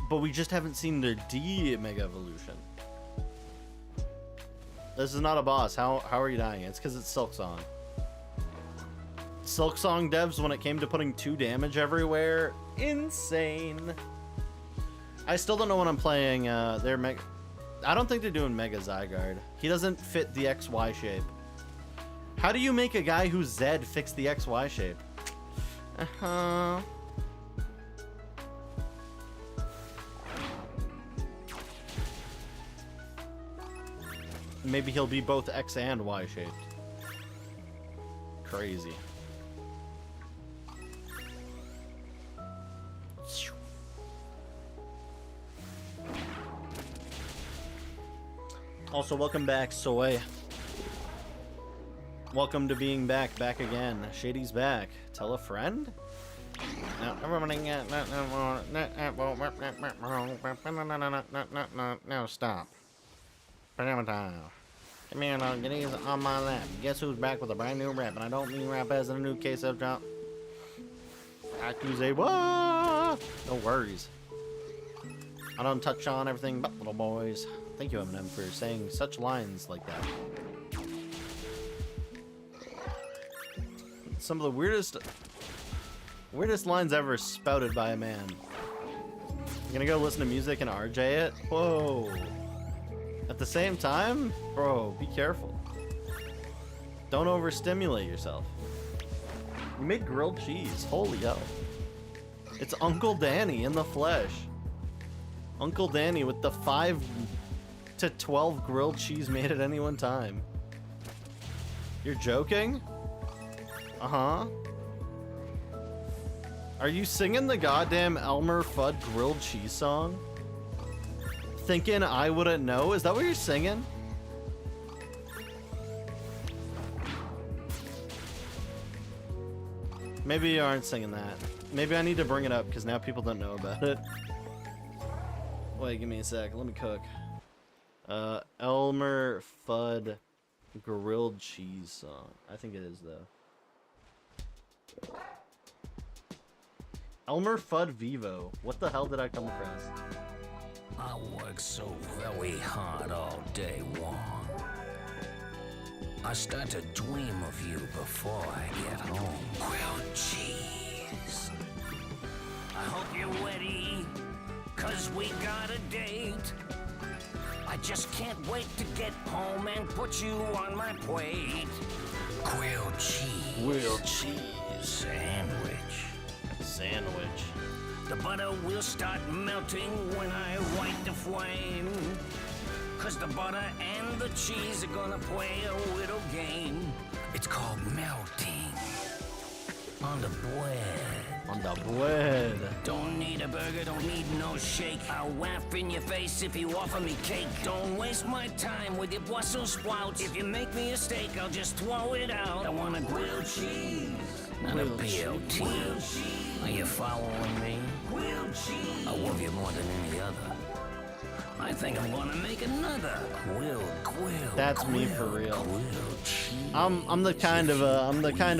But we just haven't seen their D Mega Evolution. This is not a boss. How are you dying? It's because it's Silksong. Silksong devs, when it came to putting 2 damage everywhere, insane. I still don't know when I'm playing their Mega... I don't think they're doing Mega Zygarde. He doesn't fit the XY shape. How do you make a guy who's Zed fix the XY shape? Maybe he'll be both X and Y shaped. Crazy. Also, welcome back, Soy. Welcome to being back again. Shady's back. Tell a friend? No, stop. Come here now, get easy on my lap. Guess who's back with a brand new rap? And I don't mean rap as in a new case of drop. Accuse what? No worries. I don't touch on everything but little boys. Thank you, Eminem, for saying such lines like that. Some of the weirdest lines ever spouted by a man. I'm gonna go listen to music and RJ it? Whoa. At the same time? Bro, be careful. Don't overstimulate yourself. You made grilled cheese. Holy hell. It's Uncle Danny in the flesh. Uncle Danny with the 5 to 12 grilled cheese made at any one time. You're joking? Uh-huh. Are you singing the goddamn Elmer Fudd grilled cheese song? Thinking I wouldn't know? Is that what you're singing? Maybe you aren't singing that. Maybe I need to bring it up because now people don't know about it. Wait, give me a sec. Let me cook. Elmer Fudd grilled cheese song. I think it is though. Elmer Fudd Vivo. What the hell did I come across? I work so very hard all day long. I start to dream of you before I get home. Grilled cheese. I hope you're ready, 'cause we got a date. I just can't wait to get home and put you on my plate. Grilled cheese. Grilled cheese. Sandwich. Sandwich. The butter will start melting when I light the flame. 'Cause the butter and the cheese are gonna play a little game. It's called melting. On the bread. On the bread. Don't need a burger, don't need no shake. I'll laugh in your face if you offer me cake. Don't waste my time with your Brussels sprouts. If you make me a steak, I'll just throw it out. I want a grilled cheese, not a BLT. Are you following me? Grilled cheese. I love you more than any other. I think I'm gonna make another grilled. That's me for real. I'm the kind of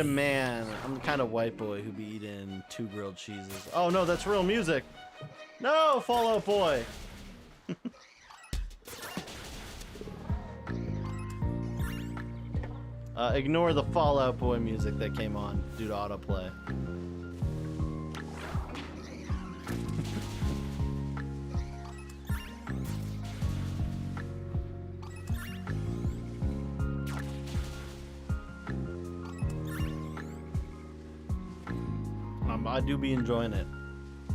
man. I'm the kind of white boy who be eating 2 grilled cheeses. Oh no, that's real music. No, Fall Out Boy. Ignore the Fall Out Boy music that came on due to autoplay. I do be enjoying it.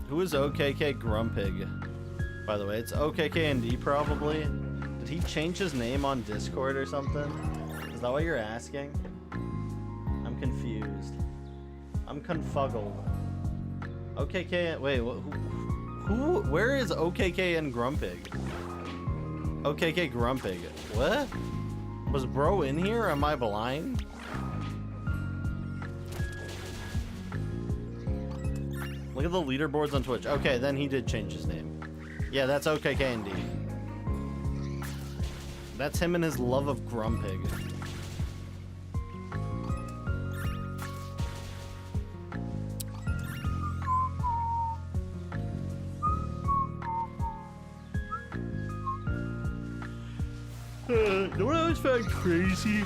Who is OKK Grumpig? By the way, it's OKKND probably. Did he change his name on Discord or something? Is that what you're asking? I'm confused. I'm confuggled. OKK, wait, who, where is OKK and Grumpig? OKK Grumpig, what? Was bro in here? Am I blind? Look at the leaderboards on Twitch. Okay, then he did change his name. Yeah, that's OKKND. That's him and his love of Grumpig. You know what I always found crazy?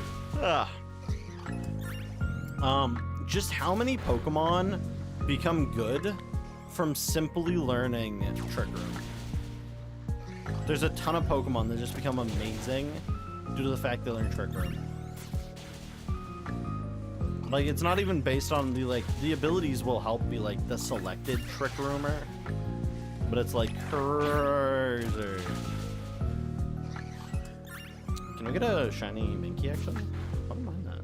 Just how many Pokemon become good from simply learning Trick Room. There's a ton of Pokemon that just become amazing due to the fact they learn Trick Room. Like, it's not even based on the abilities will help be like the selected Trick Roomer, but it's like crazy. Can we get a shiny Minky actually? I don't mind that.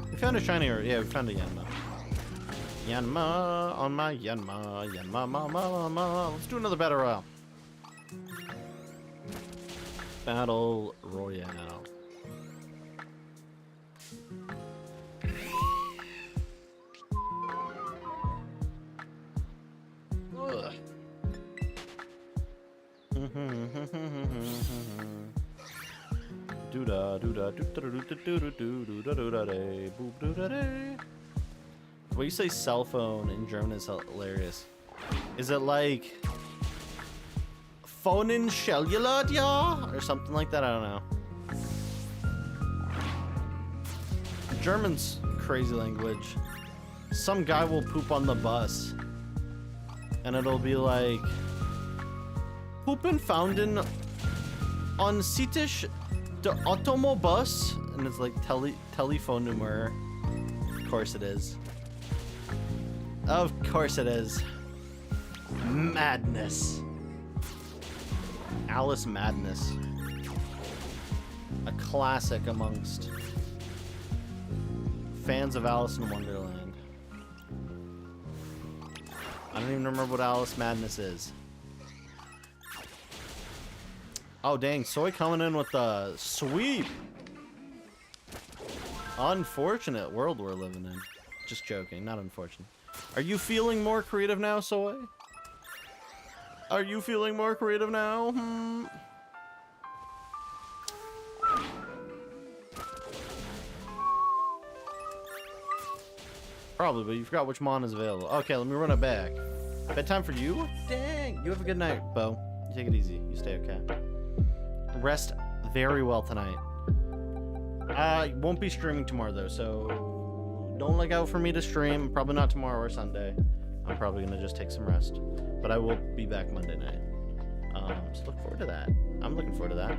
We found a shiny, or yeah, we found a Yanma. Yanma on my Yanma, Yanma, ma. Let's do another battle royale. Battle Royale. Ugh. Dooda dooda dooda dooda dooda dooda day boop dooda day. When you say cell phone in German is hilarious. Is it like phone in cellular, ja? Or something like that? I don't know. German's crazy language. Some guy will poop on the bus, and it'll be like Poopen founden on Sitisch de Automobus, and it's like telephone number. Of course it is. Of course it is. Madness. Alice Madness. A classic amongst fans of Alice in Wonderland. I don't even remember what Alice Madness is. Oh dang, Soy coming in with the sweep. Unfortunate world we're living in. Just joking, not unfortunate. Are you feeling more creative now, Soy? Are you feeling more creative now? Probably, but you forgot which mon is available. Okay, let me run it back. Bedtime for you? Dang! You have a good night, Bo. You take it easy. You stay okay. Rest very well tonight. I won't be streaming tomorrow, though, so don't look out for me to stream. Probably not tomorrow or Sunday. I'm probably going to just take some rest. But I will be back Monday night. So look forward to that. I'm looking forward to that.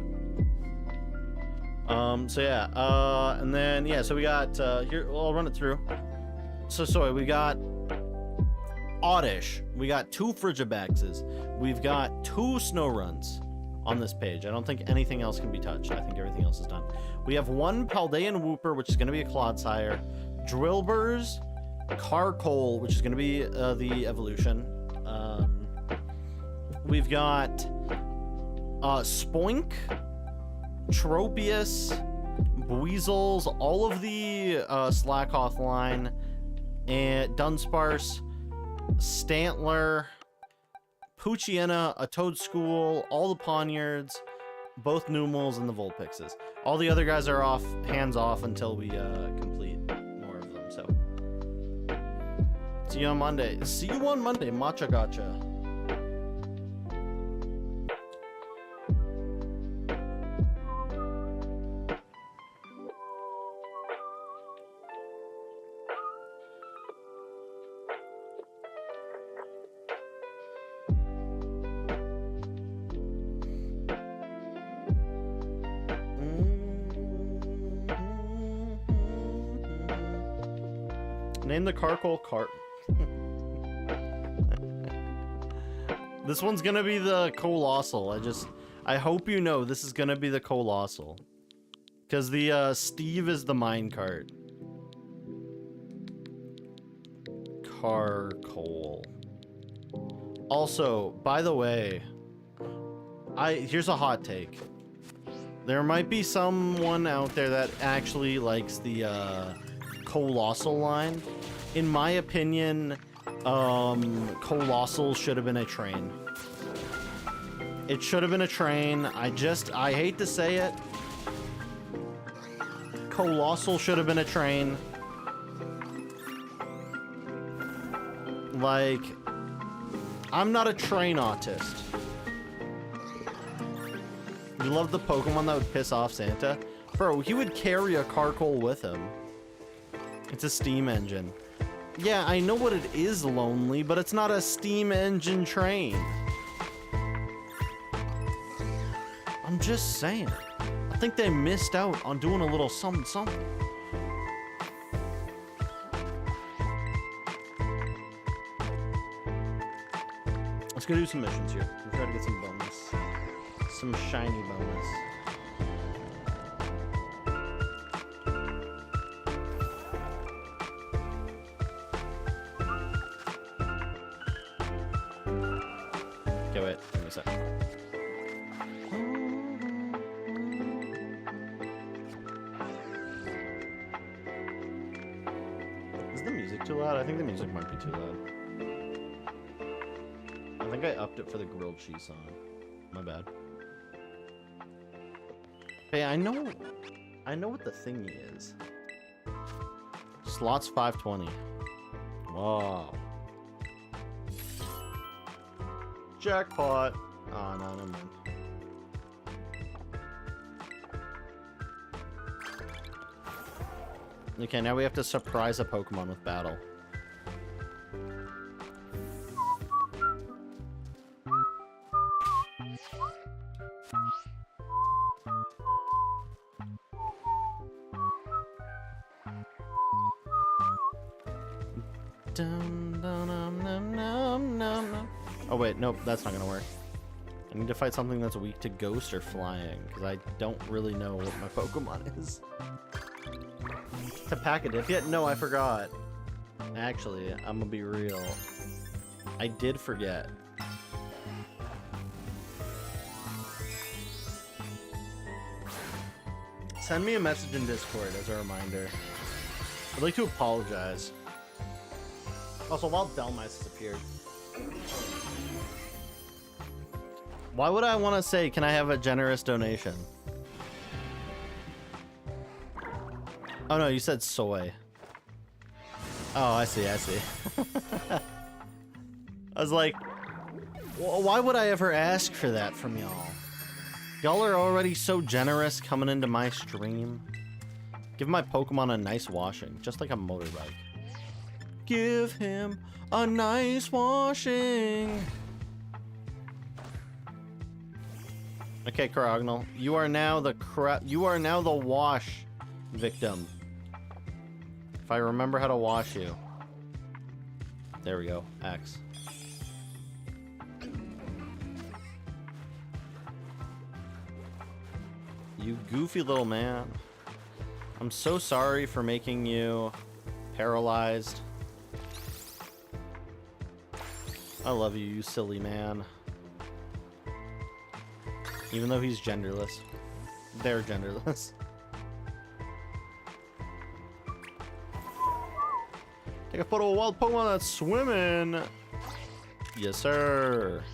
So yeah, and then yeah, so we got here. Well, I'll run it through. So sorry, we got Oddish. We got 2 Frigibaxes. We've got 2 Snow Runs on this page. I don't think anything else can be touched. I think everything else is done. We have 1 Paldean Wooper, which is going to be a Clodsire. Drillburs, Carkol, which is going to be the evolution. We've got Spoink, Tropius, Buizel's, all of the Slakoth line, and Dunsparce, Stantler, Poochyena, a Toadschool, all the Poniards, both Numels, and the Vulpixes. All the other guys are off, hands off until we complete more of them. So, see you on Monday. See you on Monday, Matcha Gotcha. Name the Carkol cart. This one's gonna be the Colossal. I hope you know this is gonna be the Colossal. Because the Steve is the minecart. Carcoal. Also, by the way, here's a hot take. There might be someone out there that actually likes the Colossal line. In my opinion, Colossal should have been a train. It should have been a train. I hate to say it. Colossal should have been a train. Like, I'm not a train autist. You love the Pokemon that would piss off Santa? Bro, he would carry a Carcoal with him. It's a steam engine. Yeah, I know what it is, Lonely, but it's not a steam engine train. I'm just saying. I think they missed out on doing a little something something. Let's go do some missions here. We'll try to get some bonus. Some shiny bonus. Okay, wait. Give me a second. Is the music too loud? I think the music might be too loud. I think I upped it for the grilled cheese song. My bad. Hey, I know what the thingy is. Slots 520. Wow. Jackpot. Oh, no, never mind. Okay, now we have to surprise a Pokemon with battle. Oh wait, nope, that's not gonna work. I need to fight something that's weak to ghost or flying, because I don't really know what my Pokemon is. To pack a dip yet? No, I forgot. Actually, I'm gonna be real. I did forget. Send me a message in Discord as a reminder. I'd like to apologize. Also, while Delmice disappeared. Why would I want to say, can I have a generous donation? Oh no, you said soy. Oh, I see. I was like, why would I ever ask for that from y'all? Y'all are already so generous coming into my stream. Give my Pokemon a nice washing, just like a motorbike. Give him a nice washing. Okay, Corognal, you are now the wash victim. If I remember how to wash you. There we go. X. You goofy little man. I'm so sorry for making you paralyzed. I love you, you silly man. Even though he's genderless. They're genderless. Take a photo of a wild Pokemon that's swimming. Yes, sir.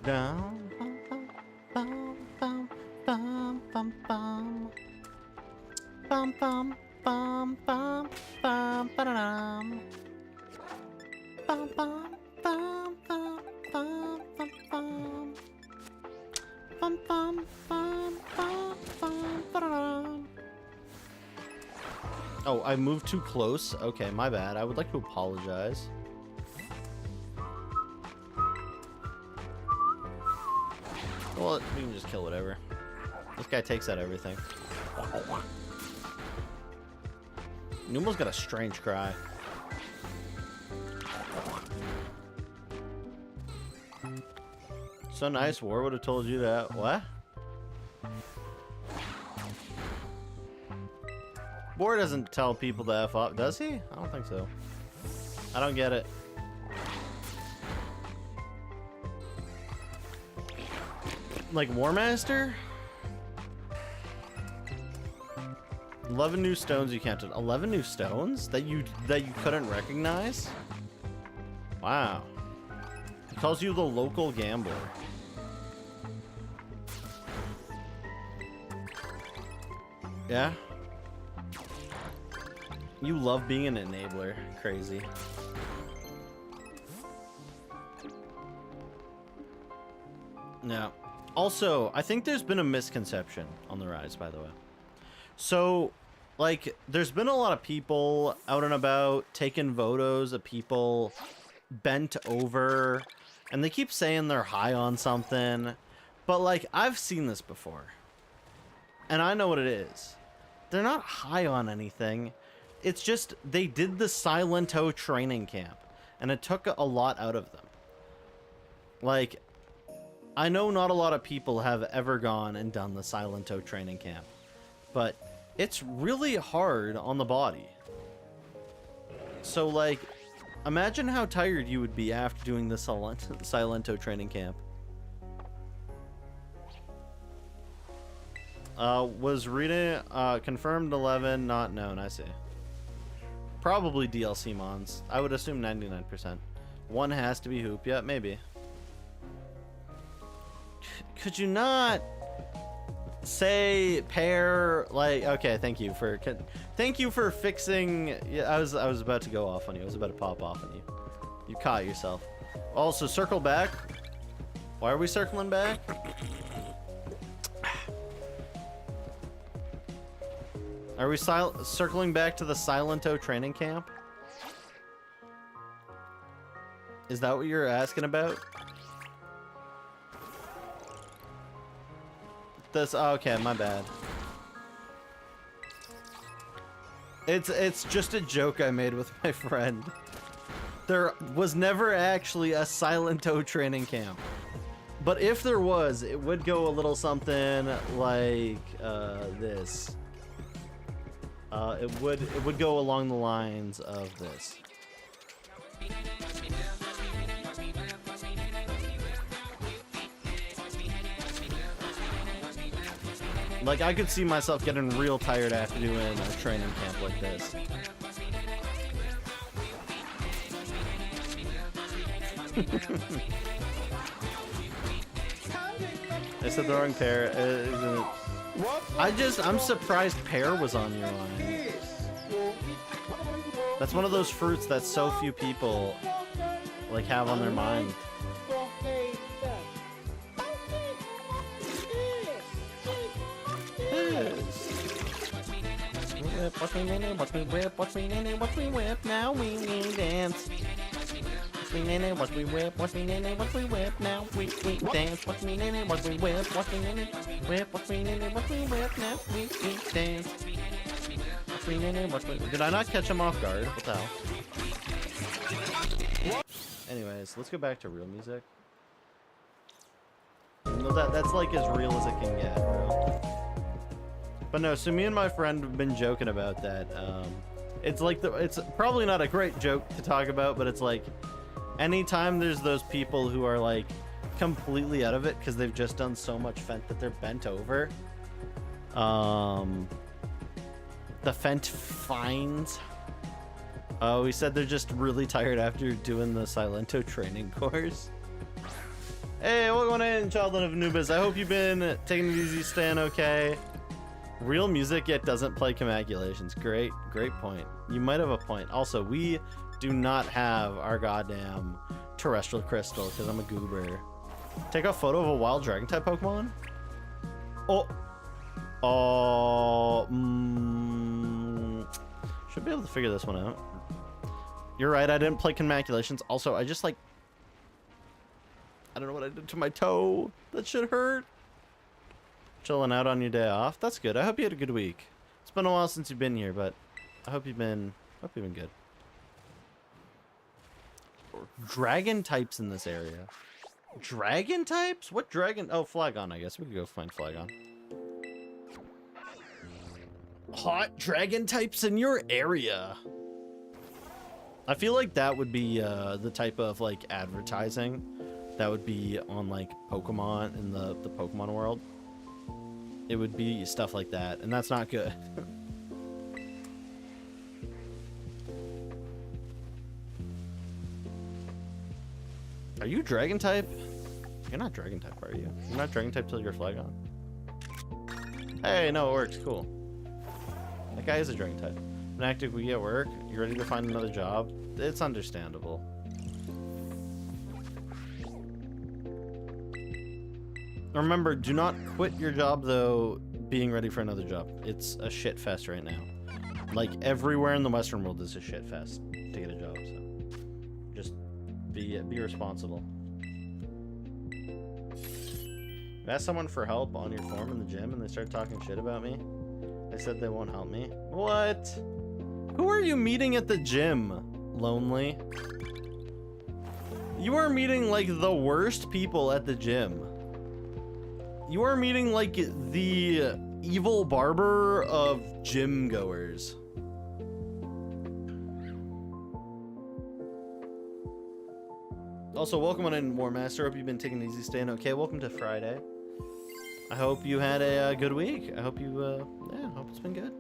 Down. Bum, bum, bum, bum, bum. Bum, bum, bum, bum, bum, ba-da-dum. Bum, bum, bum, bum, bum, bum, bum. Bum, bum, bum, bum, bum, ba-da-dum. Oh, I moved too close? Okay, my bad. I would like to apologize. Well, we can just kill whatever. This guy takes out everything. Numa's got a strange cry. So nice, War would have told you that. What? War doesn't tell people to F up, does he? I don't think so. I don't get it. Like War Master? 11 new stones you can't. 11 new stones that you couldn't recognize? Wow. He calls you the local gambler. Yeah. You love being an enabler. Crazy. Yeah. Also, I think there's been a misconception on the rise, by the way. So, like, there's been a lot of people out and about taking photos of people bent over, and they keep saying they're high on something, but, like, I've seen this before, and I know what it is. They're not high on anything. It's just they did the Silento training camp, and it took a lot out of them. Like, I know not a lot of people have ever gone and done the Silento training camp, but it's really hard on the body. So, like, imagine how tired you would be after doing the Silento training camp. Was reading, confirmed 11, not known, I see. Probably DLC mons. I would assume 99%. One has to be Hoop, yeah, maybe. Could you not say pair, like, okay, thank you for fixing. Yeah, I was about to go off on you. I was about to pop off on you. You caught yourself. Also, circle back. Why are we circling back? Are we circling back to the Silento training camp? Is that what you're asking about? This, oh, okay, my bad. It's just a joke I made with my friend. There was never actually a Silento training camp. But if there was, it would go a little something like this. It would go along the lines of this. Like, I could see myself getting real tired after doing a training camp like this. I said the wrong pair. I'm surprised pear was on your line. That's one of those fruits that so few people like have on their mind. Watch me nene, watch me whip, watch me nene, watch me whip, now we dance. Watch me nene, watch me whip, watch me nene, watch me whip, now we dance. Watch me nene, watch me whip, watch me nene, whip, watch me nene, watch me whip, now we dance. Watch me nene, watch me. Did I not catch him off guard? What the hell? Anyways, let's go back to real music. No, that's like as real as it can get, bro. But no, so me and my friend have been joking about that. It's like it's probably not a great joke to talk about, but it's like anytime there's those people who are like completely out of it because they've just done so much Fent that they're bent over. The Fent finds. We said they're just really tired after doing the Silento training course. Hey, what's going on, Childhood of Anubis? I hope you've been taking it easy, staying okay. Real music yet doesn't play Commagulations. Great point. You might have a point. Also, we do not have our goddamn terrestrial crystal because I'm a goober. Take a photo of a wild dragon type Pokemon? Should be able to figure this one out. You're right, I didn't play Commagulations. Also, I just like, I don't know what I did to my toe. That shit hurt. Chilling out on your day off. That's good. I hope you had a good week. It's been a while since you've been here, but I hope you've been good. Dragon types in this area. Dragon types? What dragon? Oh, Flagon, I guess. We could go find Flagon. Hot dragon types in your area. I feel like that would be the type of like advertising that would be on like Pokemon in the Pokemon world. It would be stuff like that, and that's not good. Are you dragon type? You're not dragon type, are you? You're not dragon type till you're Flagon. Hey, no, it works. Cool. That guy is a dragon type. Manactic, we at work. You ready to find another job? It's understandable. Remember, do not quit your job though being ready for another job. It's a shit fest right now. Like everywhere in the Western world is a shit fest to get a job, so just be responsible. If I ask someone for help on your form in the gym and they start talking shit about me, they said they won't help me. What? Who are you meeting at the gym, Lonely? You are meeting like the worst people at the gym. You are meeting like the evil barber of gym goers. Also, welcome on in, War Master. Hope you've been taking it easy, staying okay. Welcome to Friday. I hope you had a good week. I hope you, yeah, I hope it's been good.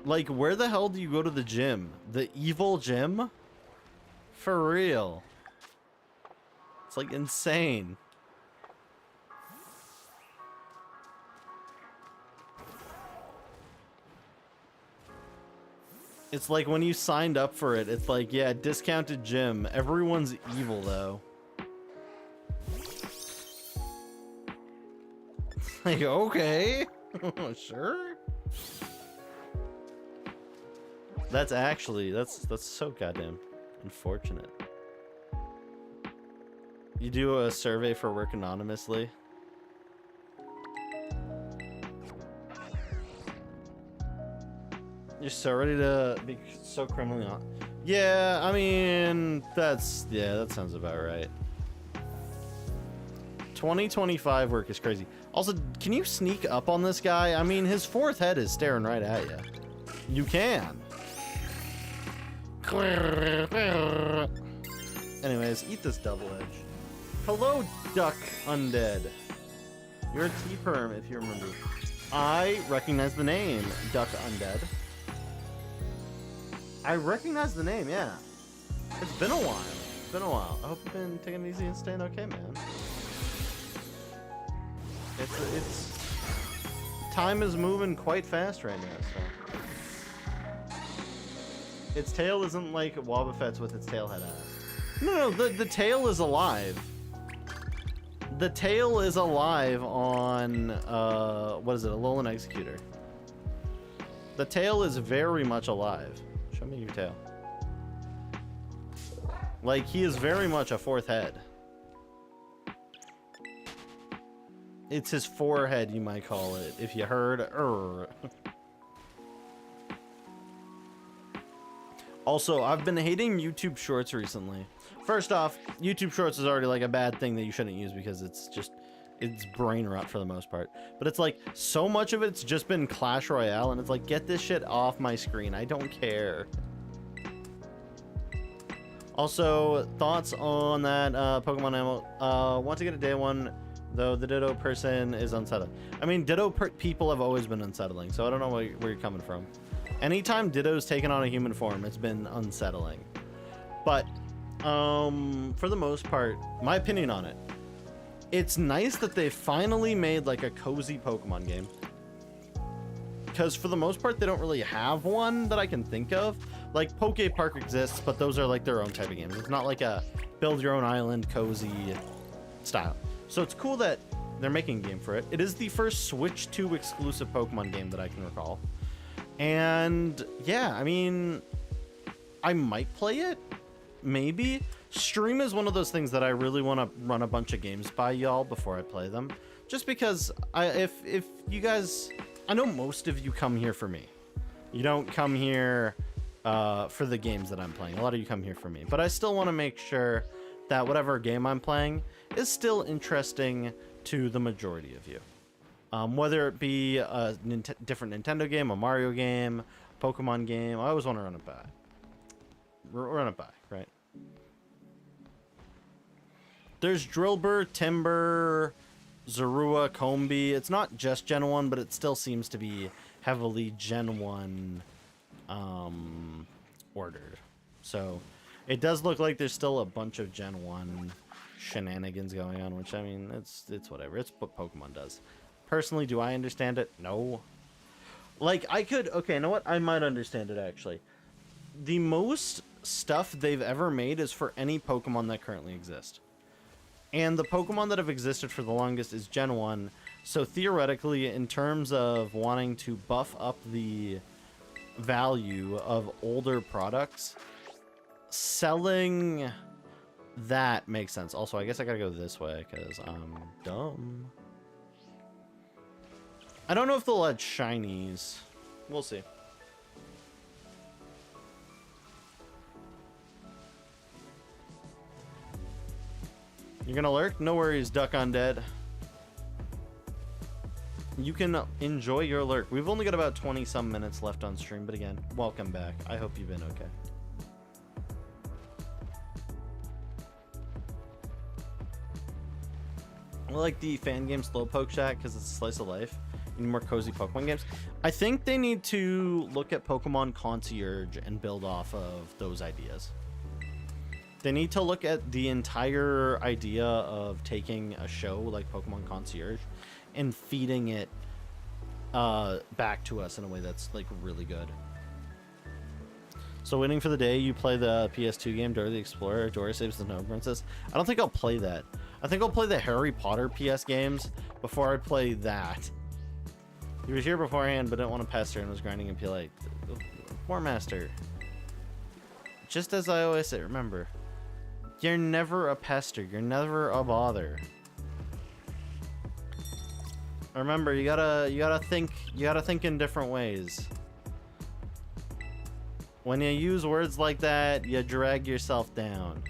Like, where the hell do you go to the gym? The evil gym? For real. It's like insane. It's like when you signed up for it, it's like, yeah, discounted gym. Everyone's evil though. Like, okay. Sure. That's actually, that's so goddamn unfortunate. You do a survey for work anonymously. You're so ready to be so criminally on. Yeah, I mean, that sounds about right. 2025 work is crazy. Also, can you sneak up on this guy? I mean, his fourth head is staring right at you. You can. Anyways, eat this double edge. Hello, Duck Undead. You're a T-Perm, if you remember. I recognize the name, Duck Undead. I recognize the name, yeah. It's been a while. It's been a while. I hope you've been taking it easy and staying okay, man. It's time is moving quite fast right now, so. Its tail isn't like Wobbuffet's with its tail head ass. No, the tail is alive. The tail is alive on, what is it, Alolan Executor. The tail is very much alive. Show me your tail. Like, he is very much a fourth head. It's his forehead, you might call it, if you heard. Also, I've been hating YouTube Shorts recently. First off, YouTube Shorts is already like a bad thing that you shouldn't use because it's brain rot for the most part. But it's like, so much of it's just been Clash Royale, and it's like, get this shit off my screen. I don't care. Also, thoughts on that Pokemon ammo. Want to get a day one, though the Ditto person is unsettling. I mean, Ditto people have always been unsettling, so I don't know where you're coming from. Anytime Ditto's taken on a human form, it's been unsettling. But, for the most part, my opinion on it, it's nice that they finally made like a cozy Pokemon game. Because for the most part, they don't really have one that I can think of. Like, Poke Park exists, but those are like their own type of games. It's not like a build your own island cozy style. So it's cool that they're making a game for it. It is the first Switch 2 exclusive Pokemon game that I can recall. And yeah, I mean, I might play it, maybe. stream is one of those things that I really want to run a bunch of games by y'all before I play them. Just because if you guys, I know most of you come here for me. You don't come here for the games that I'm playing. A lot of you come here for me, but I still want to make sure that whatever game I'm playing is still interesting to the majority of you. Whether it be a different Nintendo game, a Mario game, Pokemon game, I always want to run it by. Run it by, right? There's Drillbur, Timber, Zorua, Combi. It's not just Gen 1, but it still seems to be heavily Gen 1 ordered. So it does look like there's still a bunch of Gen 1 shenanigans going on, which, I mean, it's whatever. It's what Pokemon does. Personally, do I understand it? No. Like, I could... Okay, you know what? I might understand it, actually. The most stuff they've ever made is for any Pokemon that currently exist. And the Pokemon that have existed for the longest is Gen 1. So, theoretically, in terms of wanting to buff up the value of older products, selling that makes sense. Also, I guess I gotta go this way, because I'm dumb. I don't know if they'll add shinies. We'll see. You're gonna lurk? No worries, Duck Undead. You can enjoy your lurk. We've only got about 20-some minutes left on stream, but again, welcome back. I hope you've been okay. I like the fan game Slowpoke Shack because it's a slice of life. You need more cozy Pokemon games. I think they need to look at Pokemon Concierge and build off of those ideas. They need to look at the entire idea of taking a show like Pokemon Concierge and feeding it back to us in a way that's like really good. So waiting for the day you play the PS2 game Dora the Explorer, Dora Saves the Snow Princess. I don't think I'll play that. I think I'll play the Harry Potter PS games before I play that. He was here beforehand, but didn't want to pester and was grinding and be like, War Master. Just as I always say, remember, you're never a pester. You're never a bother. Remember, you gotta think in different ways. When you use words like that, you drag yourself down.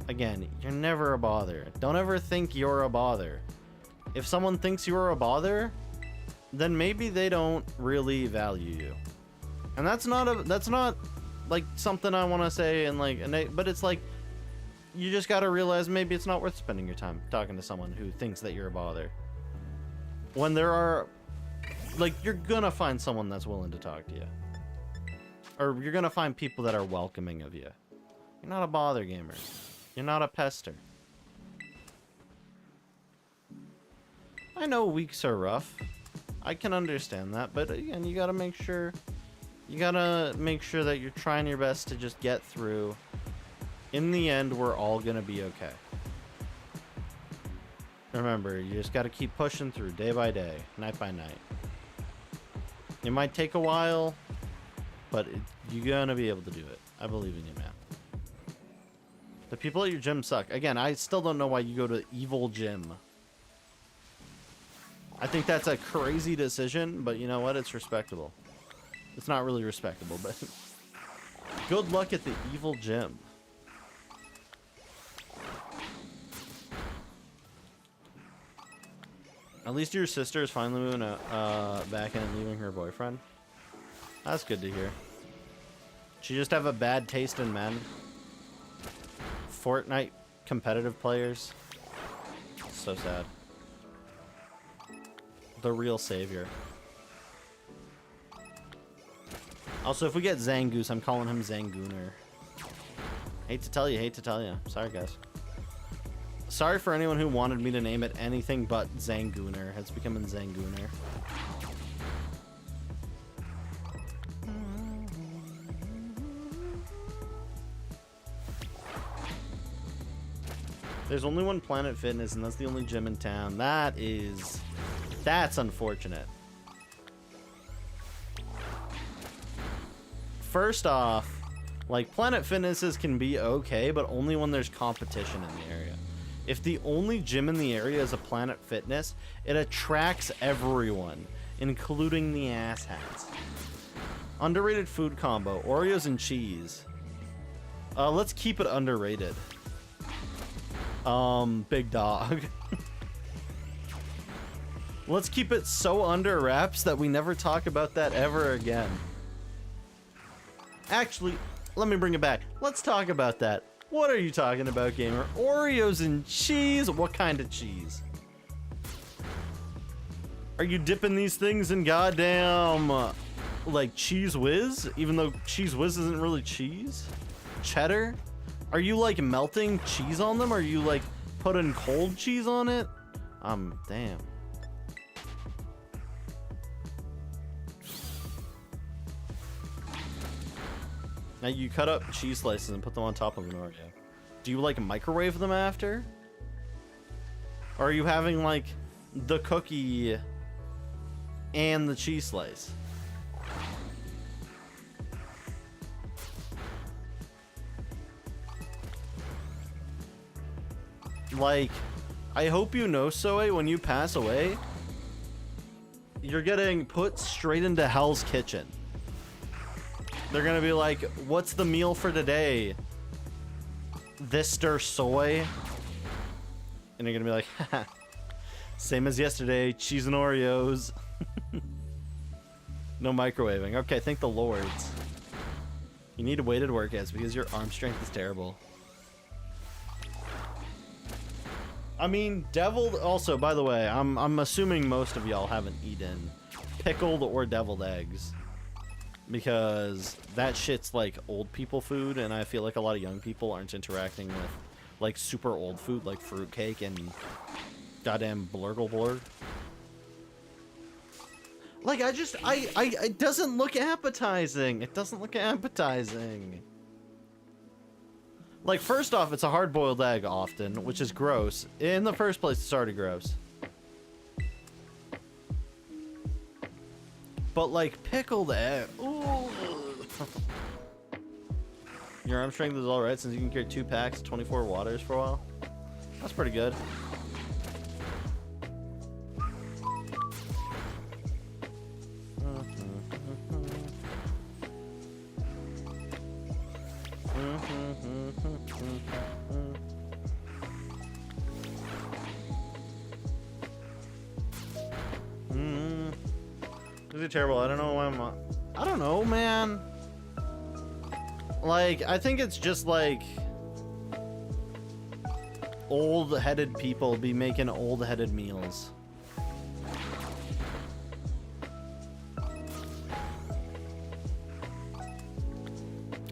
Again, you're never a bother. Don't ever think you're a bother. If someone thinks you're a bother, then maybe they don't really value you. And that's not like something I want to say and like, but it's like, you just got to realize maybe it's not worth spending your time talking to someone who thinks that you're a bother. When there are, like, you're gonna find someone that's willing to talk to you. Or you're gonna find people that are welcoming of you. You're not a bother gamer. You're not a pester. I know weeks are rough. I can understand that, but again, you gotta make sure that you're trying your best to just get through. In the end, we're all gonna be okay. Remember, you just gotta keep pushing through day by day, night by night. It might take a while, but you're gonna be able to do it. I believe in you, man. The people at your gym suck. Again, I still don't know why you go to Evil Gym. I think that's a crazy decision, but you know what? It's respectable. It's not really respectable, but good luck at the Evil Gym. At least your sister is finally moving back in and leaving her boyfriend. That's good to hear. She just have a bad taste in men. Fortnite competitive players. So sad. The real savior. Also, if we get Zangoose, I'm calling him Zangooner. Hate to tell you. Sorry, guys. Sorry for anyone who wanted me to name it anything but Zangooner. It's becoming Zangooner. There's only one Planet Fitness, and that's the only gym in town. That's unfortunate. First off, Like, Planet Fitnesses can be okay, but only when there's competition in the area. If the only gym in the area is a Planet Fitness, it attracts everyone, including the asshats. Underrated food combo, Oreos and cheese. Let's keep it underrated. Big dog. Let's keep it so under wraps that we never talk about that ever again. Actually, let me bring it back. Let's talk about that. What are you talking about, gamer? Oreos and cheese? What kind of cheese? Are you dipping these things in goddamn, like, Cheese Whiz? Even though Cheese Whiz isn't really cheese? Cheddar? Are you, like, melting cheese on them? Are you, like, putting cold cheese on it? Damn. Now you cut up cheese slices and put them on top of an Oreo. Do you like microwave them after? Or are you having like the cookie and the cheese slice? Like, I hope you know, Soe, when you pass away, you're getting put straight into Hell's Kitchen. They're gonna be like, what's the meal for today? This stir soy? And you're gonna be like, haha, same as yesterday, cheese and Oreos. No microwaving. Okay, thank the lords. You need weighted workouts because your arm strength is terrible. I mean, deviled, also, by the way, I'm assuming most of y'all haven't eaten pickled or deviled eggs. Because that shit's like old people food, and I feel like a lot of young people aren't interacting with like super old food like fruitcake and goddamn blurgle blurg. Like, it doesn't look appetizing. It doesn't look appetizing. Like, first off, it's a hard-boiled egg often, which is gross. In the first place, it's already gross. But like pickled egg. Ooh. Your arm strength is alright since you can carry 2 packs, 24 waters for a while. That's pretty good. Is it terrible? I don't know why I don't know, man. Like, I think it's just like old-headed people be making old-headed meals.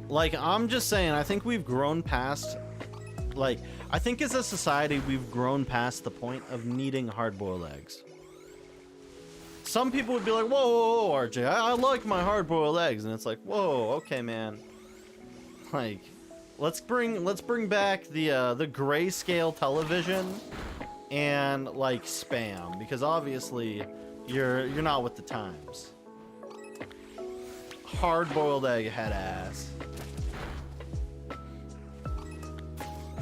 Like, I'm just saying, I think we've grown past, like, I think as a society we've grown past the point of needing hard-boiled eggs. Some people would be like, whoa, whoa, whoa, RJ, I like my hard-boiled eggs, and it's like, whoa, okay, man. Like, let's bring back the grayscale television and like Spam, because obviously you're not with the times. Hard-boiled egg head ass.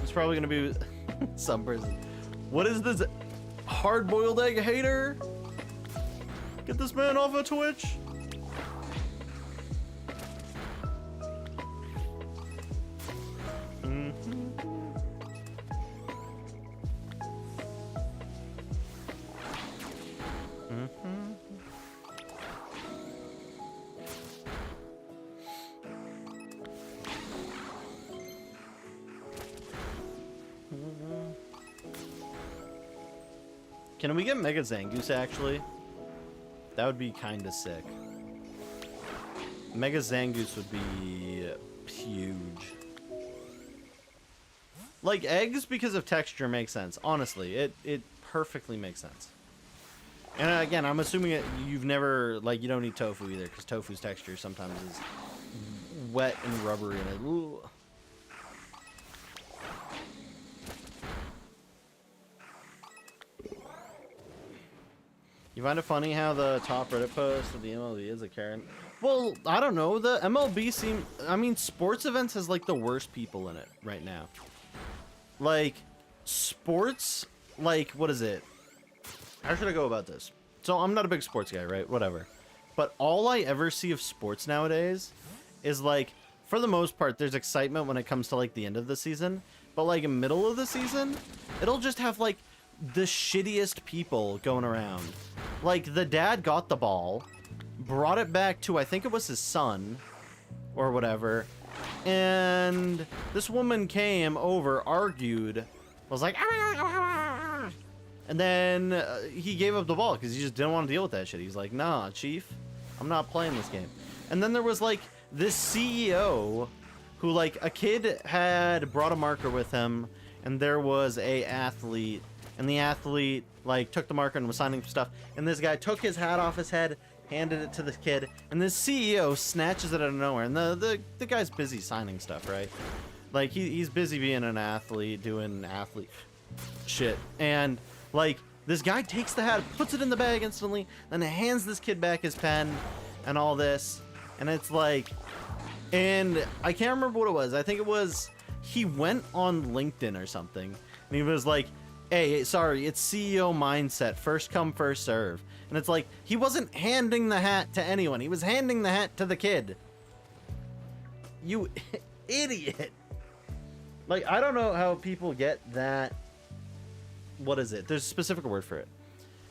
It's probably gonna be some person. What is this hard-boiled egg hater? Get this man off of Twitch. Can we get Mega Zangoose actually? That would be kind of sick. Mega Zangoose would be huge. Like, eggs because of texture makes sense. Honestly, it perfectly makes sense. And again, I'm assuming you've never, like, you don't eat tofu either, because tofu's texture sometimes is wet and rubbery and it. Ooh. You find it funny how the top Reddit post of the MLB is a Karen? Well, I don't know. The MLB I mean, sports events has like the worst people in it right now. Like, sports, like, what is it? How should I go about this? So I'm not a big sports guy, right? Whatever. But all I ever see of sports nowadays is like, for the most part, there's excitement when it comes to like the end of the season. But like in middle of the season, it'll just have like the shittiest people going around. Like the dad got the ball, brought it back to, I think it was his son or whatever. And this woman came over, argued, was like, and then he gave up the ball because he just didn't want to deal with that shit. He's like, nah, chief, I'm not playing this game. And then there was like this CEO who, like, a kid had brought a marker with him, and there was a athlete, and the athlete like took the marker and was signing stuff, and this guy took his hat off his head, handed it to the kid, and this CEO snatches it out of nowhere, and the guy's busy signing stuff, right? Like he's busy being an athlete, doing athlete shit, and like this guy takes the hat, puts it in the bag instantly, then hands this kid back his pen and all this, and it's like, and I can't remember what it was. I think it was he went on LinkedIn or something, and he was like, hey, sorry, it's CEO mindset, first come, first serve. And it's like, he wasn't handing the hat to anyone. He was handing the hat to the kid. You idiot. Like, I don't know how people get that. What is it? There's a specific word for it.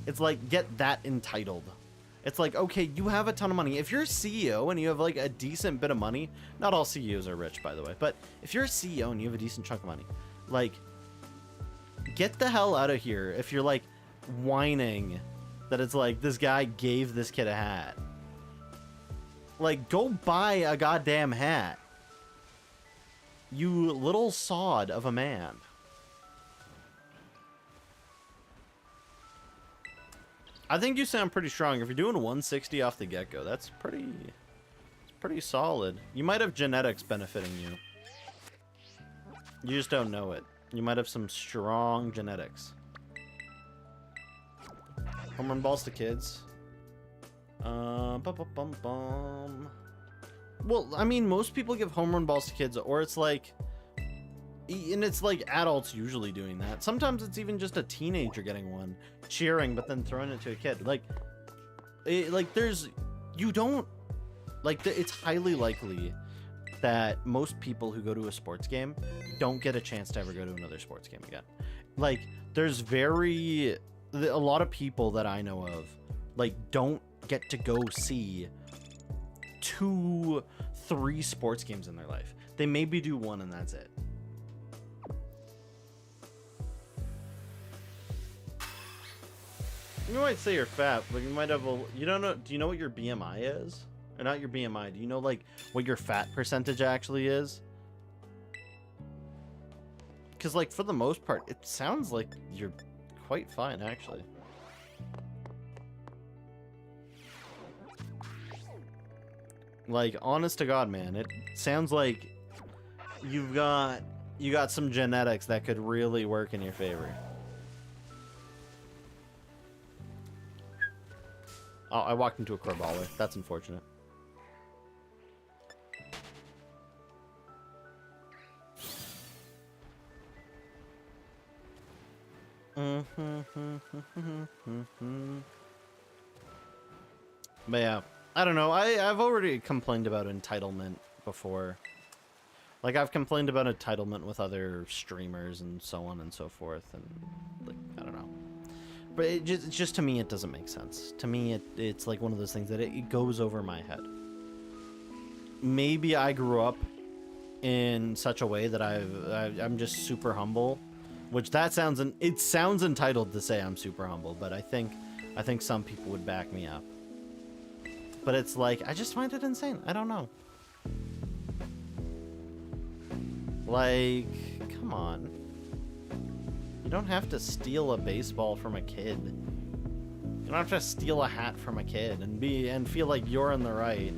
It's like, get that entitled. It's like, okay, you have a ton of money. If you're a CEO and you have like a decent bit of money, not all CEOs are rich, by the way, but if you're a CEO and you have a decent chunk of money, like, get the hell out of here if you're like whining that it's like this guy gave this kid a hat. Like, go buy a goddamn hat, you little sod of a man. I think you sound pretty strong. If you're doing 160 off the get-go, that's pretty solid. You might have genetics benefiting you. You just don't know it. You might have some strong genetics. Home run balls to kids. Well, I mean, most people give home run balls to kids, or it's like, and it's like adults usually doing that. Sometimes it's even just a teenager getting one, cheering, but then throwing it to a kid. Like, there's, you don't, like, it's highly likely that most people who go to a sports game don't get a chance to ever go to another sports game again. Like, there's a lot of people that I know of, like, don't get to go see 2-3 sports games in their life. They maybe do one and that's it. You might say you're fat, but you might have a, you don't know, do you know what your BMI is? Or not your BMI, do you know like what your fat percentage actually is? Because like for the most part, it sounds like you're quite fine actually. Like, honest to God, man, it sounds like you got some genetics that could really work in your favor. Oh, I walked into a Corballer. That's unfortunate. But yeah, I don't know. I've already complained about entitlement before. Like, I've complained about entitlement with other streamers and so on and so forth, and like, I don't know. But it just to me, it doesn't make sense. To me, it's like one of those things that it goes over my head. Maybe I grew up in such a way that I'm just super humble, which that sounds, it sounds entitled to say I'm super humble, but I think some people would back me up. But it's like, I just find it insane. I don't know. Like, come on. You don't have to steal a baseball from a kid. You don't have to steal a hat from a kid and feel like you're in the right.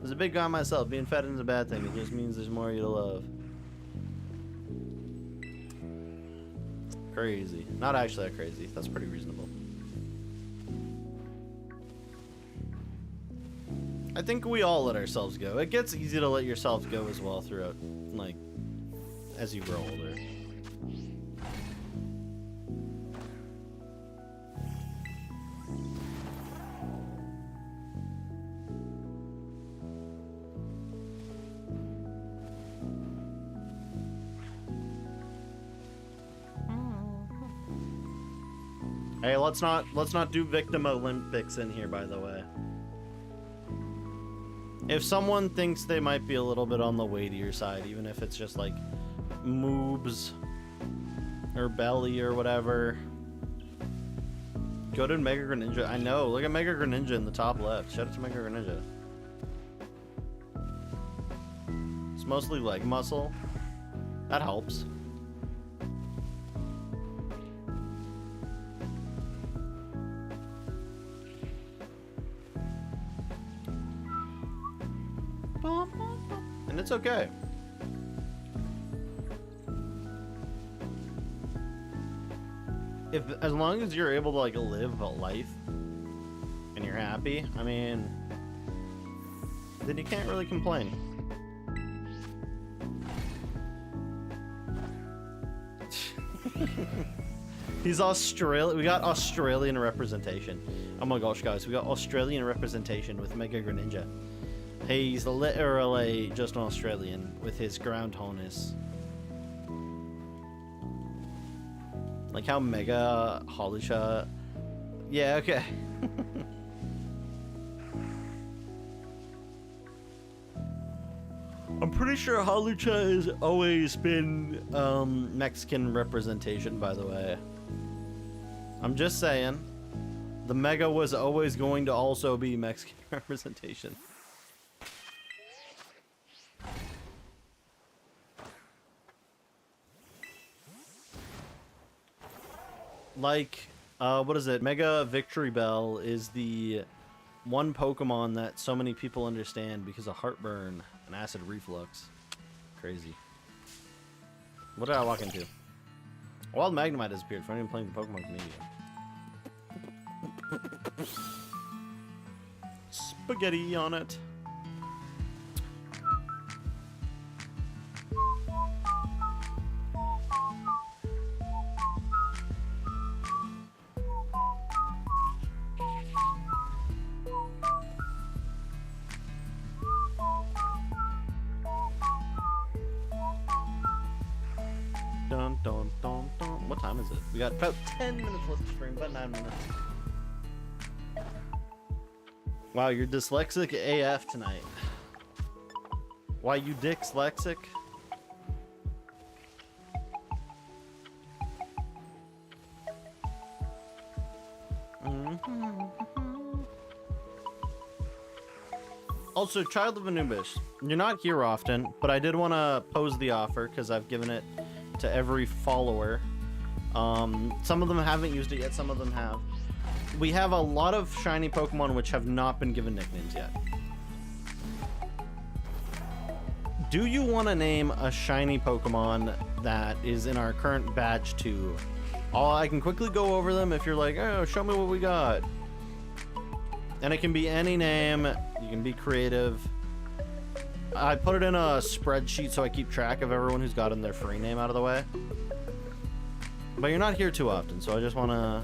As a big guy myself, being fat isn't a bad thing. It just means there's more of you to love. Crazy. Not actually that crazy. That's pretty reasonable. I think we all let ourselves go. It gets easy to let yourselves go as well throughout, like, as you grow older. Hey, let's not do victim Olympics in here, by the way. If someone thinks they might be a little bit on the weightier side, even if it's just like moobs or belly or whatever, go to Mega Greninja. I know, look at Mega Greninja in the top left. Shout out to Mega Greninja. It's mostly leg muscle. That helps. And it's okay. As long as you're able to like live a life and you're happy, I mean, then you can't really complain. He's Australian. We got Australian representation. Oh my gosh, guys, we got Australian representation with Mega Greninja. He's literally just an Australian with his ground honus. Like how Mega Hawlucha. Yeah, okay. I'm pretty sure Hawlucha has always been Mexican representation, by the way. I'm just saying. The Mega was always going to also be Mexican representation. Like, what is it? Mega Victory Bell is the one Pokemon that so many people understand because of heartburn and acid reflux. Crazy. What did I walk into? Wild Magnemite disappeared. For anyone playing the Pokemon community. Spaghetti on it. Dun, dun, dun, dun. What time is it? We got about 10 minutes left to stream, about 9 minutes. Wow, you're dyslexic AF tonight. Why, you dyslexic? Also, Child of Anubis, you're not here often, but I did want to pose the offer because I've given it to every follower. Some of them haven't used it yet, some of them have. We have a lot of shiny Pokemon which have not been given nicknames yet. Do you want to name a shiny Pokemon that is in our current Badge 2? I can quickly go over them if you're like, oh, show me what we got. And it can be any name. You can be creative. I put it in a spreadsheet so I keep track of everyone who's gotten their free name out of the way. But you're not here too often, so I just want to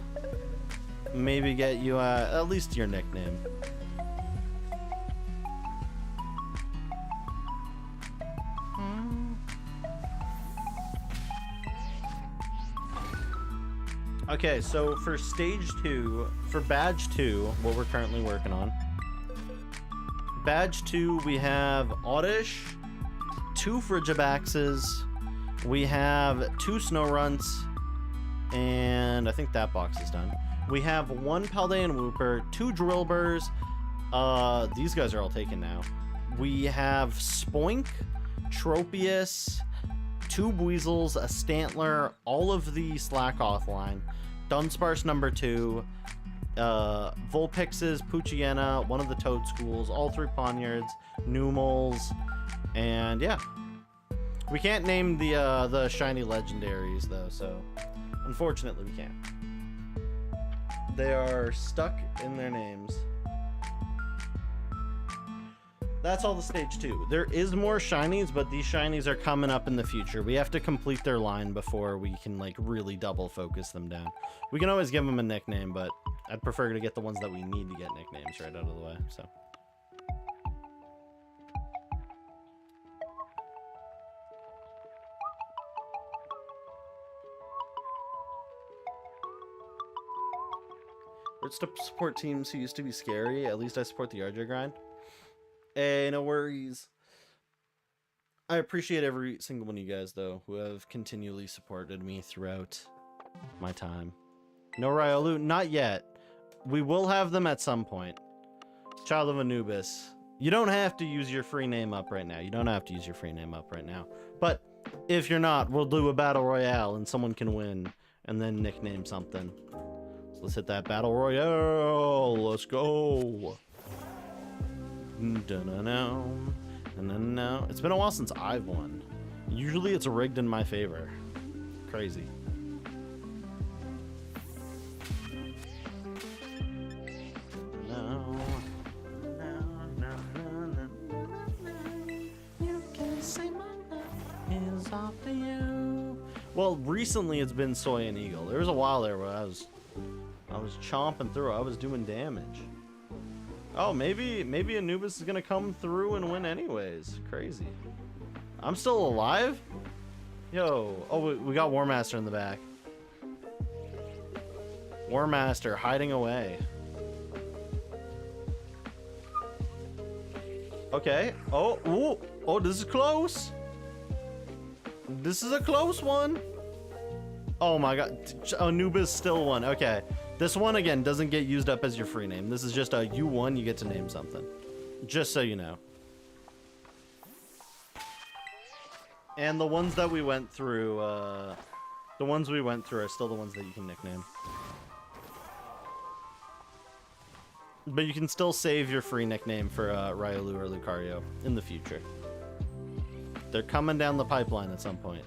maybe get you at least your nickname. Okay, so for stage 2, for badge 2, what we're currently working on, badge 2, we have Oddish, 2 Frigibaxes, we have 2 Snowrunts, and I think that box is done. We have 1 Paldean Wooper, 2 Drillburs. These guys are all taken now. We have Spoink, Tropius, 2 Buizels, a Stantler, all of the Slackoth line, Dunsparce number 2, Vulpixes, Poochyena, 1 of the Toadstools, all 3 Poniards, Numels, and yeah. We can't name the shiny legendaries though, so unfortunately we can't. They are stuck in their names. That's all the stage 2. There is more shinies, but these shinies are coming up in the future. We have to complete their line before we can like really double focus them down. We can always give them a nickname, but I'd prefer to get the ones that we need to get nicknames right out of the way. So. It's to support teams who used to be scary. At least I support the RJ grind. Hey, no worries. I appreciate every single one of you guys, though, who have continually supported me throughout my time. No Riolu, not yet. We will have them at some point. Child of Anubis. You don't have to use your free name up right now. You don't have to use your free name up right now. But if you're not, we'll do a battle royale and someone can win and then nickname something. So let's hit that battle royale. Let's go. It's been a while since I've won. Usually it's rigged in my favor. Crazy. You can say my love is off to you. Well, recently it's been Soy and Eagle. There was a while there where I was chomping through. I was doing damage. Oh, maybe Anubis is gonna come through and win anyways. Crazy. I'm still alive? Yo. Oh, we got War Master in the back. War Master hiding away. Okay. Oh, ooh. Oh, this is close. This is a close one. Oh my god. Anubis still won. Okay. This one, again, doesn't get used up as your free name. This is just a you won, you get to name something. Just so you know. And the ones that we went through, are still the ones that you can nickname. But you can still save your free nickname for Riolu or Lucario in the future. They're coming down the pipeline at some point.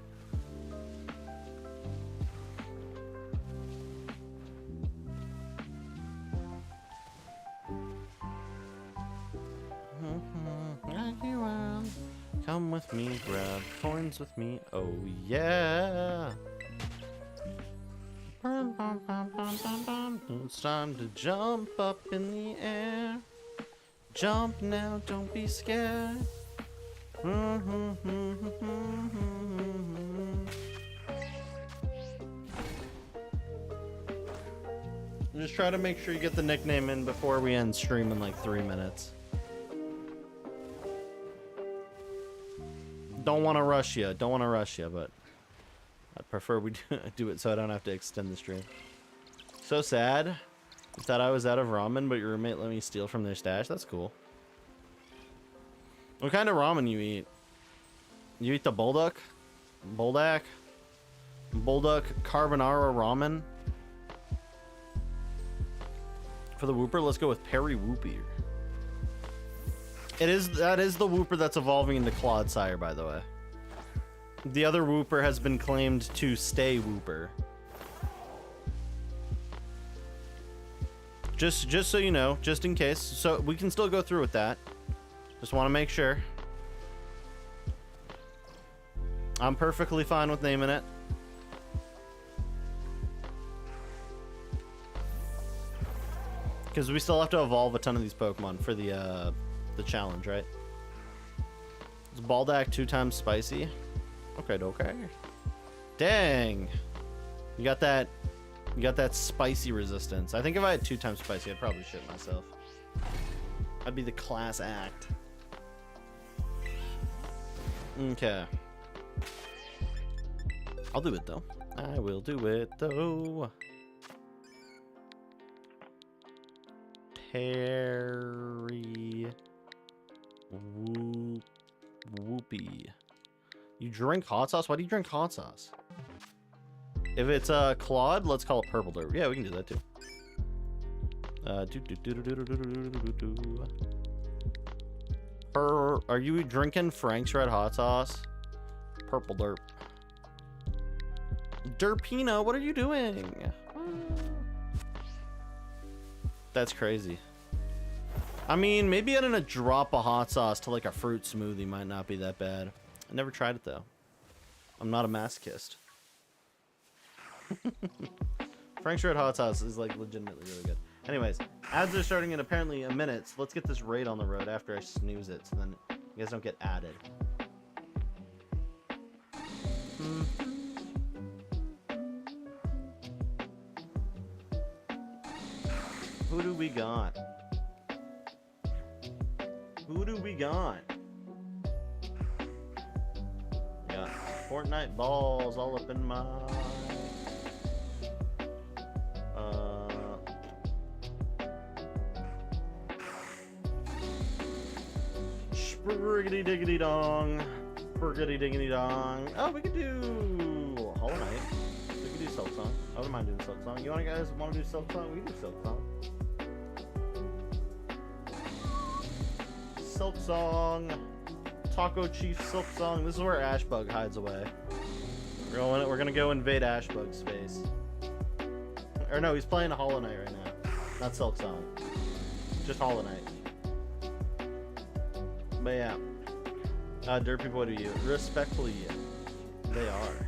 Come with me, grab coins with me, oh yeah. It's time to jump up in the air. Jump now, don't be scared. Just try to make sure you get the nickname in before we end stream in like 3 minutes. Don't want to rush you, but I prefer we do it so I don't have to extend the stream. So sad. You thought I was out of ramen, but your roommate let me steal from their stash? That's cool. What kind of ramen you eat? You eat the Bulldog carbonara ramen? For the Wooper, let's go with Perry Whoopie. That is the Wooper that's evolving into Clodsire, by the way. The other Wooper has been claimed to stay Wooper. Just so you know, just in case. So we can still go through with that. Just want to make sure. I'm perfectly fine with naming it. Because we still have to evolve a ton of these Pokemon for the challenge, right? It's Baldak 2 times spicy. Okay. Dang. You got that spicy resistance. I think if I had 2 times spicy, I'd probably shit myself. I'd be the class act. Okay. I'll do it though. I will do it though. Perry Whoopie. You drink hot sauce? Why do you drink hot sauce? If it's Claude, let's call it Purple Derp. Yeah, we can do that too. Are you drinking Frank's Red Hot Sauce? Purple Derp. Derpina, what are you doing? That's crazy. I mean, maybe adding a drop of hot sauce to like a fruit smoothie might not be that bad. I never tried it though. I'm not a masochist. Frank's Red Hot Sauce is like legitimately really good. Anyways, ads are starting in apparently a minute, so let's get this raid on the road after I snooze it, so then you guys don't get added. Who do we got? Who do we got? We got Fortnite balls all up in my... Spriggity diggity dong. Spriggity diggity dong. Oh, we could do Hollow Knight. We could do Silk Song. I wouldn't mind doing Silk Song. You guys want to do Silk Song? We can do Silk Song. Silk Song. Taco Chief Silk Song. This is where Ashbug hides away. We're gonna go invade Ashbug's space. Or no, he's playing Hollow Knight right now. Not Silk Song. Just Hollow Knight. But yeah, Derpy Boy to you. Respectfully, they are.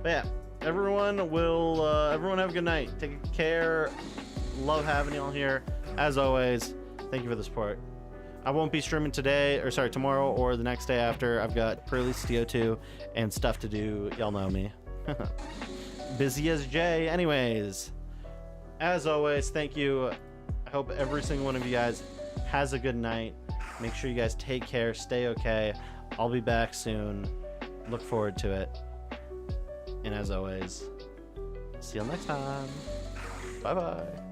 But yeah, everyone have a good night. Take care. Love having y'all here. As always, thank you for the support. I won't be streaming tomorrow or the next day after. I've got pre-release TO2 and stuff to do. Y'all know me. Busy as Jay. Anyways, as always, thank you. I hope every single one of you guys has a good night. Make sure you guys take care, stay okay. I'll be back soon. Look forward to it. And as always, see you next time. Bye-bye.